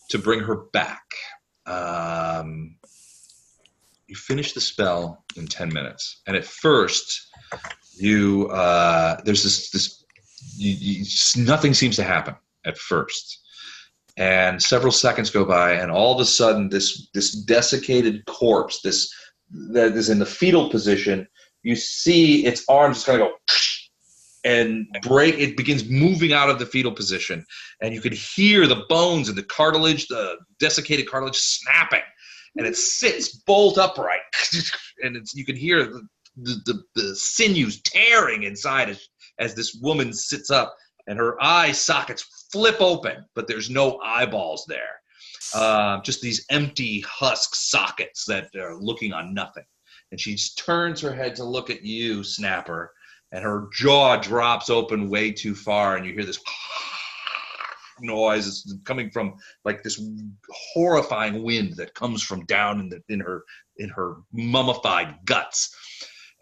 to bring her back. You finish the spell in 10 minutes, and at first, there's nothing seems to happen at first, and several seconds go by, and all of a sudden, this desiccated corpse, that is in the fetal position, you see its arms just kind of go and break. It begins moving out of the fetal position, and you could hear the bones and the cartilage, the desiccated cartilage, snapping, and it sits bolt upright, and you can hear the sinews tearing inside as this woman sits up, and her eye sockets flip open, but there's no eyeballs there. Just these empty husk sockets that are looking on nothing. And she turns her head to look at you, Snapper, and her jaw drops open way too far, and you hear this noise. It's coming from like this horrifying wind that comes from down in her mummified guts.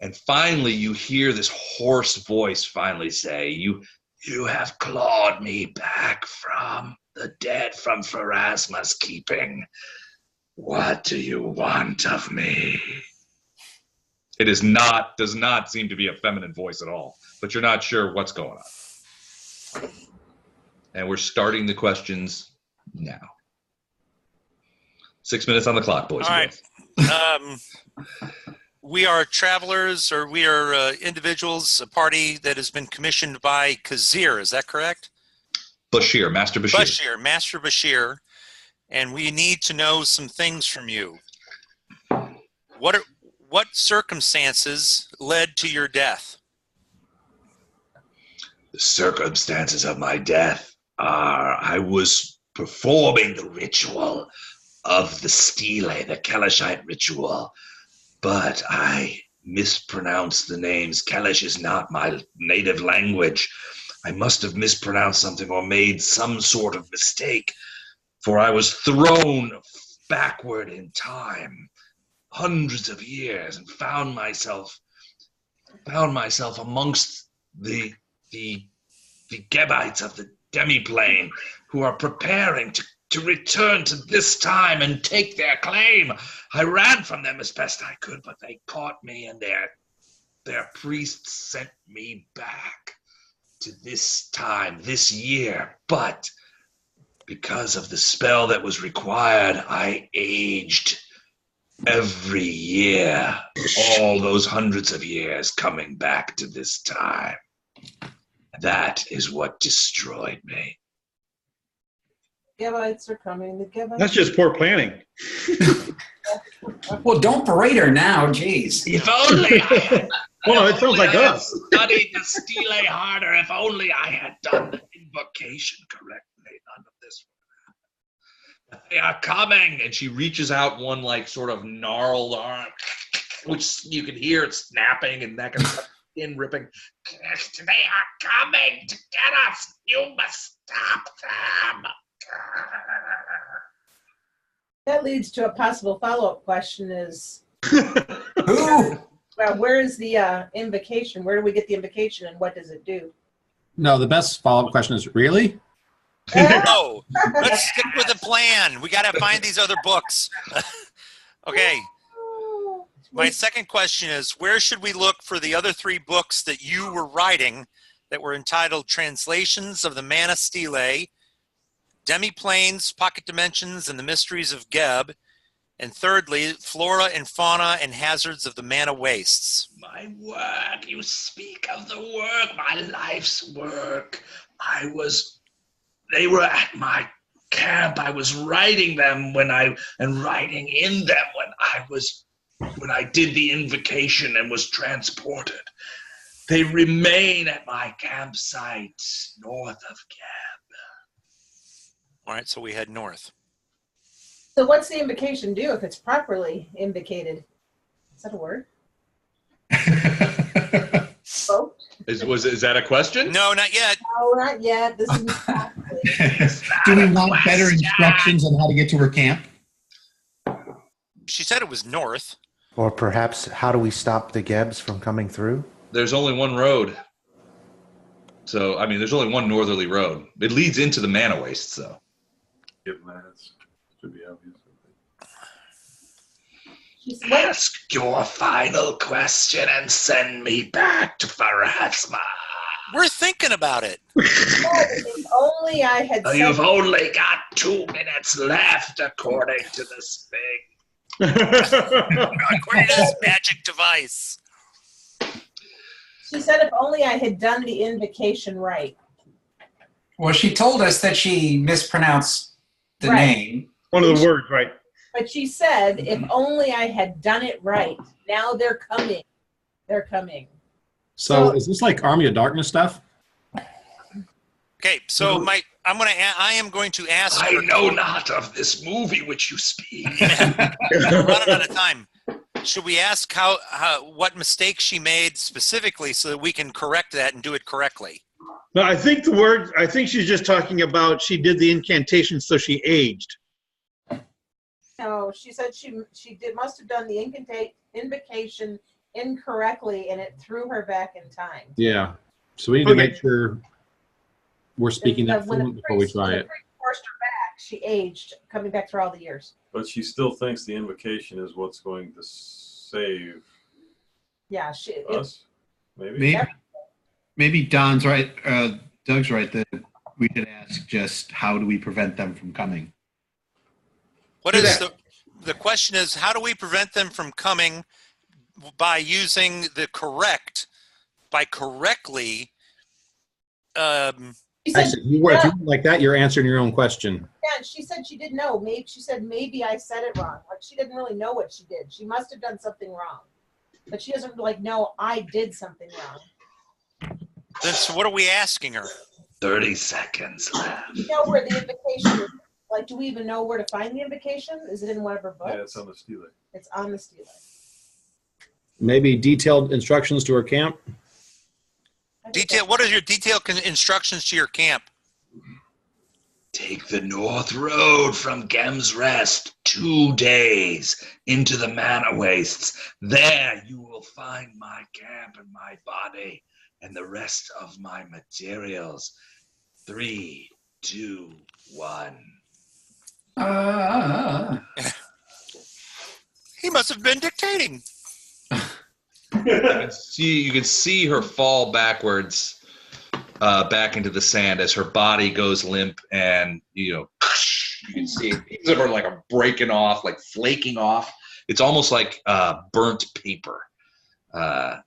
And finally, you hear this hoarse voice finally say, "You have clawed me back from the dead, from Pharasma's keeping. What do you want of me?" It does not seem to be a feminine voice at all, but you're not sure what's going on. And we're starting the questions now. 6 minutes on the clock, boys. All right. We are travelers, or we are individuals, a party that has been commissioned by Kazir. Is that correct? Bashir, Master Bashir. Master Bashir. And we need to know some things from you. What circumstances led to your death? The circumstances of my death are I was performing the ritual of the stele, the Kelishite ritual, but I mispronounced the names. Kelish is not my native language. I must have mispronounced something or made some sort of mistake, for I was thrown backward in time hundreds of years and found myself amongst the Gebites of the demiplane who are preparing to return to this time and take their claim. I ran from them as best I could, but they caught me, and their priests sent me back to this time, this year. But because of the spell that was required, I aged Every year, all those hundreds of years coming back to this time. That is what destroyed me. Gavites are coming. The Gavites. That's just poor planning. Well, don't berate her now. Jeez. If only I had. Well, it sounds like us. Studied the stele harder. If only I had done the invocation correctly. None of this. They are coming, and she reaches out one like sort of gnarled arm, which you can hear it snapping and neck and skin ripping. They are coming to get us. You must stop them. That leads to a possible follow-up question: is Who? well, where is the invocation? Where do we get the invocation, and what does it do? No, the best follow-up question is, really? No, let's stick with the plan. We got to find these other books. Okay. My second question is, where should we look for the other 3 books that you were writing that were entitled Translations of the Mana Stele, Demiplanes, Pocket Dimensions, and the Mysteries of Geb, and thirdly, Flora and Fauna and Hazards of the Mana Wastes? My work. You speak of the work. My life's work. They were at my camp. I was writing them and writing in them when I did the invocation and was transported. They remain at my campsite north of Geb. All right, so we head north. So what's the invocation do if it's properly invocated? Is that a word? Vote? Is that a question? No, not yet. No, not yet. This is Do we want better instructions on how to get to her camp? She said it was north. Or perhaps, how do we stop the Gebs from coming through? There's only one road. So, I mean, there's only one northerly road. It leads into the Mana Wastes, though. Yep, should be obvious. Ask your final question and send me back to Pharasma. We're thinking about it. If only I had said You've only got 2 minutes left, according to this thing. According to this magic device. She said if only I had done the invocation right. Well, she told us that she mispronounced the Right. name. One of the words, right? But she said if only I had done it right. Now they're coming. They're coming. So is this like Army of Darkness stuff? Okay, so I am going to ask. I know not of this movie which you speak. We're running out of time. Should we ask what mistake she made specifically so that we can correct that and do it correctly? No, I think she's just talking about she did the incantation so she aged. No, she said she must have done the invocation incorrectly and it threw her back in time. Yeah. So we need to make sure we're speaking that fluent before we try it. Forced her back. She aged, coming back through all the years. But she still thinks the invocation is what's going to save Yeah, us. Maybe. Maybe Don's right. Doug's right that we should ask just how do we prevent them from coming? What is the question is, how do we prevent them from coming by using by correctly Actually, if you were like that, you're answering your own question. Yeah, and she said she didn't know. She said maybe I said it wrong. Like she didn't really know what she did. She must have done something wrong. But she doesn't know I did something wrong. Then so what are we asking her? 30 seconds left. You know where the invocation is. Like, do we even know where to find the invocation? Is it in one of her books? Yeah, it's on the stele. It's on the stele. Maybe detailed instructions to her camp. What are your detailed instructions to your camp? Take the north road from Gem's Rest 2 days into the Mana Wastes. There you will find my camp and my body and the rest of my materials. 3, 2, 1. He must have been dictating. You can see her fall backwards back into the sand as her body goes limp, and you can see pieces of her like are breaking off, like flaking off, It's almost like burnt paper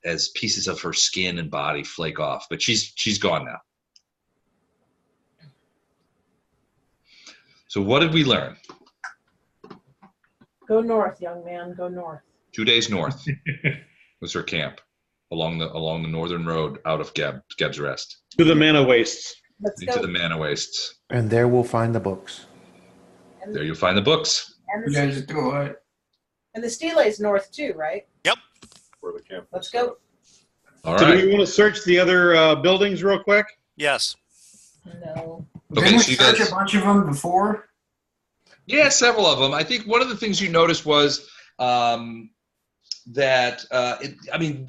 as pieces of her skin and body flake off. But she's gone now. So what did we learn? Go north, young man. Go north. 2 days north was her camp along the northern road out of Geb's Rest. To the mana wastes. Let's Into go. the mana wastes. And there we'll find the books. There you'll find the books. And You the, guys do it. and the Steele's north too, right? Where the camp Let's go. All So right. do you want to search the other buildings real quick? Yes. No. Okay, Didn't so we you search guys- a bunch of them before? Yeah, several of them. I think one of the things you noticed was that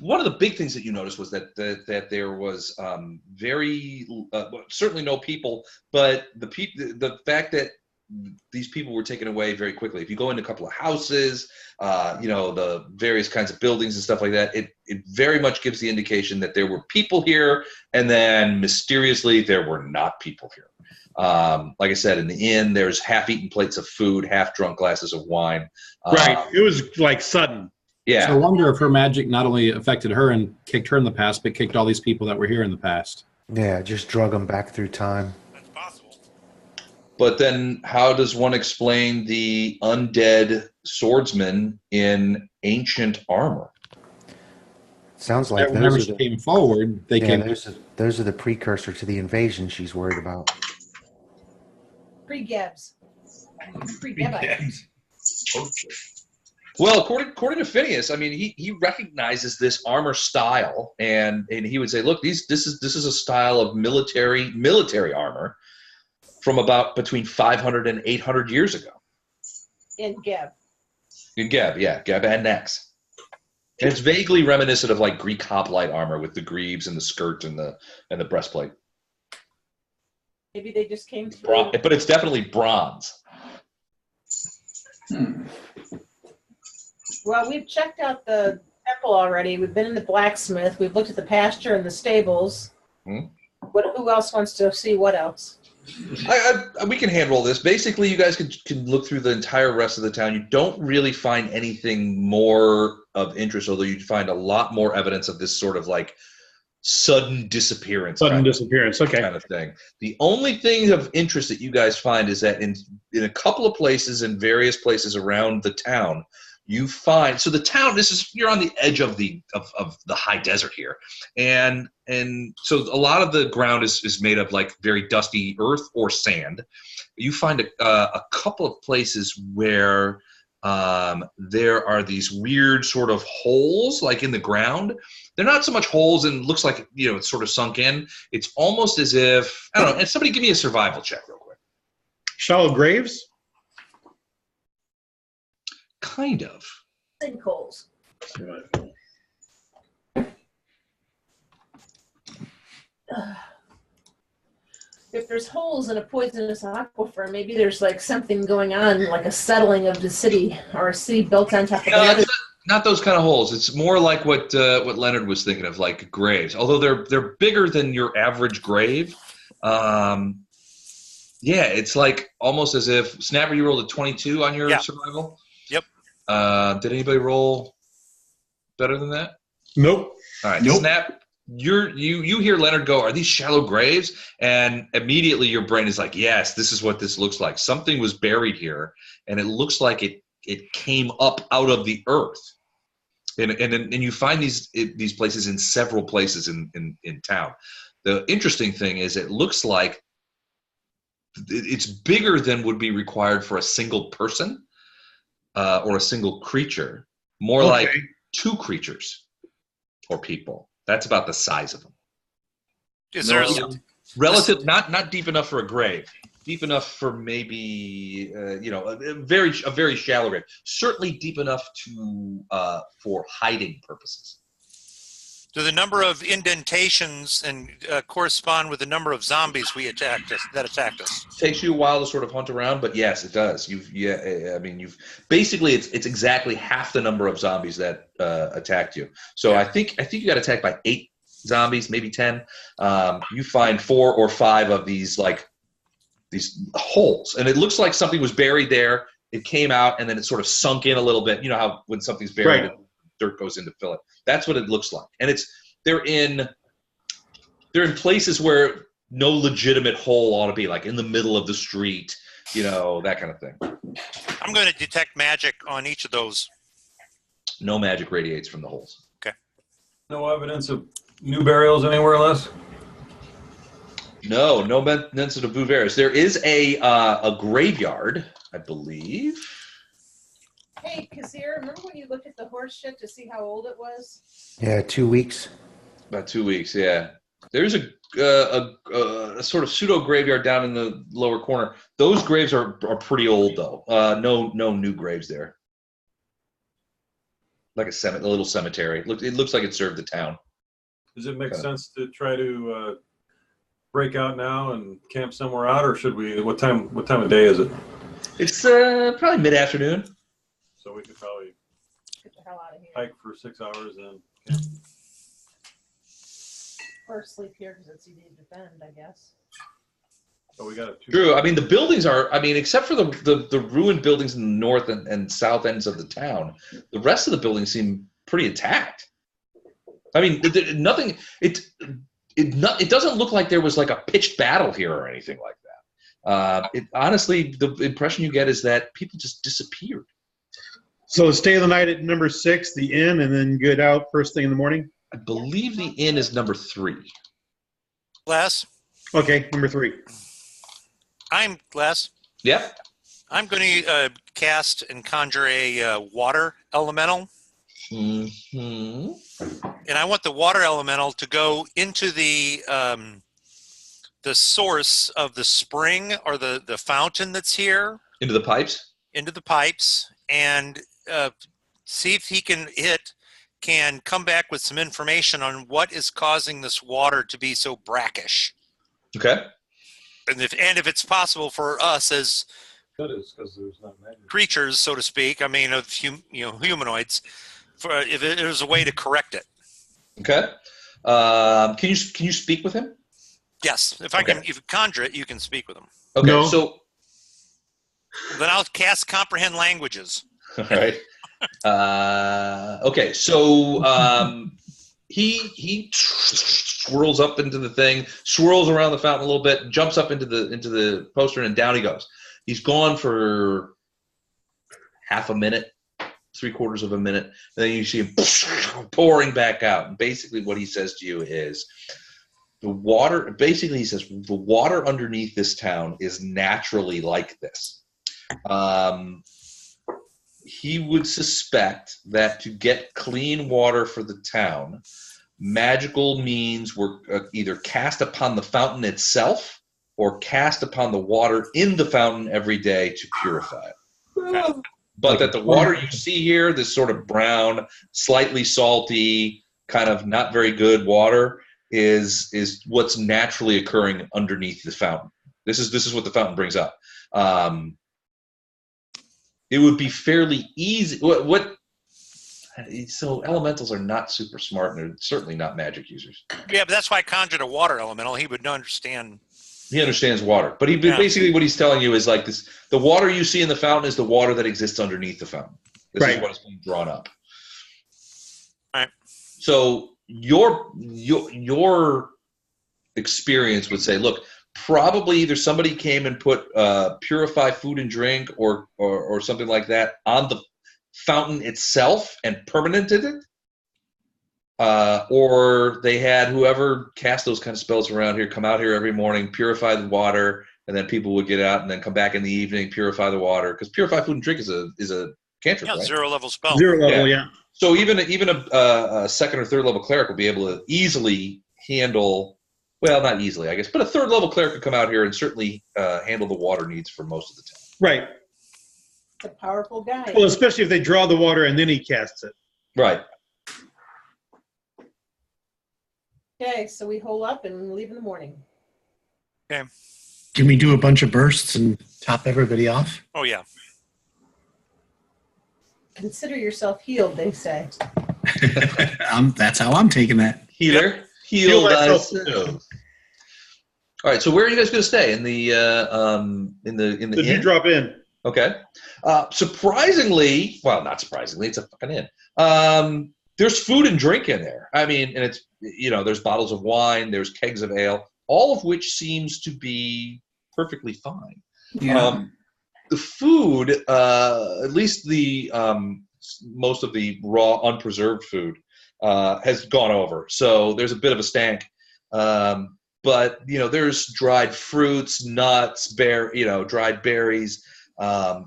one of the big things that you noticed was that there was certainly no people, but the fact that these people were taken away very quickly. If you go into a couple of houses, the various kinds of buildings and stuff like that, it very much gives the indication that there were people here, and then mysteriously there were not people here. Like I said, in the inn, there's half-eaten plates of food, half-drunk glasses of wine. Right. It was like sudden. Yeah. So I wonder if her magic not only affected her and kicked her in the past, but kicked all these people that were here in the past. Yeah, just drug them back through time. That's possible. But then how does one explain the undead swordsman in ancient armor? Sounds like Whenever those she are the, came forward, they yeah, came. those are the precursor to the invasion she's worried about. Pre-Gebs. Pre-Gebite. Well, according to Phineas, I mean, he recognizes this armor style, and he would say, look, this is a style of military armor from about between 500 and 800 years ago. In Geb. In Geb, yeah, Geb and Nex. And it's vaguely reminiscent of like Greek hoplite armor with the greaves and the skirt and the breastplate. Maybe they just came through. But it's definitely bronze. Well, we've checked out the temple already. We've been in the blacksmith. We've looked at the pasture and the stables. Hmm? Who else wants to see what else? We can handle this. Basically, you guys can look through the entire rest of the town. You don't really find anything more of interest, although you'd find a lot more evidence of this sort of like sudden disappearance. Disappearance. Okay. Kind of thing. The only thing of interest that you guys find is that in a couple of places, in various places around the town, you find, so the town, you're on the edge of the high desert here, and so a lot of the ground is made of like very dusty earth or sand. You find a couple of places where there are these weird sort of holes like in the ground. They're not so much holes and looks like it's sort of sunk in. It's almost as if, I don't know, and somebody give me a survival check real quick. Shallow graves? Kind of. Sinkholes. If there's holes in a poisonous aquifer, maybe there's like something going on, like a settling of the city, or a city built on top of No, another. it's not those kind of holes. It's more like what Leonard was thinking of, like graves. Although they're bigger than your average grave. Yeah, it's like almost as if Snapper, you rolled a 22 on your survival. Yep. Did anybody roll better than that? Nope. All right, Nope. Snap. You hear Leonard go, "Are these shallow graves?" And immediately your brain is like, "Yes, this is what this looks like. Something was buried here, and it looks like it came up out of the earth." And you find these places in several places in town. The interesting thing is, it looks like it's bigger than would be required for a single person or a single creature. More like 2 creatures or people. That's about the size of them. Is there Relative, not deep enough for a grave. Deep enough for maybe a very shallow grave. Certainly deep enough for hiding purposes. do the number of indentations and correspond with the number of zombies that attacked us? Takes you a while to sort of hunt around, but yes, it does. You've basically it's exactly half the number of zombies that attacked you. So I think you got attacked by 8 zombies, maybe 10. You find 4 or 5 of these holes, and it looks like something was buried there it came out and then it sort of sunk in a little bit. You know how when something's buried, Right. dirt goes in to fill it. That's what it looks like. And they're in places where no legitimate hole ought to be, like in the middle of the street, that kind of thing. I'm going to detect magic on each of those. No magic radiates from the holes. No evidence of new burials anywhere, Les? No evidence of Bouveris. There is a graveyard, I believe. Hey, Kazir, remember when you looked at the horse shit to see how old it was? Yeah, 2 weeks. About 2 weeks, yeah. There's a sort of pseudo graveyard down in the lower corner. Those graves are pretty old, though. No new graves there. Like a little cemetery. It looks like it served the town. Does it make sense to try to break out now and camp somewhere out, or should we? What time of day is it? It's probably mid-afternoon. So we could probably Get the hell out of here. hike for 6 hours and camp. Or sleep here because it's easy to defend, I guess. So we got True. I mean, the buildings are, except for the ruined buildings in the north and south ends of the town, the rest of the buildings seem pretty intact. I mean, nothing, it doesn't look like there was like a pitched battle here or anything like that. Honestly, the impression you get is that people just disappeared. So stay the night at number 6, the inn, and then get out first thing in the morning? I believe the inn is number 3. Les? Okay, number 3. I'm Les. Yep. I'm going to cast and conjure a water elemental. Mm-hmm. And I want the water elemental to go into the source of the spring or the fountain that's here. Into the pipes? Into the pipes, and see if he can come back with some information on what is causing this water to be so brackish. Okay. And if it's possible for us as that is because there's not magic creatures, so to speak, of humanoids, if there's a way to correct it. Okay. Can you speak with him? Yes. If you conjure it, you can speak with him. Okay. No. So then I'll cast comprehend languages. all right. Okay. So he swirls up into the thing, swirls around the fountain a little bit, jumps up into the poster, and down he goes. He's gone for half a minute, 3/4 of a minute, and then you see him pouring back out. And basically what he says to you is the water underneath this town is naturally like this. He would suspect that to get clean water for the town, magical means were either cast upon the fountain itself or cast upon the water in the fountain every day to purify it. But that the water you see here, this sort of brown, slightly salty, kind of not very good water, is what's naturally occurring underneath the fountain. This is what the fountain brings up. It would be fairly easy. So elementals are not super smart, and they're certainly not magic users. Yeah, but that's why I conjured a water elemental. He would understand. He understands water, but basically what he's telling you is like this: the water you see in the fountain is the water that exists underneath the fountain. This is what is being drawn up. All right. So your experience would say, look, probably either somebody came and put purify food and drink or something like that on the fountain itself and permanented it, or they had whoever cast those kind of spells around here come out here every morning, purify the water, and then people would get out and then come back in the evening, purify the water, because purify food and drink is a cantrip, right? 0 level spell. 0 level, yeah. So even a second or third level cleric will be able to easily handle. Well, not easily, I guess, but a 3rd level cleric could come out here and certainly handle the water needs for most of the time. Right. It's a powerful guy. Well, especially if they draw the water and then he casts it. Right. Okay, so we hole up and leave in the morning. Okay. Can we do a bunch of bursts and top everybody off? Oh, yeah. Consider yourself healed, they say. That's how I'm taking that. Healer. Heal thyself. All right. So where are you guys going to stay? In the inn? Did you drop in? Okay. Surprisingly, well, not surprisingly, it's a fucking inn. There's food and drink in there. I mean, and it's, there's bottles of wine, there's kegs of ale, all of which seems to be perfectly fine. Yeah. The food, at least the most of the raw, unpreserved food, has gone over. So there's a bit of a stank. But there's dried fruits, nuts, dried berries,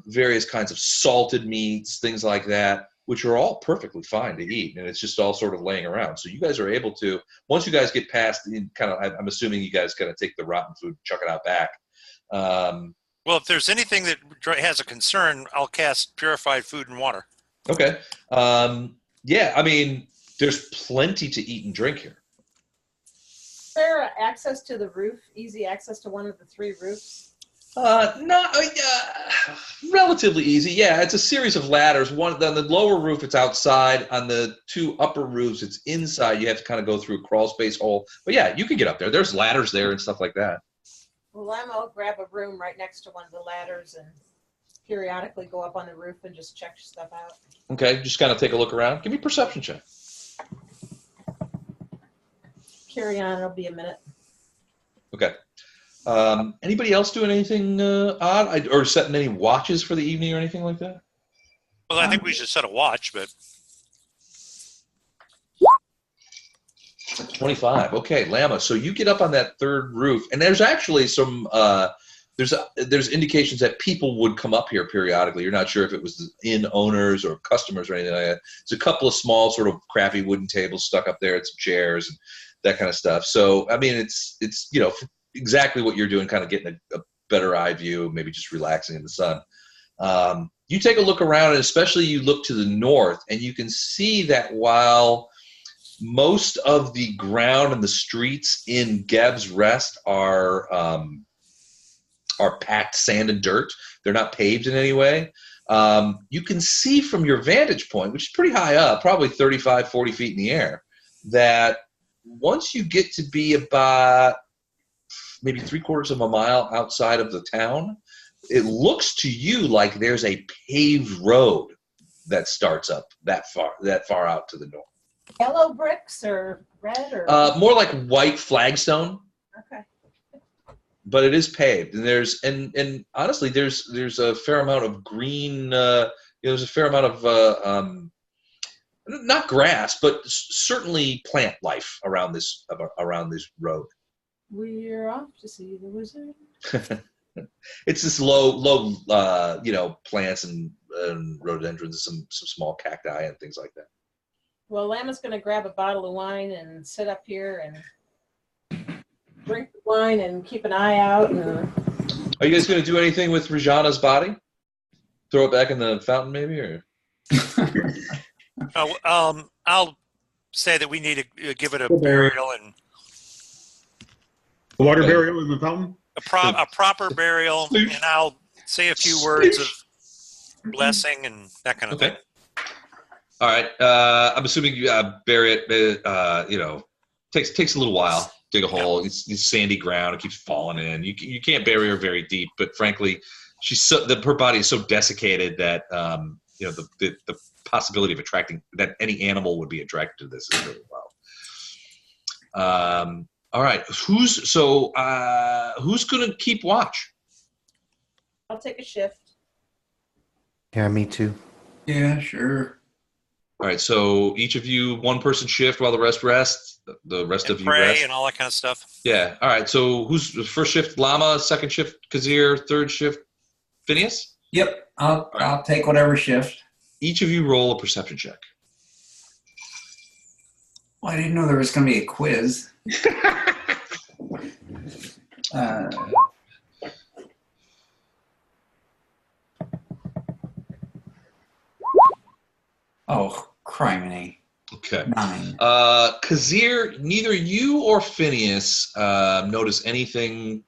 various kinds of salted meats, things like that, which are all perfectly fine to eat, and it's just all sort of laying around. So you guys are able to, once you guys get past, I'm assuming you guys kind of take the rotten food, chuck it out back. Well, if there's anything that has a concern, I'll cast purified food and water. Okay. Yeah, I mean, there's plenty to eat and drink here. Is there access to the roof? Easy access to one of the 3 roofs? Relatively easy. Yeah, it's a series of ladders. One on the lower roof, it's outside. On the 2 upper roofs, it's inside. You have to kind of go through a crawl space hole. But yeah, you can get up there. There's ladders there and stuff like that. Well, I'll grab a room right next to one of the ladders and periodically go up on the roof and just check stuff out. Okay, just kind of take a look around. Give me a perception check. Carry on. It'll be a minute. Okay. Anybody else doing anything odd or setting any watches for the evening or anything like that? Well, I think we should set a watch, but 25. Okay, Lama. So you get up on that 3rd roof, and there's actually some there's indications that people would come up here periodically. You're not sure if it was the inn owners or customers or anything like that. There's a couple of small sort of crappy wooden tables stuck up there, and some chairs and that kind of stuff. So I mean, it's exactly what you're doing, kind of getting a better eye view, maybe just relaxing in the sun. You take a look around, and especially you look to the north, and you can see that while most of the ground and the streets in Geb's Rest are packed sand and dirt, they're not paved in any way. You can see from your vantage point, which is pretty high up, probably 35, 40 feet in the air, that once you get to be about maybe 3/4 of a mile outside of the town, it looks to you like there's a paved road that starts up that far out to the north. Yellow bricks or red or? More like white flagstone. Okay. But it is paved, and and honestly, there's a fair amount of green. There's a fair amount of not grass, but certainly plant life around this road. We're off to see the wizard. It's this low, plants and rhododendrons, some small cacti and things like that. Well, Lama's going to grab a bottle of wine and sit up here and drink the wine and keep an eye out. Are you guys going to do anything with Rajana's body? Throw it back in the fountain, maybe, or? I'll say that we need to give it a burial and A water burial in the fountain? a proper burial, and I'll say a few words of blessing and that kind of thing. All right. I'm assuming you bury it. Takes a little while. Dig a hole. It's sandy ground. It keeps falling in. You can't bury her very deep, but frankly, her body is so desiccated that the possibility of attracting that any animal would be attracted to this is really low. All right. Who's going to keep watch? I'll take a shift. Yeah, me too. Yeah, sure. All right. So each of you, one person shift while the rest rest. The rest of you pray rest. And all that kind of stuff. Yeah. All right. So who's the first shift? Llama. Second shift, Kazir. Third shift, Phineas. Yep. I'll take whatever shift. Each of you roll a perception check. Well, I didn't know there was going to be a quiz. Oh, criminy. Okay. 9. Kazir, neither you or Phineas notice anything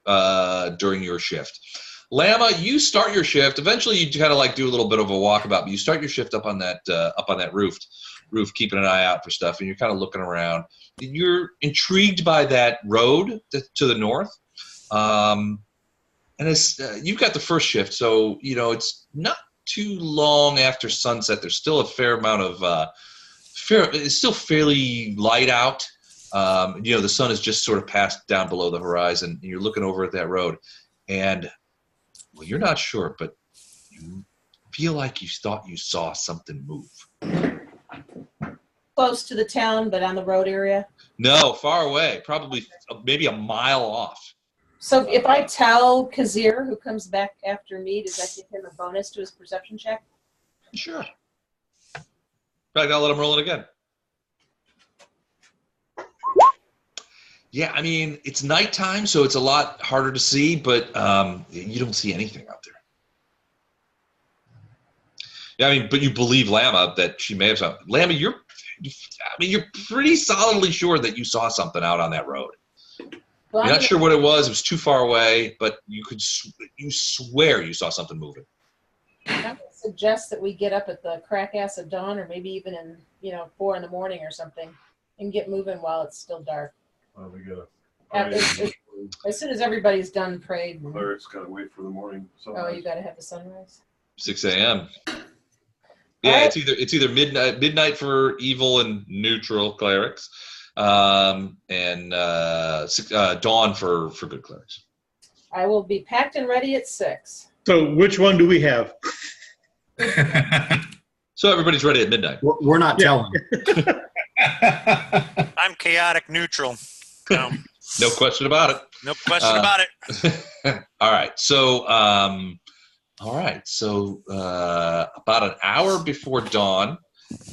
during your shift. Lama, you start your shift. Eventually, you kind of like do a little bit of a walkabout, but you start your shift up on that roof, keeping an eye out for stuff, and you're kind of looking around. You're intrigued by that road to the north, and And it's you've got the first shift, so it's not too long after sunset. There's still a fair amount of it's still fairly light out. The sun has just sort of passed down below the horizon. And you're looking over at that road, and well, you're not sure, but you feel like you thought you saw something move. Close to the town, but on the road area? No, far away, probably maybe a mile off. So if I tell Kazir, who comes back after me, does that give him a bonus to his perception check? Sure. In fact, I'll let him roll it again. Yeah, I mean, it's nighttime, so it's a lot harder to see, but you don't see anything out there. Yeah, I mean, but you believe Lama that she may have saw. Lama, you're pretty solidly sure that you saw something out on that road. Well, You're not sure what it was. It was too far away, but you swear you saw something moving. I would suggest that we get up at the crack ass of dawn, or maybe even in 4 in the morning or something, and get moving while it's still dark. We gotta. As soon as everybody's done prayed. Clerics gotta wait for the morning. Oh, you gotta have the sunrise. 6 a.m. Yeah, it's either midnight for evil and neutral clerics, and dawn for good clerics. I will be packed and ready at 6. So which one do we have? So everybody's ready at midnight. We're not telling. I'm chaotic neutral. No, No question about it. no question about it. All right. So, about an hour before dawn,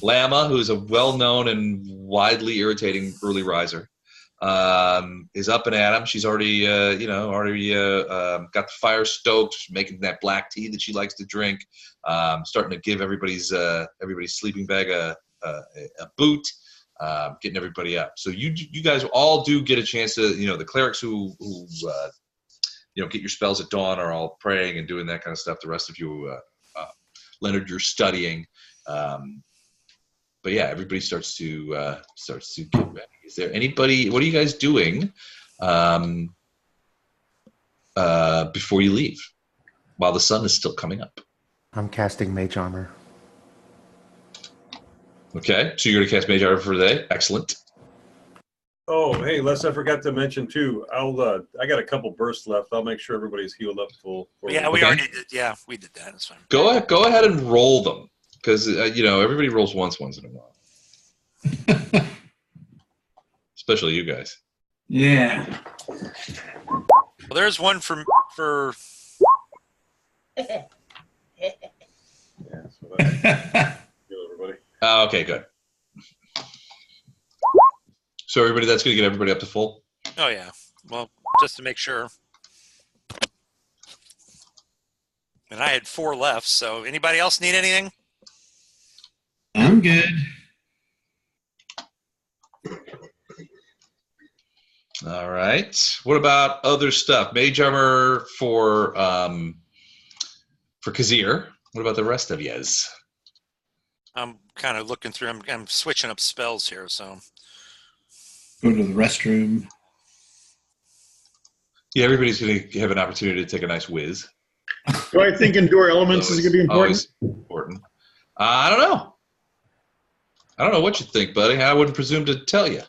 Lama, who's a well-known and widely irritating early riser, is up and at 'em. She's already got the fire stoked, making that black tea that she likes to drink, starting to give everybody's sleeping bag a boot. Getting everybody up. So you guys all do get a chance to, the clerics who get your spells at dawn are all praying and doing that kind of stuff. The rest of you, Leonard, you're studying. But yeah, everybody starts to get ready. Is there anybody? What are you guys doing before you leave, while the sun is still coming up? I'm casting Mage Armor. Okay, so you're going to cast Mage Armor for the day. Excellent. Oh, hey, Les, I forgot to mention too. I got a couple bursts left. I'll make sure everybody's healed up full. Yeah, we already did. Yeah, we did that. That's fine. Go ahead and roll them, because everybody rolls once in a while. Especially you guys. Yeah. Well, there's one for. Yeah, so that's heal everybody. Okay, good. So that's going to get everybody up to full? Oh yeah. Well, just to make sure. And I had 4 left. So anybody else need anything? I'm good. All right. What about other stuff? Mage Armor for Kazir. What about the rest of yous? I'm kind of looking through. I'm switching up spells here, so. Go to the restroom. Yeah, everybody's going to have an opportunity to take a nice whiz. Do I think Endure Elements is going to be important? Always important. I don't know. I don't know what you think, buddy. I wouldn't presume to tell you.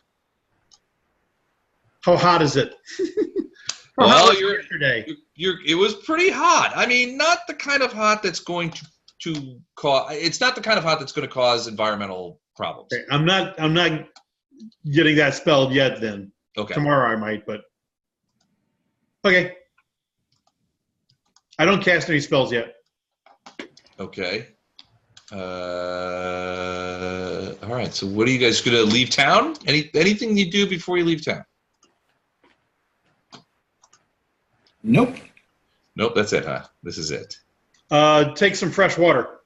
How hot is it? Well, it was pretty hot. I mean, not the kind of hot that's going to cause. It's not the kind of hot that's going to cause environmental problems. Okay, I'm not getting that spelled yet. Then Okay. tomorrow I might, but okay. I don't cast any spells yet. Okay. All right. So, what are you guys going to leave town? Anything you do before you leave town? Nope. Nope. That's it, huh? This is it. Take some fresh water.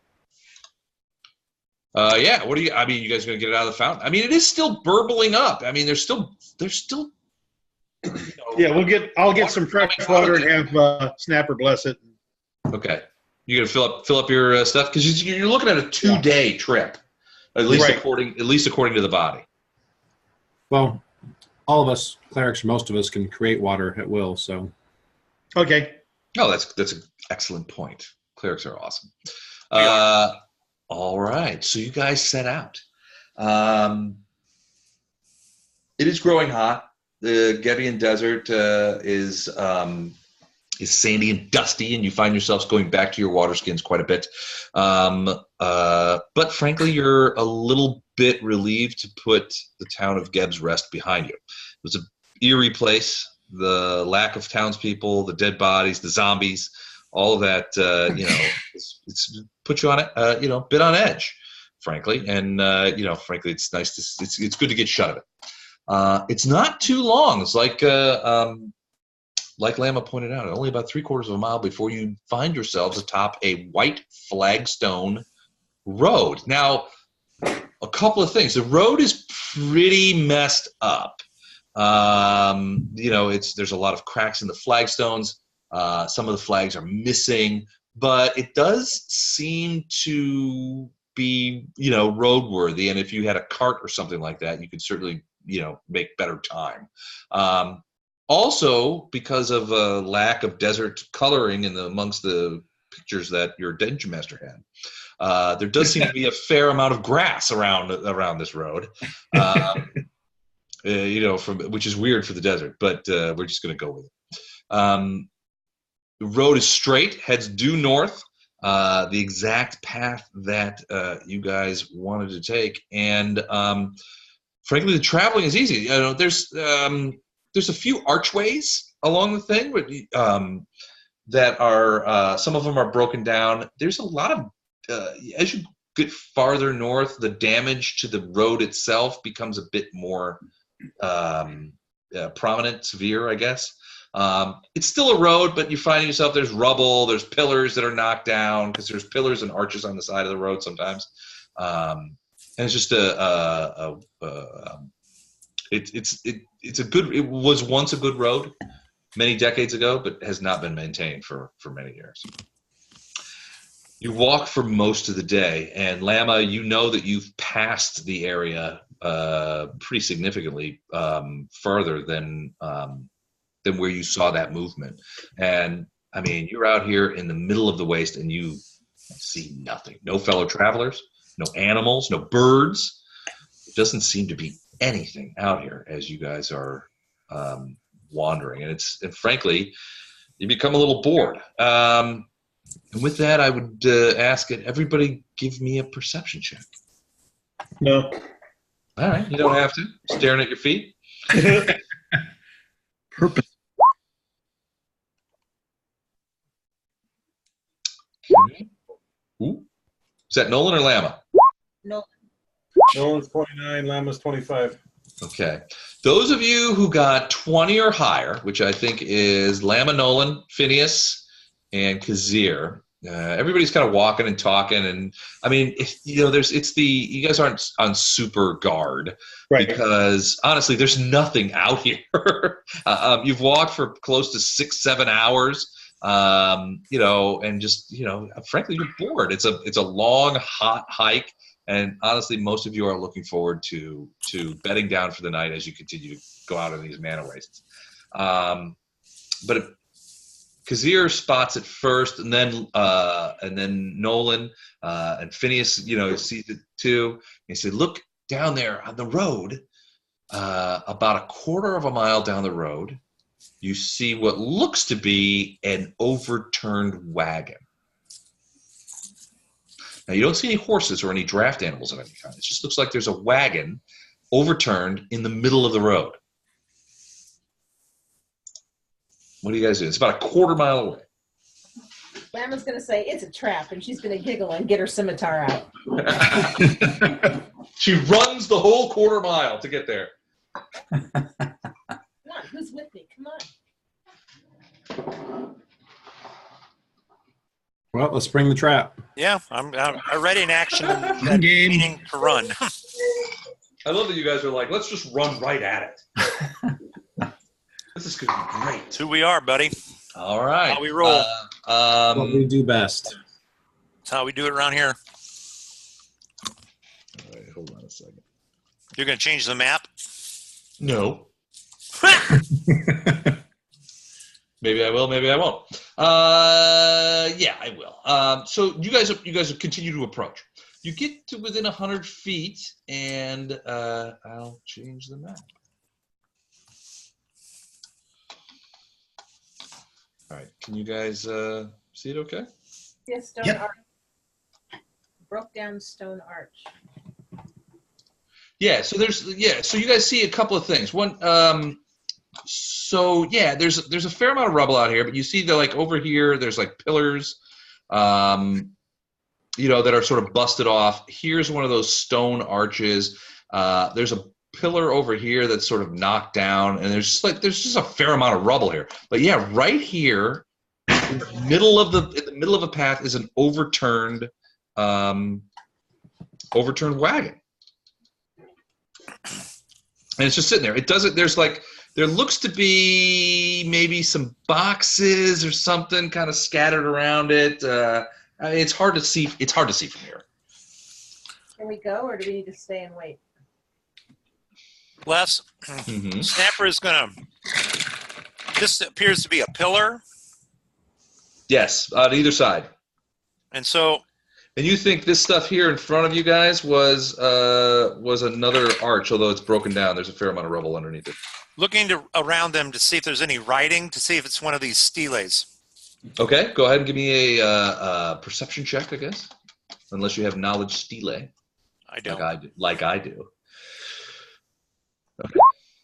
Yeah. What do you? I mean, you guys are going to get it out of the fountain? I mean, it is still burbling up. I mean, there's still. Yeah, I'll get some fresh water and have Snapper bless it. Okay. You're gonna fill up your stuff because you're looking at a 2-day trip, at least Right. according to the body. Well, all of us, clerics, most of us can create water at will, so. Okay. Oh, that's an excellent point. Clerics are awesome. All right, so you guys set out. It is growing hot. The Gebian Desert is sandy and dusty, and you find yourselves going back to your water skins quite a bit. But frankly, you're a little bit relieved to put the town of Geb's Rest behind you. It was an eerie place. The lack of townspeople, the dead bodies, the zombies, all of that, it's put you on it, a bit on edge, frankly. And frankly, it's nice to it's good to get shut of it. It's not too long. It's like Lama pointed out, only about 3/4 of a mile before you find yourselves atop a white flagstone road. Now, a couple of things. The road is pretty messed up. There's a lot of cracks in the flagstones. Some of the flags are missing, but it does seem to be, roadworthy. And if you had a cart or something like that, you could certainly, make better time. Also, because of a lack of desert coloring amongst the pictures that your dungeon master had, there does seem to be a fair amount of grass around this road. Which is weird for the desert, but we're just going to go with it. The road is straight, heads due north, the exact path that you guys wanted to take, and frankly, the traveling is easy. There's a few archways along the thing, but that are some of them are broken down. There's a lot of as you get farther north, the damage to the road itself becomes a bit more prominent, severe, I guess. It's still a road, but you find yourself, there's rubble, there's pillars that are knocked down, because there's pillars and arches on the side of the road sometimes. And it's just it was once a good road many decades ago, but has not been maintained for many years. You walk for most of the day, and Lama, you know that you've passed the area pretty significantly further than where you saw that movement. And I mean, you're out here in the middle of the waste, and you see nothing. No fellow travelers, no animals, no birds. It doesn't seem to be anything out here as you guys are wandering, and frankly, you become a little bored. And with that, I would ask that everybody give me a perception check. No. All right, you don't have to. Staring at your feet. Purpose. Okay. Ooh. Is that Nolan or Lama? Nolan's 29, Lama's 25. Okay. Those of you who got 20 or higher, which I think is Lama, Nolan, Phineas, and Kazir, everybody's kind of walking and talking, and I mean, you guys aren't on super guard, right? Because honestly, there's nothing out here. You've walked for close to 6-7 hours, and just frankly, you're bored. It's a long, hot hike, and honestly, most of you are looking forward to bedding down for the night as you continue to go out on these mana wastes. But Kazir spots it first, and then Nolan and Phineas, sees it too. And he said, "Look down there on the road, about 1/4 of a mile down the road, you see what looks to be an overturned wagon. Now, you don't see any horses or any draft animals of any kind. It just looks like there's a wagon overturned in the middle of the road." What do you guys do? It's about 1/4 mile away. Lama's going to say, "It's a trap," and she's going to giggle and get her scimitar out. She runs the whole 1/4 mile to get there. Come on, who's with me? Come on. Well, let's bring the trap. Yeah, I'm ready in action and meaning to run. I love that you guys are like, let's just run right at it. This is going to be great. That's who we are, buddy. All right. How we roll. What we do best. That's how we do it around here. All right, hold on a second. You're going to change the map? No. Maybe I will, maybe I won't. Yeah, I will. So you guys continue to approach. You get to within 100 feet, and I'll change the map. All right, can you guys see it okay? Yes, stone Yep. arch. Broke down stone arch. Yeah, so so you guys see a couple of things. One, so yeah, there's a fair amount of rubble out here, but you see that like over here, there's like pillars, that are sort of busted off. Here's one of those stone arches. There's a pillar over here that's sort of knocked down, and there's just a fair amount of rubble here. But yeah, right here, in the middle of a path is an overturned wagon. And it's just sitting there. It doesn't. There looks to be maybe some boxes or something kind of scattered around it. It's hard to see. It's hard to see from here. Can we go, or do we need to stay and wait? Les, Snapper is gonna. This appears to be a pillar. Yes, on either side. And so. And you think this stuff here in front of you guys was another arch, although it's broken down. There's a fair amount of rubble underneath it. Looking around them to see if there's any writing, to see if it's one of these steles. Okay, go ahead and give me a perception check, I guess. Unless you have knowledge stele. I don't. Like I do.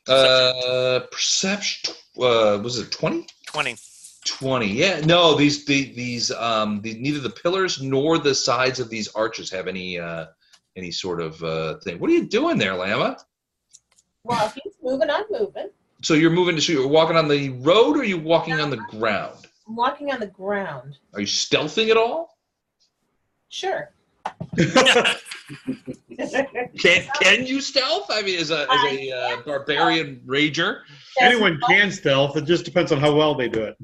Okay. Perception. Was it 20? 20. 20. Yeah. No, these neither the pillars nor the sides of these arches have any sort of thing. What are you doing there, Lama? Well, if he's moving, I'm moving. So you're moving. So you're walking on the road, or are you walking on the ground? I'm walking on the ground. Are you stealthing at all? Sure. Can you stealth? I mean, as a barbarian rager, Anyone can stealth. It just depends on how well they do it.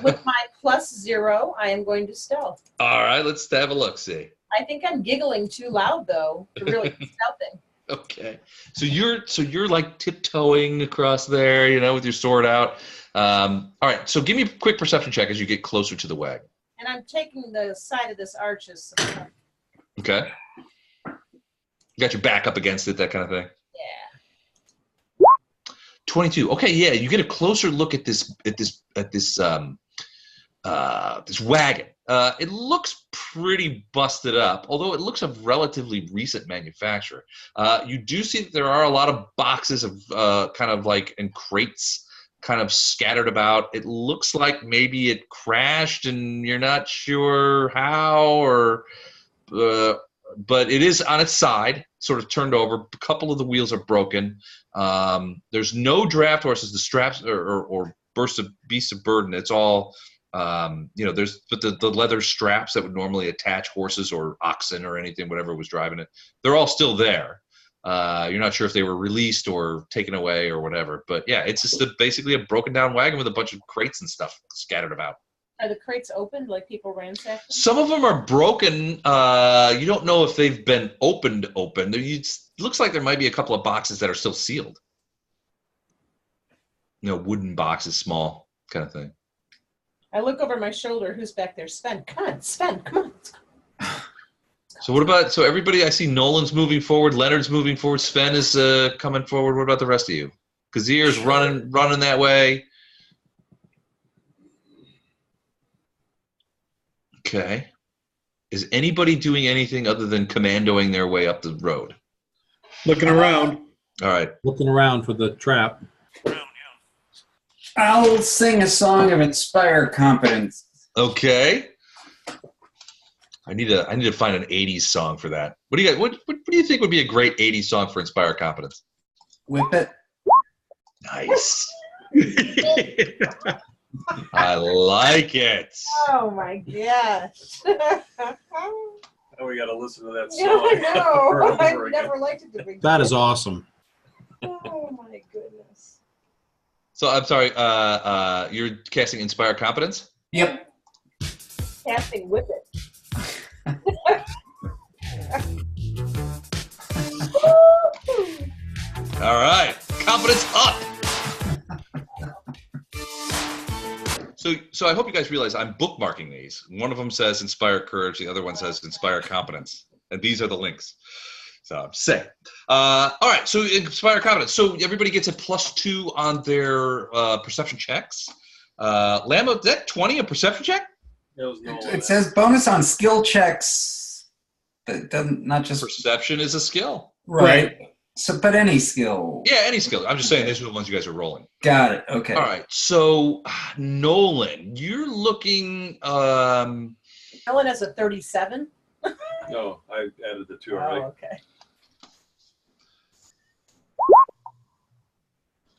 With my +0, I am going to stealth. All right, let's have a look. See. I think I'm giggling too loud though to really be stealthing. Okay, so you're like tiptoeing across there, with your sword out. All right, so give me a quick perception check as you get closer to the wagon. And I'm taking the side of this arch as support. Okay. You got your back up against it, that kind of thing. Yeah. 22. Okay, yeah, you get a closer look at this wagon. It looks pretty busted up, although it looks of relatively recent manufacture. You do see that there are a lot of boxes of kind of like in crates kind of scattered about. It looks like maybe it crashed and you're not sure how, or but it is on its side, sort of turned over. A couple of the wheels are broken. There's no draft horses. The straps or beasts of burden. It's all there's the leather straps that would normally attach horses or oxen or anything, whatever was driving it. They're all still there. You're not sure if they were released or taken away or whatever. But yeah, it's just basically a broken down wagon with a bunch of crates and stuff scattered about. Are the crates opened, like people ransacked them? Some of them are broken. You don't know if they've been opened. It looks like there might be a couple of boxes that are still sealed. Wooden boxes, small kind of thing. I look over my shoulder. Who's back there? Sven. Come on, Sven. Come on. So what about, everybody, I see Nolan's moving forward, Leonard's moving forward, Sven is coming forward. What about the rest of you? Kazir's running that way. Okay. Is anybody doing anything other than commandoing their way up the road? Looking around. All right. Looking around for the trap. I'll sing a song of inspire competence. Okay. I need to find an 80s song for that. What do you think would be a great 80s song for inspire competence? Whip it. Nice. I like it. Oh my gosh. Now we got to listen to that Yeah, song. I know. over and over I've again. never liked it to be. That is awesome. Oh my goodness. So I'm sorry, you're casting inspire competence? Yep. Casting whip it. All right, confidence up. So So I hope you guys realize I'm bookmarking these. One of them says inspire courage. The other one says inspire competence. And these are the links. So I'm saying. All right. So inspire competence. So everybody gets a +2 on their perception checks. Lambo, is that 20 a perception check? It says bonus on skill checks. That doesn't, not just perception is a skill. Right. So, but any skill. Yeah, any skill. I'm just saying these are the ones you guys are rolling. Got it. Okay. All right. So Nolan, you're looking. Ellen has a 37. No, I added the 2 already. Oh, okay.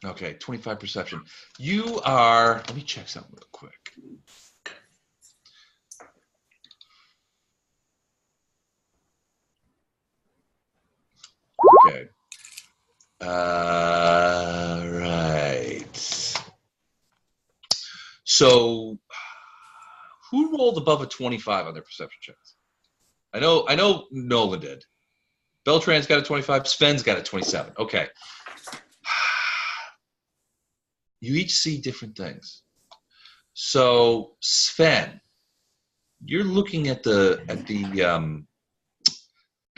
Okay, 25 perception. You are. Let me check something real quick. Okay. Right. So, who rolled above a 25 on their perception checks? I know Nolan did. Beltran's got a 25. Sven's got a 27. Okay. You each see different things. So, Sven, you're looking at the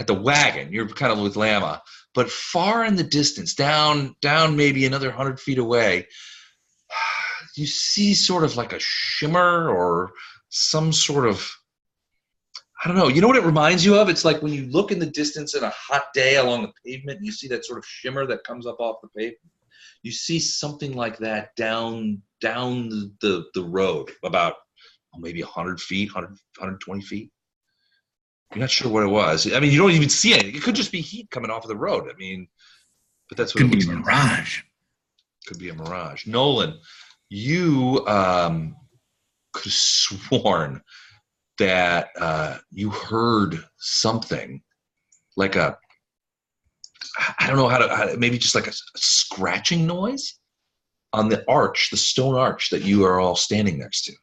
wagon. You're kind of with Lama, but far in the distance, down maybe another 100 feet away, you see sort of like a shimmer or some sort of, I don't know. You know what it reminds you of? It's like when you look in the distance in a hot day along the pavement, and you see that sort of shimmer that comes up off the pavement. You see something like that down the road, about maybe 100 feet, 120 feet. You're not sure what it was. I mean, you don't even see it. It could just be heat coming off of the road. I mean, but that's what Could it be looks a like. mirage. Could be a mirage. Nolan, you could have sworn that you heard something like I don't know how to maybe just like a scratching noise on the arch, the stone arch that you are all standing next to.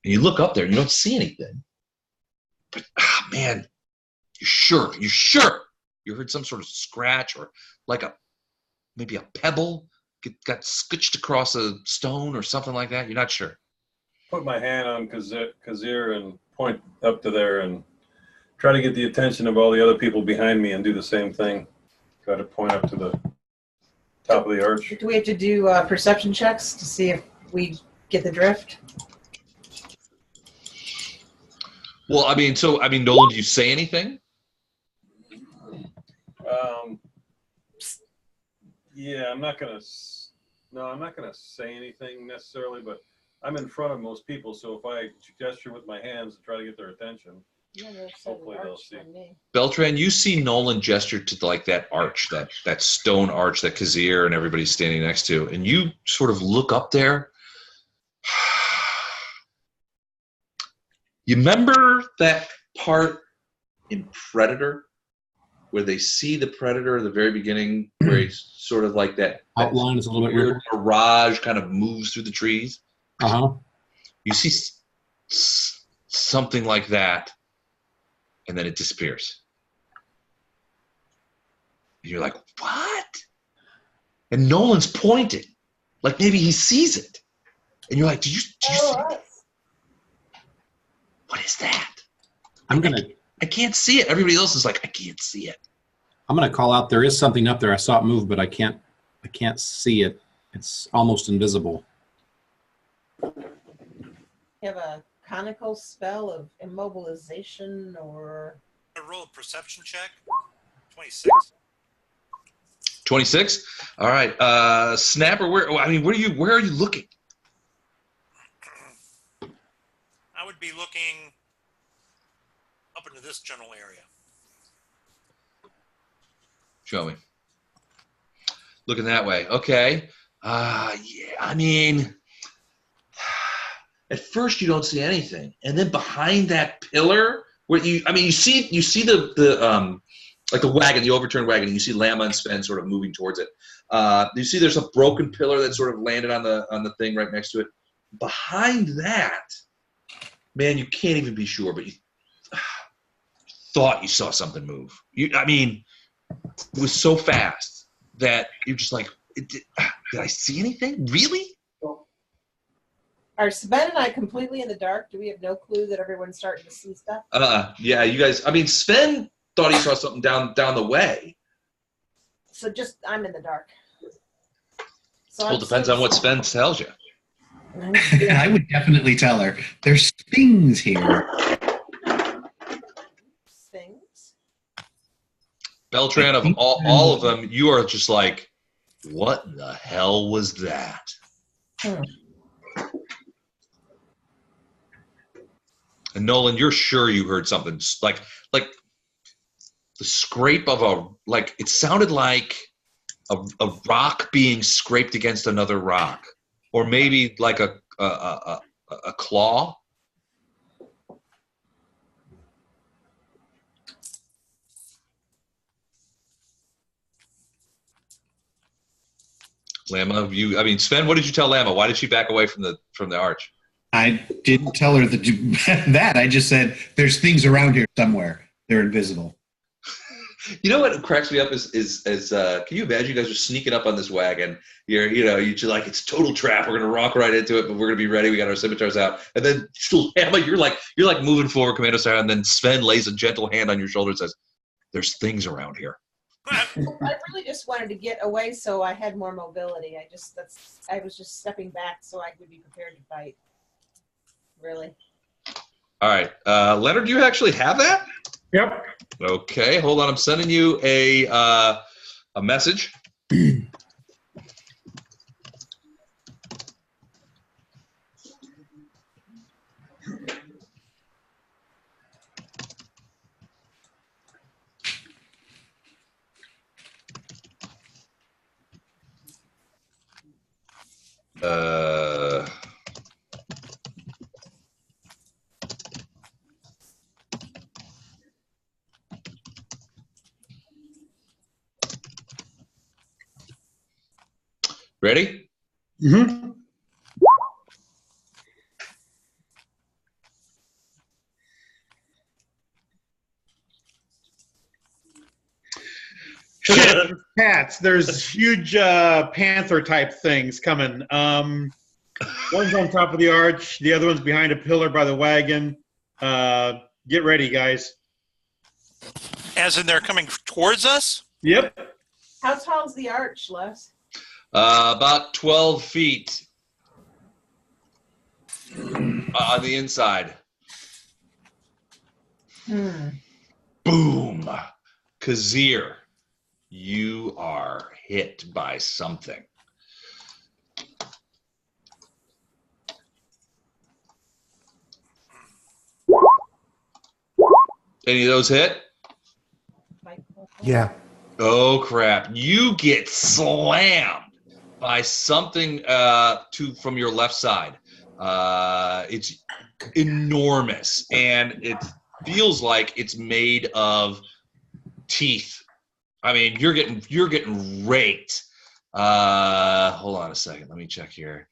And you look up there and you don't see anything. But, man, you're sure you heard some sort of scratch or like maybe a pebble got scratched across a stone or something like that. You're not sure. Put my hand on Kazir and point up to there and try to get the attention of all the other people behind me and do the same thing. Try to point up to the top of the arch. Do we have to do perception checks to see if we get the drift? Well, I mean, Nolan, do you say anything? Yeah, I'm not gonna say anything necessarily, but I'm in front of most people, so if I gesture with my hands to try to get their attention, hopefully they'll see. Beltran, you see Nolan gesture to like that arch, that stone arch that Kazir and everybody's standing next to, and you sort of look up there. You remember that part in Predator where they see the Predator at the very beginning, where he's sort of like that outline is a little bit weird mirage kind of moves through the trees? Uh-huh. You see something like that, and then it disappears. And you're like, what? And Nolan's pointing, like maybe he sees it. And you're like, do you see it? What is that? I can't see it. Everybody else is like, I can't see it. I'm gonna call out. There is something up there. I saw it move, but I can't see it. It's almost invisible. You have a conical spell of immobilization or... Roll a perception check. 26. 26? All right. Snapper, where are you looking? I would be looking up into this general area. Show me. Looking that way. Okay. Yeah, I mean, at first you don't see anything. And then behind that pillar, where you see the like the wagon, the overturned wagon, and you see Lama and Sven sort of moving towards it. You see there's a broken pillar that sort of landed on the thing right next to it. Behind that, man, you can't even be sure, but you thought you saw something move. It was so fast that you're just like, did I see anything? Really? Are Sven and I completely in the dark? Do we have no clue that everyone's starting to see stuff? Yeah, you guys. I mean, Sven thought he saw something down the way. So just I'm in the dark. So Well, I'm depends on what Sven tells you. I would definitely tell her. There's things here. Things. Beltran, of all of them, you are just like, what the hell was that? And Nolan, you're sure you heard something like the scrape of it sounded like a rock being scraped against another rock, or maybe like a claw. Lama, Sven, what did you tell Lama? Why did she back away from the arch? I didn't tell her that. I just said there's things around here somewhere. They're invisible. You know what cracks me up is can you imagine you guys are sneaking up on this wagon? You're like, it's total trap. We're gonna rock right into it, but we're gonna be ready. We got our scimitars out, and then Lama, you're like moving forward, commando style, and then Sven lays a gentle hand on your shoulder and says, "There's things around here." I really just wanted to get away so I had more mobility. I was just stepping back so I would be prepared to fight. Really. All right, Leonard, do you actually have that? Yep. Okay, hold on. I'm sending you a message. Ready? Mm-hmm. Shit, cats. There's huge panther type things coming. One's on top of the arch. The other one's behind a pillar by the wagon. Get ready, guys. As in they're coming towards us? Yep. How tall is the arch, Les? About 12 feet on the inside. Boom. Kazir, you are hit by something. Any of those hit? Yeah. Oh, crap. You get slammed by something from your left side. It's enormous, and it feels like it's made of teeth. I mean, you're getting raked. Hold on a second. Let me check here.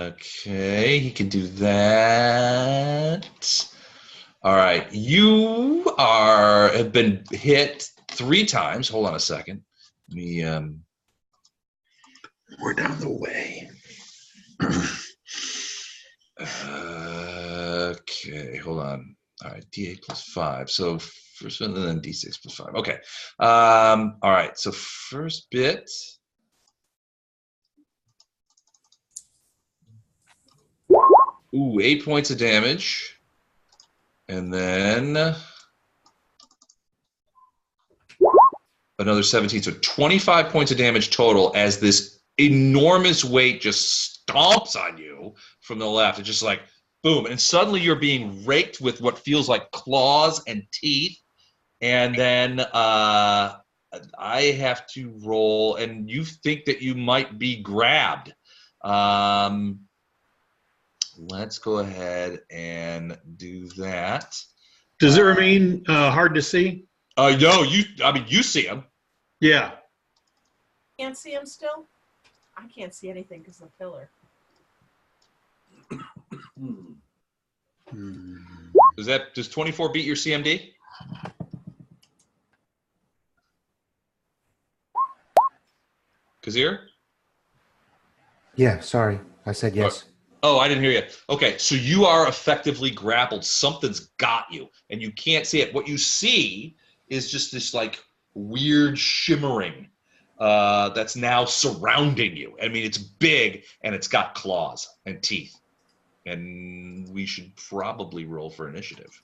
Okay, he can do that. All right, you have been hit 3 times. Hold on a second. Let me. We're down the way. Okay, hold on. All right, D8 plus 5. So first one, and then D6 plus 5. Okay. All right. So first bit. Ooh, 8 points of damage. And then another 17. So 25 points of damage total as this enormous weight just stomps on you from the left. It's just like, boom. And suddenly you're being raked with what feels like claws and teeth. And then I have to roll, and you think that you might be grabbed. Let's go ahead and do that. Does it remain hard to see? No, you see him. Yeah. Can't see him still? I can't see anything because of the pillar. Does 24 beat your CMD? Kazir? Yeah, sorry. I said yes. Oh, I didn't hear you. Okay, so you are effectively grappled. Something's got you, and you can't see it. What you see is just this like weird shimmering that's now surrounding you. I mean, it's big and it's got claws and teeth. And we should probably roll for initiative.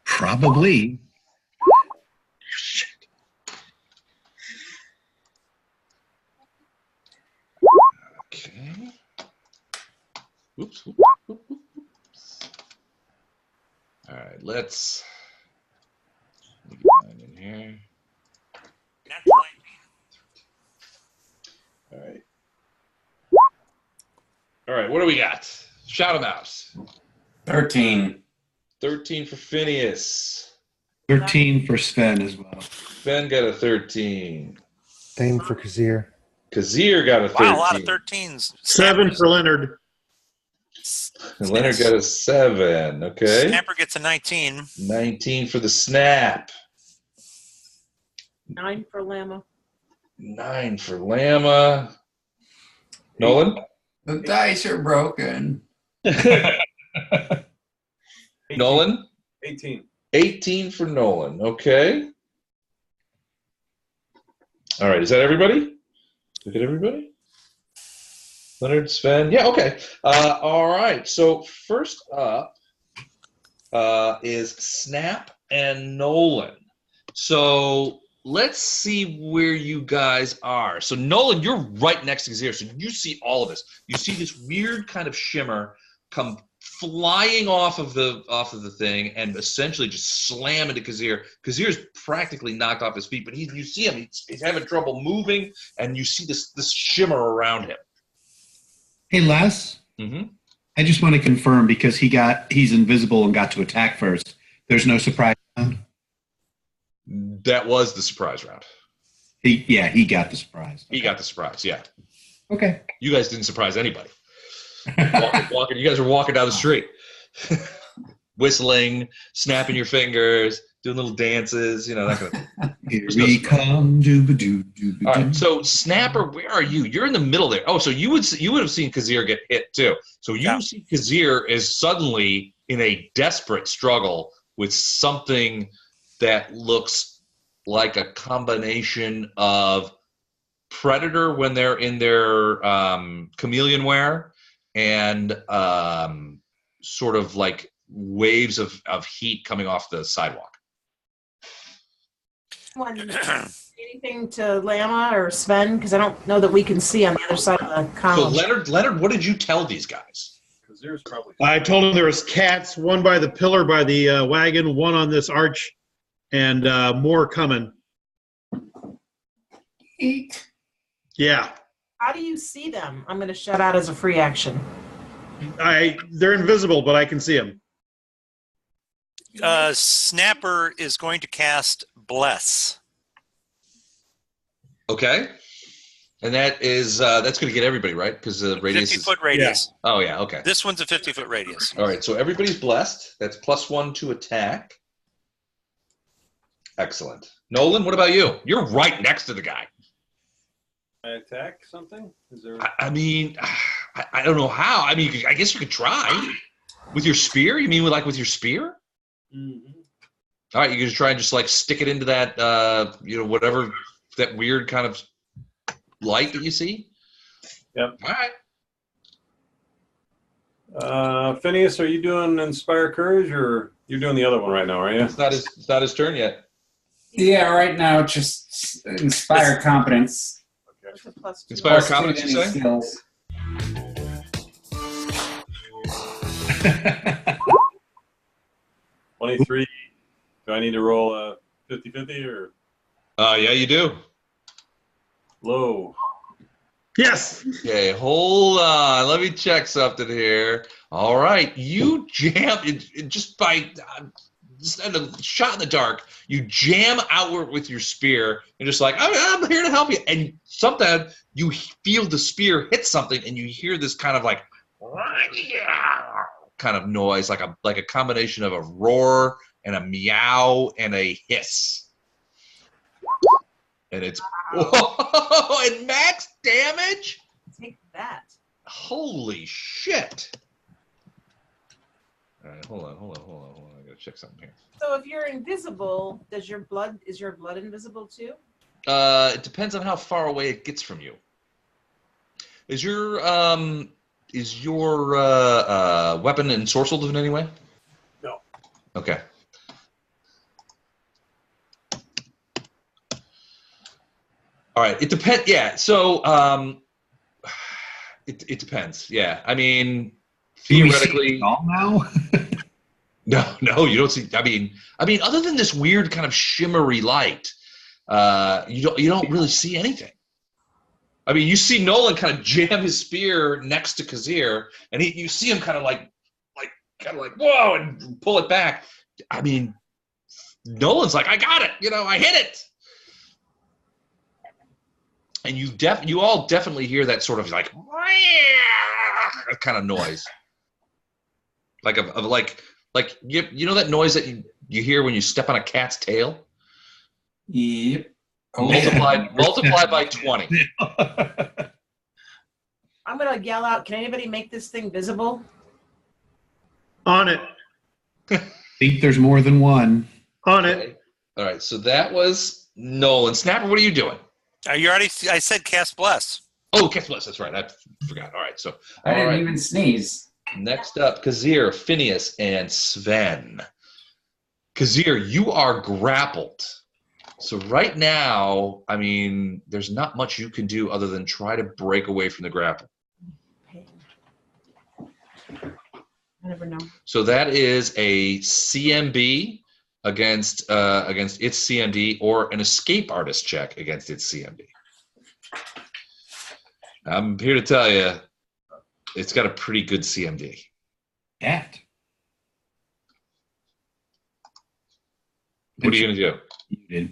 Probably. Okay. Oops. All right, let's get mine in here. All right. All right, what do we got? Shout 'em out. 13. 13 for Phineas. 13 for Sven as well. Ben got a 13. Same for Kazir. Kazir got a 13. Wow, a lot of 13s. 7 for Leonard. And Leonard got a 7. Okay. Snapper gets a 19. 19 for the Snap. 9 for Lama. 9 for Lama. Nolan? The dice are broken. Nolan? 18. 18 for Nolan. Okay. All right. Is that everybody? Look at everybody. Leonard, Sven. Yeah, okay. All right. So first up is Snap and Nolan. So let's see where you guys are. So Nolan, you're right next to Kazir, so you see all of this. You see this weird kind of shimmer come flying off of the thing and essentially just slam into Kazir. Kazir's practically knocked off his feet, but you see him, he's having trouble moving, and you see this shimmer around him. Hey, Les. Mm-hmm. I just want to confirm because he's invisible and got to attack first. There's no surprise round. That was the surprise round. He got the surprise. He got the surprise, yeah. Okay. You guys didn't surprise anybody. Walking, you guys were walking down the street, whistling, snapping your fingers, doing little dances, that kind of thing. Here we come, doo-ba-doo. All right, so Snapper, where are you? You're in the middle there. Oh, so you would have seen Kazir get hit too. So you see Kazir is suddenly in a desperate struggle with something that looks like a combination of Predator when they're in their chameleon wear and sort of like waves of heat coming off the sidewalk. Anything to Lama or Sven? Because I don't know that we can see on the other side of the column. So Leonard, what did you tell these guys? I told them there was cats, one by the pillar by the wagon, one on this arch, and more coming. Eek. Yeah. How do you see them? I'm going to shut out as a free action. They're invisible, but I can see them. Snapper is going to cast Bless. Okay. And that is that's going to get everybody, right? Because the radius 50-foot radius. Yeah. Oh, yeah, okay. This one's a 50-foot radius. All right, so everybody's blessed. That's +1 to attack. Excellent. Nolan, what about you? You're right next to the guy. I attack something? Is there? I mean, I don't know how. I mean, I guess you could try. With your spear? You mean with your spear? Mm-hmm. All right, you can just try and just like stick it into that, whatever, that weird kind of light that you see? Yep. All right. Phineas, are you doing Inspire Courage, or you're doing the other one right now, are you? It's not his turn yet. Yeah, right now, just inspire competence. Inspire competence, you say? Skills. 23. Do I need to roll a 50-50 or? Yeah, you do. Low. Yes. Okay, hold on. Let me check something here. All right, you jam it just by just a shot in the dark. You jam outward with your spear, and just like I'm here to help you. And sometimes you feel the spear hit something, and you hear this kind of like kind of noise, like a combination of a roar and a meow and a hiss. And it's whoa, and max damage. Take that. Holy shit! All right, hold on. I gotta check something here. So if you're invisible, is your blood invisible too? It depends on how far away it gets from you. Is your weapon ensorcelled in any way? No. Okay. All right. It depends. Yeah. So it depends. Yeah. I mean, theoretically. Now? No, you don't see. I mean, other than this weird kind of shimmery light, you don't really see anything. I mean, you see Nolan kind of jam his spear next to Kazir, and you see him kind of like whoa, and pull it back. I mean, Nolan's like, I got it. I hit it. And you all definitely hear that sort of like kind of noise, like you know that noise that you hear when you step on a cat's tail. Yep. Multiply by 20. I'm gonna yell out. Can anybody make this thing visible? On it. I think there's more than one. On Okay. it. All right, so that was Nolan. Snapper, what are you doing? I said cast bless. Oh, cast bless. That's right. I forgot. All right, so I didn't all right. even sneeze. Next up, Kazir, Phineas, and Sven. Kazir, you are grappled. So right now, I mean, there's not much you can do other than try to break away from the grapple. Pain. I never know. So that is a CMB against its CMD or an escape artist check against its CMD. I'm here to tell you, it's got a pretty good CMD. Cat. What are you going to do? You did.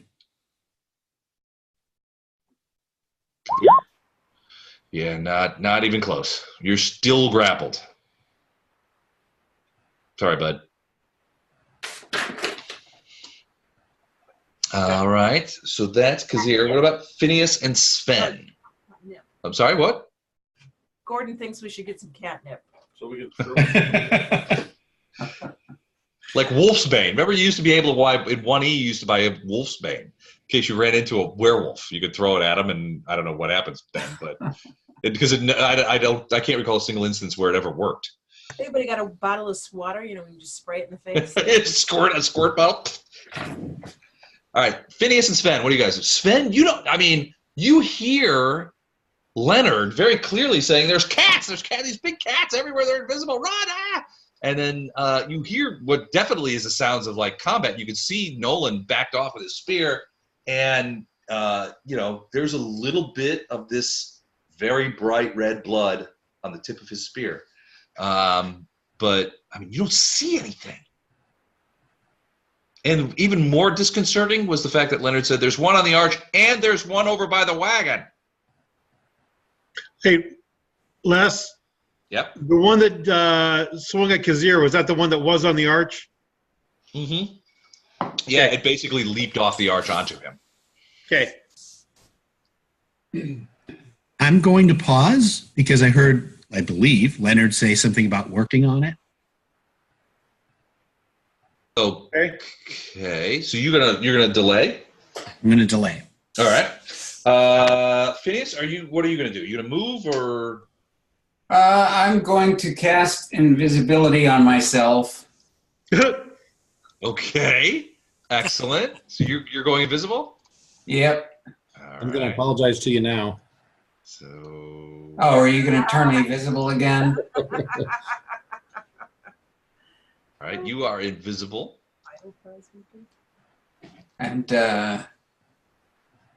Yeah, not even close. You're still grappled. Sorry, bud. All right, so that's Kazir. What about Phineas and Sven? I'm sorry, what? Gordon thinks we should get some catnip. So we could throw Like Wolf's Bane. Remember you used to be able to buy, in 1E you used to buy a Wolf's Bane. In case you ran into a werewolf. You could throw it at him and I don't know what happens then, but I can't recall a single instance where it ever worked. Anybody got a bottle of water? We can just spray it in the face. A squirt bottle. All right, Phineas and Sven, what do you guys do? Sven, you hear Leonard very clearly saying, "There's cats! These big cats everywhere! They're invisible! Run!" Ah! And then you hear what definitely is the sounds of like combat. You can see Nolan backed off with his spear, and there's a little bit of this very bright red blood on the tip of his spear. But you don't see anything. And even more disconcerting was the fact that Leonard said, "There's one on the arch, and there's one over by the wagon." Hey, Les. Yep. The one that swung at Kazir, was that the one that was on the arch? Mm-hmm. Yeah, it basically leaped off the arch onto him. Okay. I'm going to pause because I believe, Leonard say something about working on it. Okay. So you're gonna delay? I'm going to delay. All right. Phineas, what are you gonna do? You gonna move or? I'm going to cast invisibility on myself. Okay. Excellent. So you're going invisible? Yep. I'm going to apologize to you now. So. Oh, are you going to turn me visible again? All right, you are invisible. And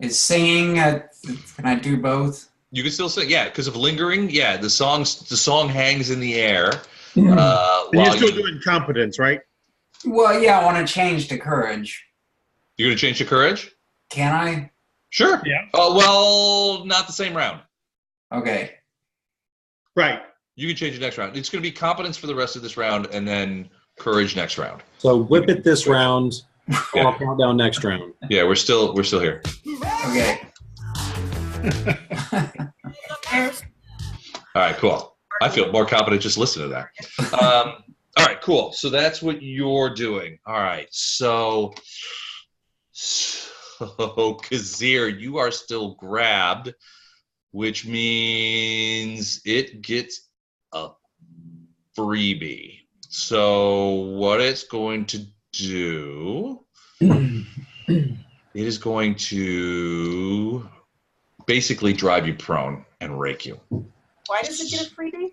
is singing? Can I do both? You can still sing, yeah, because of lingering. Yeah, the song hangs in the air. And you're still doing competence, right? Well, yeah, I want to change to courage. You're gonna change to courage? Can I? Sure. Yeah. Well, not the same round. Okay. Right. You can change it next round. It's gonna be competence for the rest of this round, and then courage next round. So whip it this round. I'll count down next round. Yeah, we're still here. Okay. All right, cool. I feel more confident just listening to that. All right, cool. So that's what you're doing. All right. So Kazir, you are still grabbed, which means it gets a freebie. So what it's going to do, it is going to basically drive you prone and rake you. Why does it get a freebie?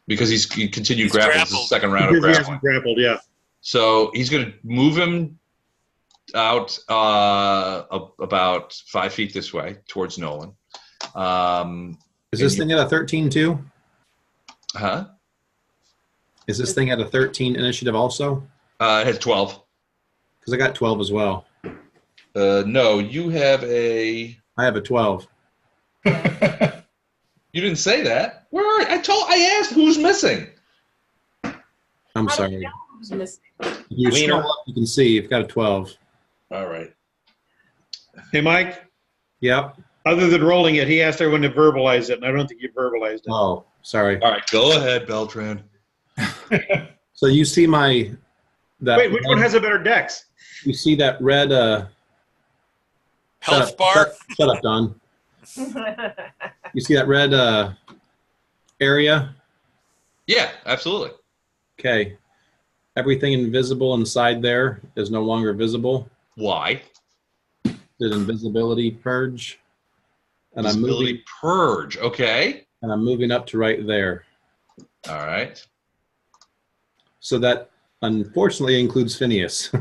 Because he continued grappling. This is the grappled. second round of Because he grappling. hasn't grappled, yeah. So he's going to move him out about 5 feet this way towards Nolan. Is this thing at a 13 too? Huh? Is this thing at a 13 initiative also? It has 12. Because I got 12 as well. No, you have a. I have a 12. You didn't say that. Where are I asked who's missing. I'm How do sorry. you know who's missing? You Wiener. scroll up, you can see you've got a 12. All right. Hey, Mike, Yep. other than rolling it, he asked everyone to verbalize it, and I don't think you verbalized it. Oh, sorry. All right. Go ahead, Beltran. So you see my that Wait, which one has a better dex? you see that red Health bar. Shut up, Don. You see that red area? Yeah, absolutely. Okay. Everything invisible inside there is no longer visible. Why? Did invisibility purge? And Visibility purge. Okay. I'm moving up to right there. All right. So that unfortunately includes Phineas.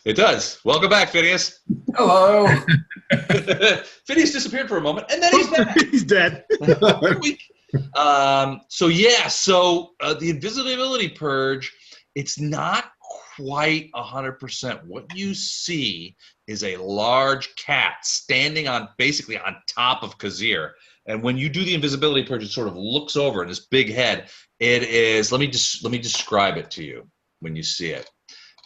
It does. Welcome back, Phineas. Hello. Phineas disappeared for a moment, and then he's back. He's dead. So the invisibility purge, it's not quite 100%. What you see is a large cat standing basically on top of Kazir. And when you do the invisibility purge, it sort of looks over in this big head. It is, let me describe it to you when you see it.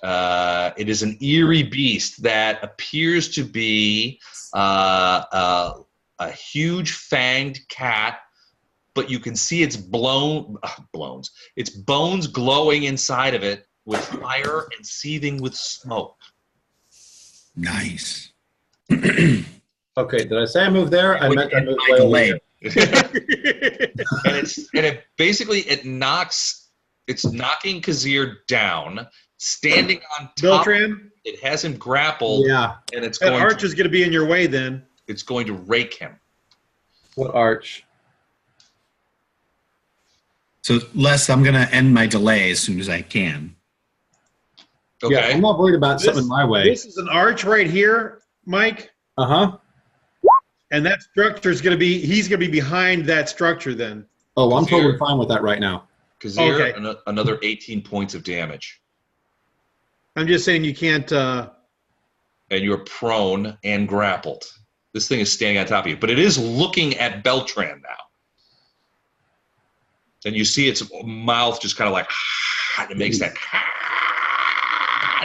It is an eerie beast that appears to be a huge fanged cat, but you can see its its bones glowing inside of it with fire and seething with smoke. Nice. Okay, did I say I moved there? I meant I moved my way over delay. here. It's knocking Kazir down, standing on top. Beltran, It has him grappled, Yeah. and it's that going arch is going to be in your way then. it's going to rake him. What arch? So, Les, I'm going to end my delay as soon as I can. Okay. Yeah, I'm not worried about something my way. This is an arch right here, Mike, Uh-huh. and that structure is going to be, he's going to be behind that structure then. Oh, I'm Kazir. totally fine with that right now. Kazir, Okay. another 18 points of damage. I'm just saying you can't, And you're prone and grappled. This thing is standing on top of you, but it is looking at Beltran now. And you see its mouth just kind of like, and it makes that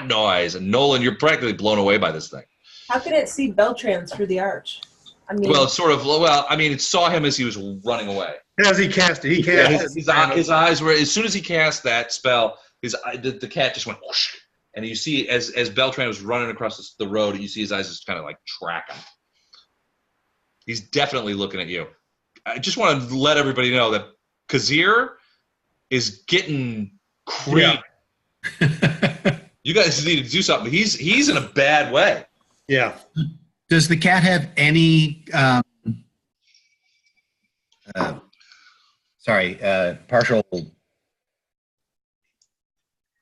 noise. And Nolan, you're practically blown away by this thing. How can it see Beltran through the arch? I mean, Well, it's sort of, it saw him as he was running away. as he cast it, he Yeah, cast his eyes were, as soon as he cast that spell, the cat just went whoosh, and you see as Beltran was running across the road, you see his eyes just kind of like track him. He's definitely looking at you. I just want to let everybody know that Kazir is getting creamed. Yeah. You guys need to do something. He's in a bad way. Yeah. Does the cat have any, partial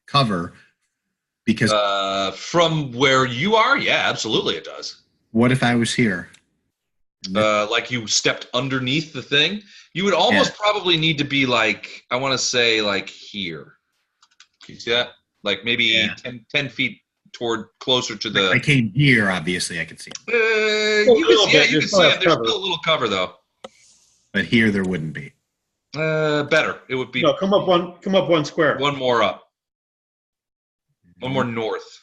cover? Because From where you are, yeah, absolutely it does. what if I was here? Like you stepped underneath the thing. You would almost probably need to be like, I want to say like here. Can you see that? Like maybe 10 feet closer to the... I came here, obviously, I could see it. you can see it. There's still a little cover though. But here there wouldn't be. Better. It would be No, come up one square. one more up. One more north.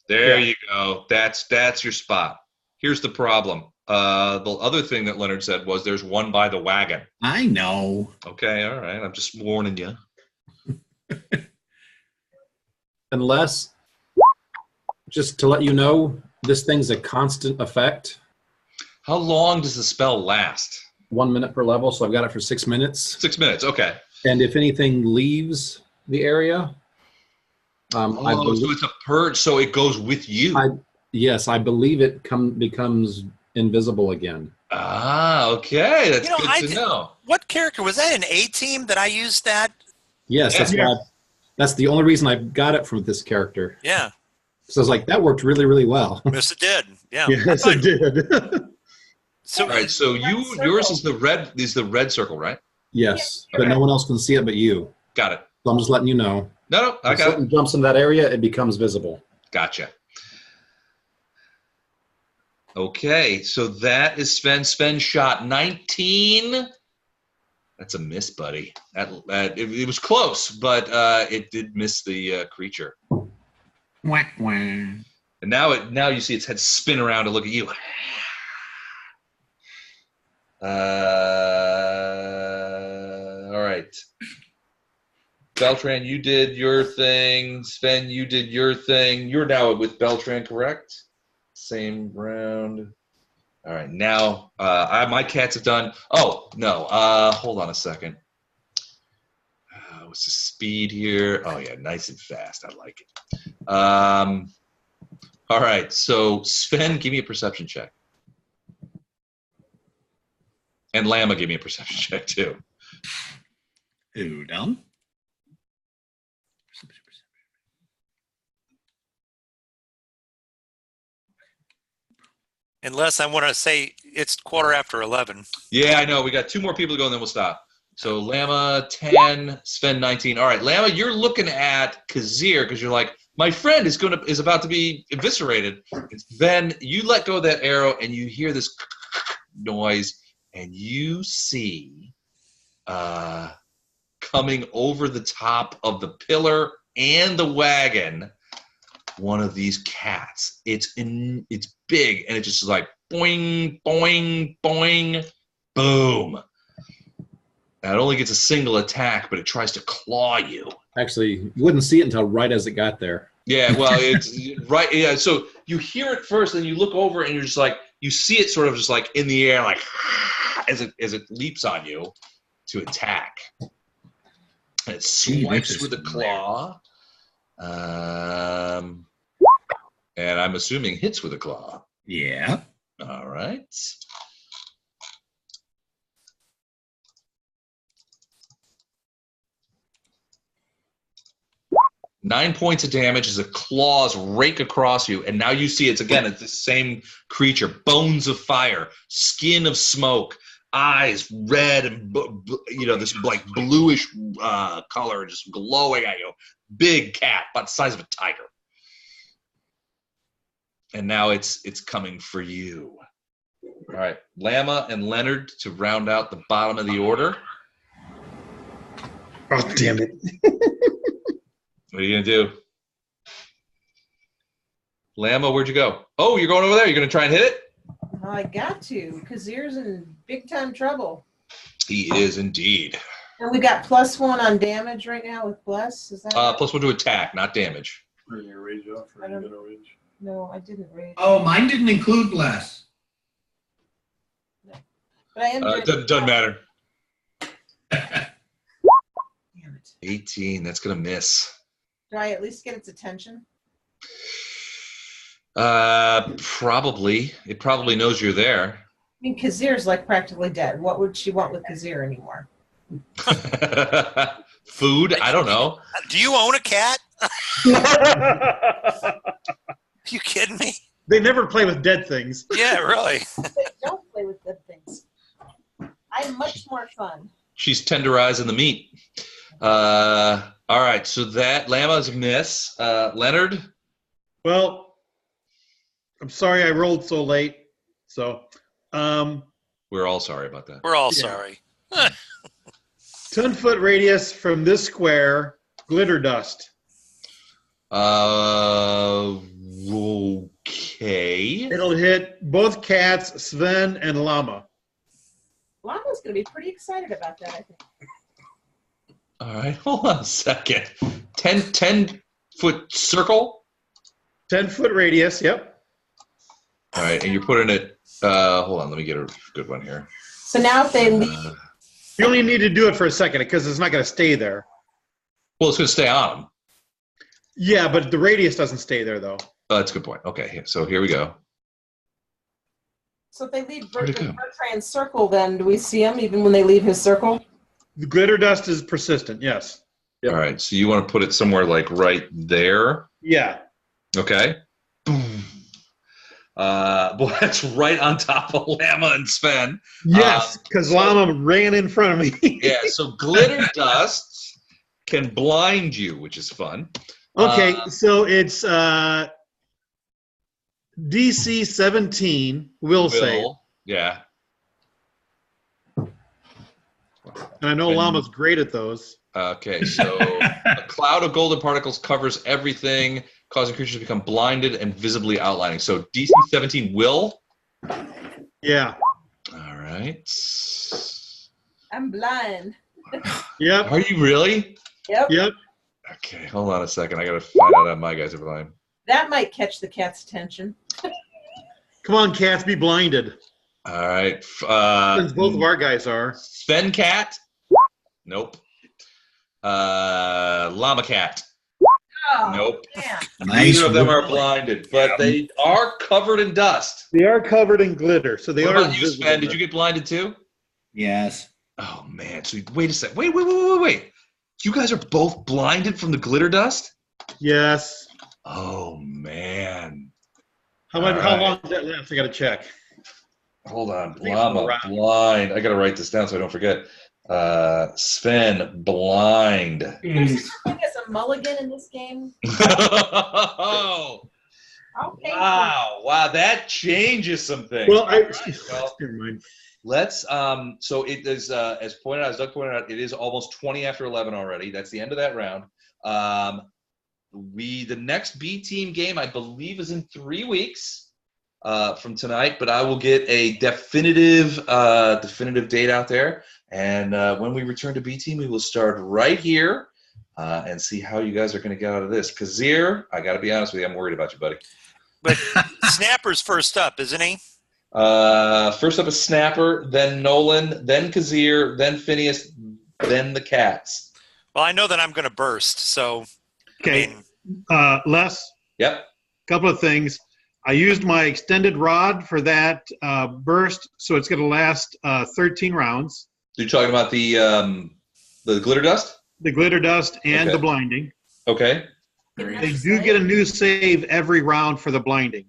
There Yeah. you go. That's your spot. Here's the problem. The other thing that Leonard said was there's one by the wagon. I know. Okay, all right. I'm just warning you. Unless, just to let you know, this thing's a constant effect. How long does the spell last? 1 minute per level, so I've got it for 6 minutes. 6 minutes, okay. And if anything leaves the area, I believe, so it's a purge, so it goes with you. yes, I believe it becomes invisible again. Ah, okay. That's good to know. What character was that? An A-team that I used that? Yes, that's the only reason I got it from this character. Yeah. So I was like, that worked really, really well. Yes, it did. Yeah. Yes, it did. So, all right, so yours is the red circle, right? Yes, but no one else can see it but you. Got it. So I'm just letting you know. No, I If got it. something jumps in that area, it becomes visible. Gotcha. Okay, so that is Sven. Sven shot 19. That's a miss, buddy. It was close, but it did miss the creature. Wah, wah. And now you see its head spin around to look at you. All right. Beltran, you did your thing. Sven, you did your thing. You're now with Beltran, correct? Same round. All right, now my cats have done. Oh no! Hold on a second. What's the speed here? Oh yeah, nice and fast. I like it. All right, so Sven, give me a perception check, and Lama, give me a perception check too. Udon. unless I want to say it's 11:15. Yeah, I know. We got 2 more people to go, and then we'll stop. So Lama 10, Sven 19. All right, Lama, you're looking at Kazir because you're like, my friend is about to be eviscerated. Then you let go of that arrow, and you hear this noise, and you see coming over the top of the pillar and the wagon one of these cats. It's big, and it just is like boing, boing, boing, boom. Now, it only gets a single attack, but it tries to claw you. Actually, you wouldn't see it until right as it got there. Yeah, well, it's right. Yeah, so you hear it first, and you look over, and you're just like, you see it sort of just like in the air, like as it leaps on you to attack. And it swipes with a claw. And I'm assuming hits with a claw. Yeah. All right. Nine points of damage as the claws rake across you, and now you see it's the same creature. Bones of fire, skin of smoke, eyes red and this like bluish color, just glowing at you. Big cat, about the size of a tiger. And now it's coming for you. All right, Lama and Leonard to round out the bottom of the order. Oh, damn it. What are you going to do? Lama, where'd you go? Oh, you're going over there. You're going to try and hit it? I got to. Kazir's in big time trouble. He is indeed. And we got +1 on damage right now with Bless. Is that right? +1 to attack, not damage. Bring your rage off, or are you gonna rage? No, I didn't rage. Oh, mine didn't include Bless. But I am Doesn't matter. Damn it. 18, that's going to miss. Do I at least get its attention? Probably. It probably knows you're there. I mean, Kazir's like practically dead. What would she want with Kazir anymore? Food? I don't know. Do you own a cat? You kidding me? They never play with dead things. Yeah, really. They don't play with dead things. I'm much more fun. She's tenderizing the meat. All right, so that Lama's a miss. Leonard? Well, I'm sorry I rolled so late. So, we're all sorry about that. We're all sorry. 10-foot radius from this square, glitter dust. Okay. It'll hit both cats, Sven and Llama. Llama's going to be pretty excited about that, I think. All right, hold on a second. 10-foot circle? 10-foot radius, yep. All right, and you're putting it, hold on, let me get a good one here. So now if they leave, You only need to do it for a second because it's not going to stay there. Well, it's going to stay on them. Yeah, but the radius doesn't stay there, though. Oh, that's a good point. Okay, so here we go. so if they leave Where'd it go? Bertrand's circle, then do we see him even when they leave his circle? The glitter dust is persistent, yes. All right, so you want to put it somewhere like right there. Yeah. Okay. Boom. Boy, that's right on top of Llama and Sven. Yes, because Llama ran in front of me. Yeah, so glitter dust can blind you, which is fun. Okay, so it's DC 17 will save. Yeah. And I know And- Llama's great at those. Okay, so a cloud of golden particles covers everything, causing creatures to become blinded and visibly outlining. So DC 17 will? Yeah. All right. I'm blind. Yep. Are you really? Yep. Yep. Okay, hold on a second. I got to find out how my guys are blind. That might catch the cat's attention. Come on, cats, be blinded. All right. Since both of our guys are. Sven cat? Nope. Llama cat? Oh, Nope. man. Neither of them are blinded, but they are covered in dust. They are covered in glitter, so they What are. about you, Sven? Did you get blinded too? Yes. Oh man! So wait a second. Wait! You guys are both blinded from the glitter dust? Yes. Oh man! How All right. long does that last? I got to check. Hold on. think it's Llama around. blind. I gotta write this down so I don't forget. Sven blind. There's such thing as a mulligan in this game. Oh, How painful. wow! That changes some things. Well, Well, never mind. let's so it is as pointed out, as Doug pointed out, it is almost 20 after 11 already. That's the end of that round. The next B team game I believe is in 3 weeks from tonight, but I will get a definitive date out there, and when we return to B team, we will start right here and see how you guys are going to get out of this. Kazir, I got to be honest with you, I'm worried about you, buddy. But Snapper's first up, isn't he? First up is Snapper, then Nolan, then Kazir, then Phineas, then the Cats. Well, I know that I'm going to burst, so. Okay. Les, Yep. couple of things. I used my extended rod for that burst, so it's going to last 13 rounds. You're talking about the glitter dust? The glitter dust and Okay. the blinding. Okay. They do get a new save every round for the blinding.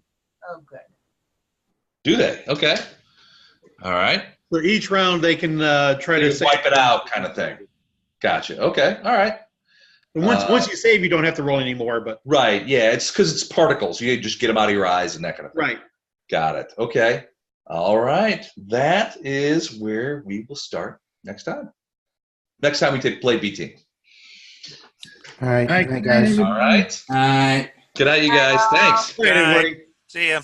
Oh, good. Do they? Okay. All right. For each round, they can try They to can save. wipe it out kind of thing. Gotcha. Okay. All right. And once you save, you don't have to roll anymore. But Right. Yeah. It's because it's particles. You just get them out of your eyes and that kind of thing. right. Got it. Okay. All right. That is where we will start next time. Next time we play B team. All right. All right, Good night, guys. All right. All right. Good night, you guys. Thanks. All right, everybody. See ya.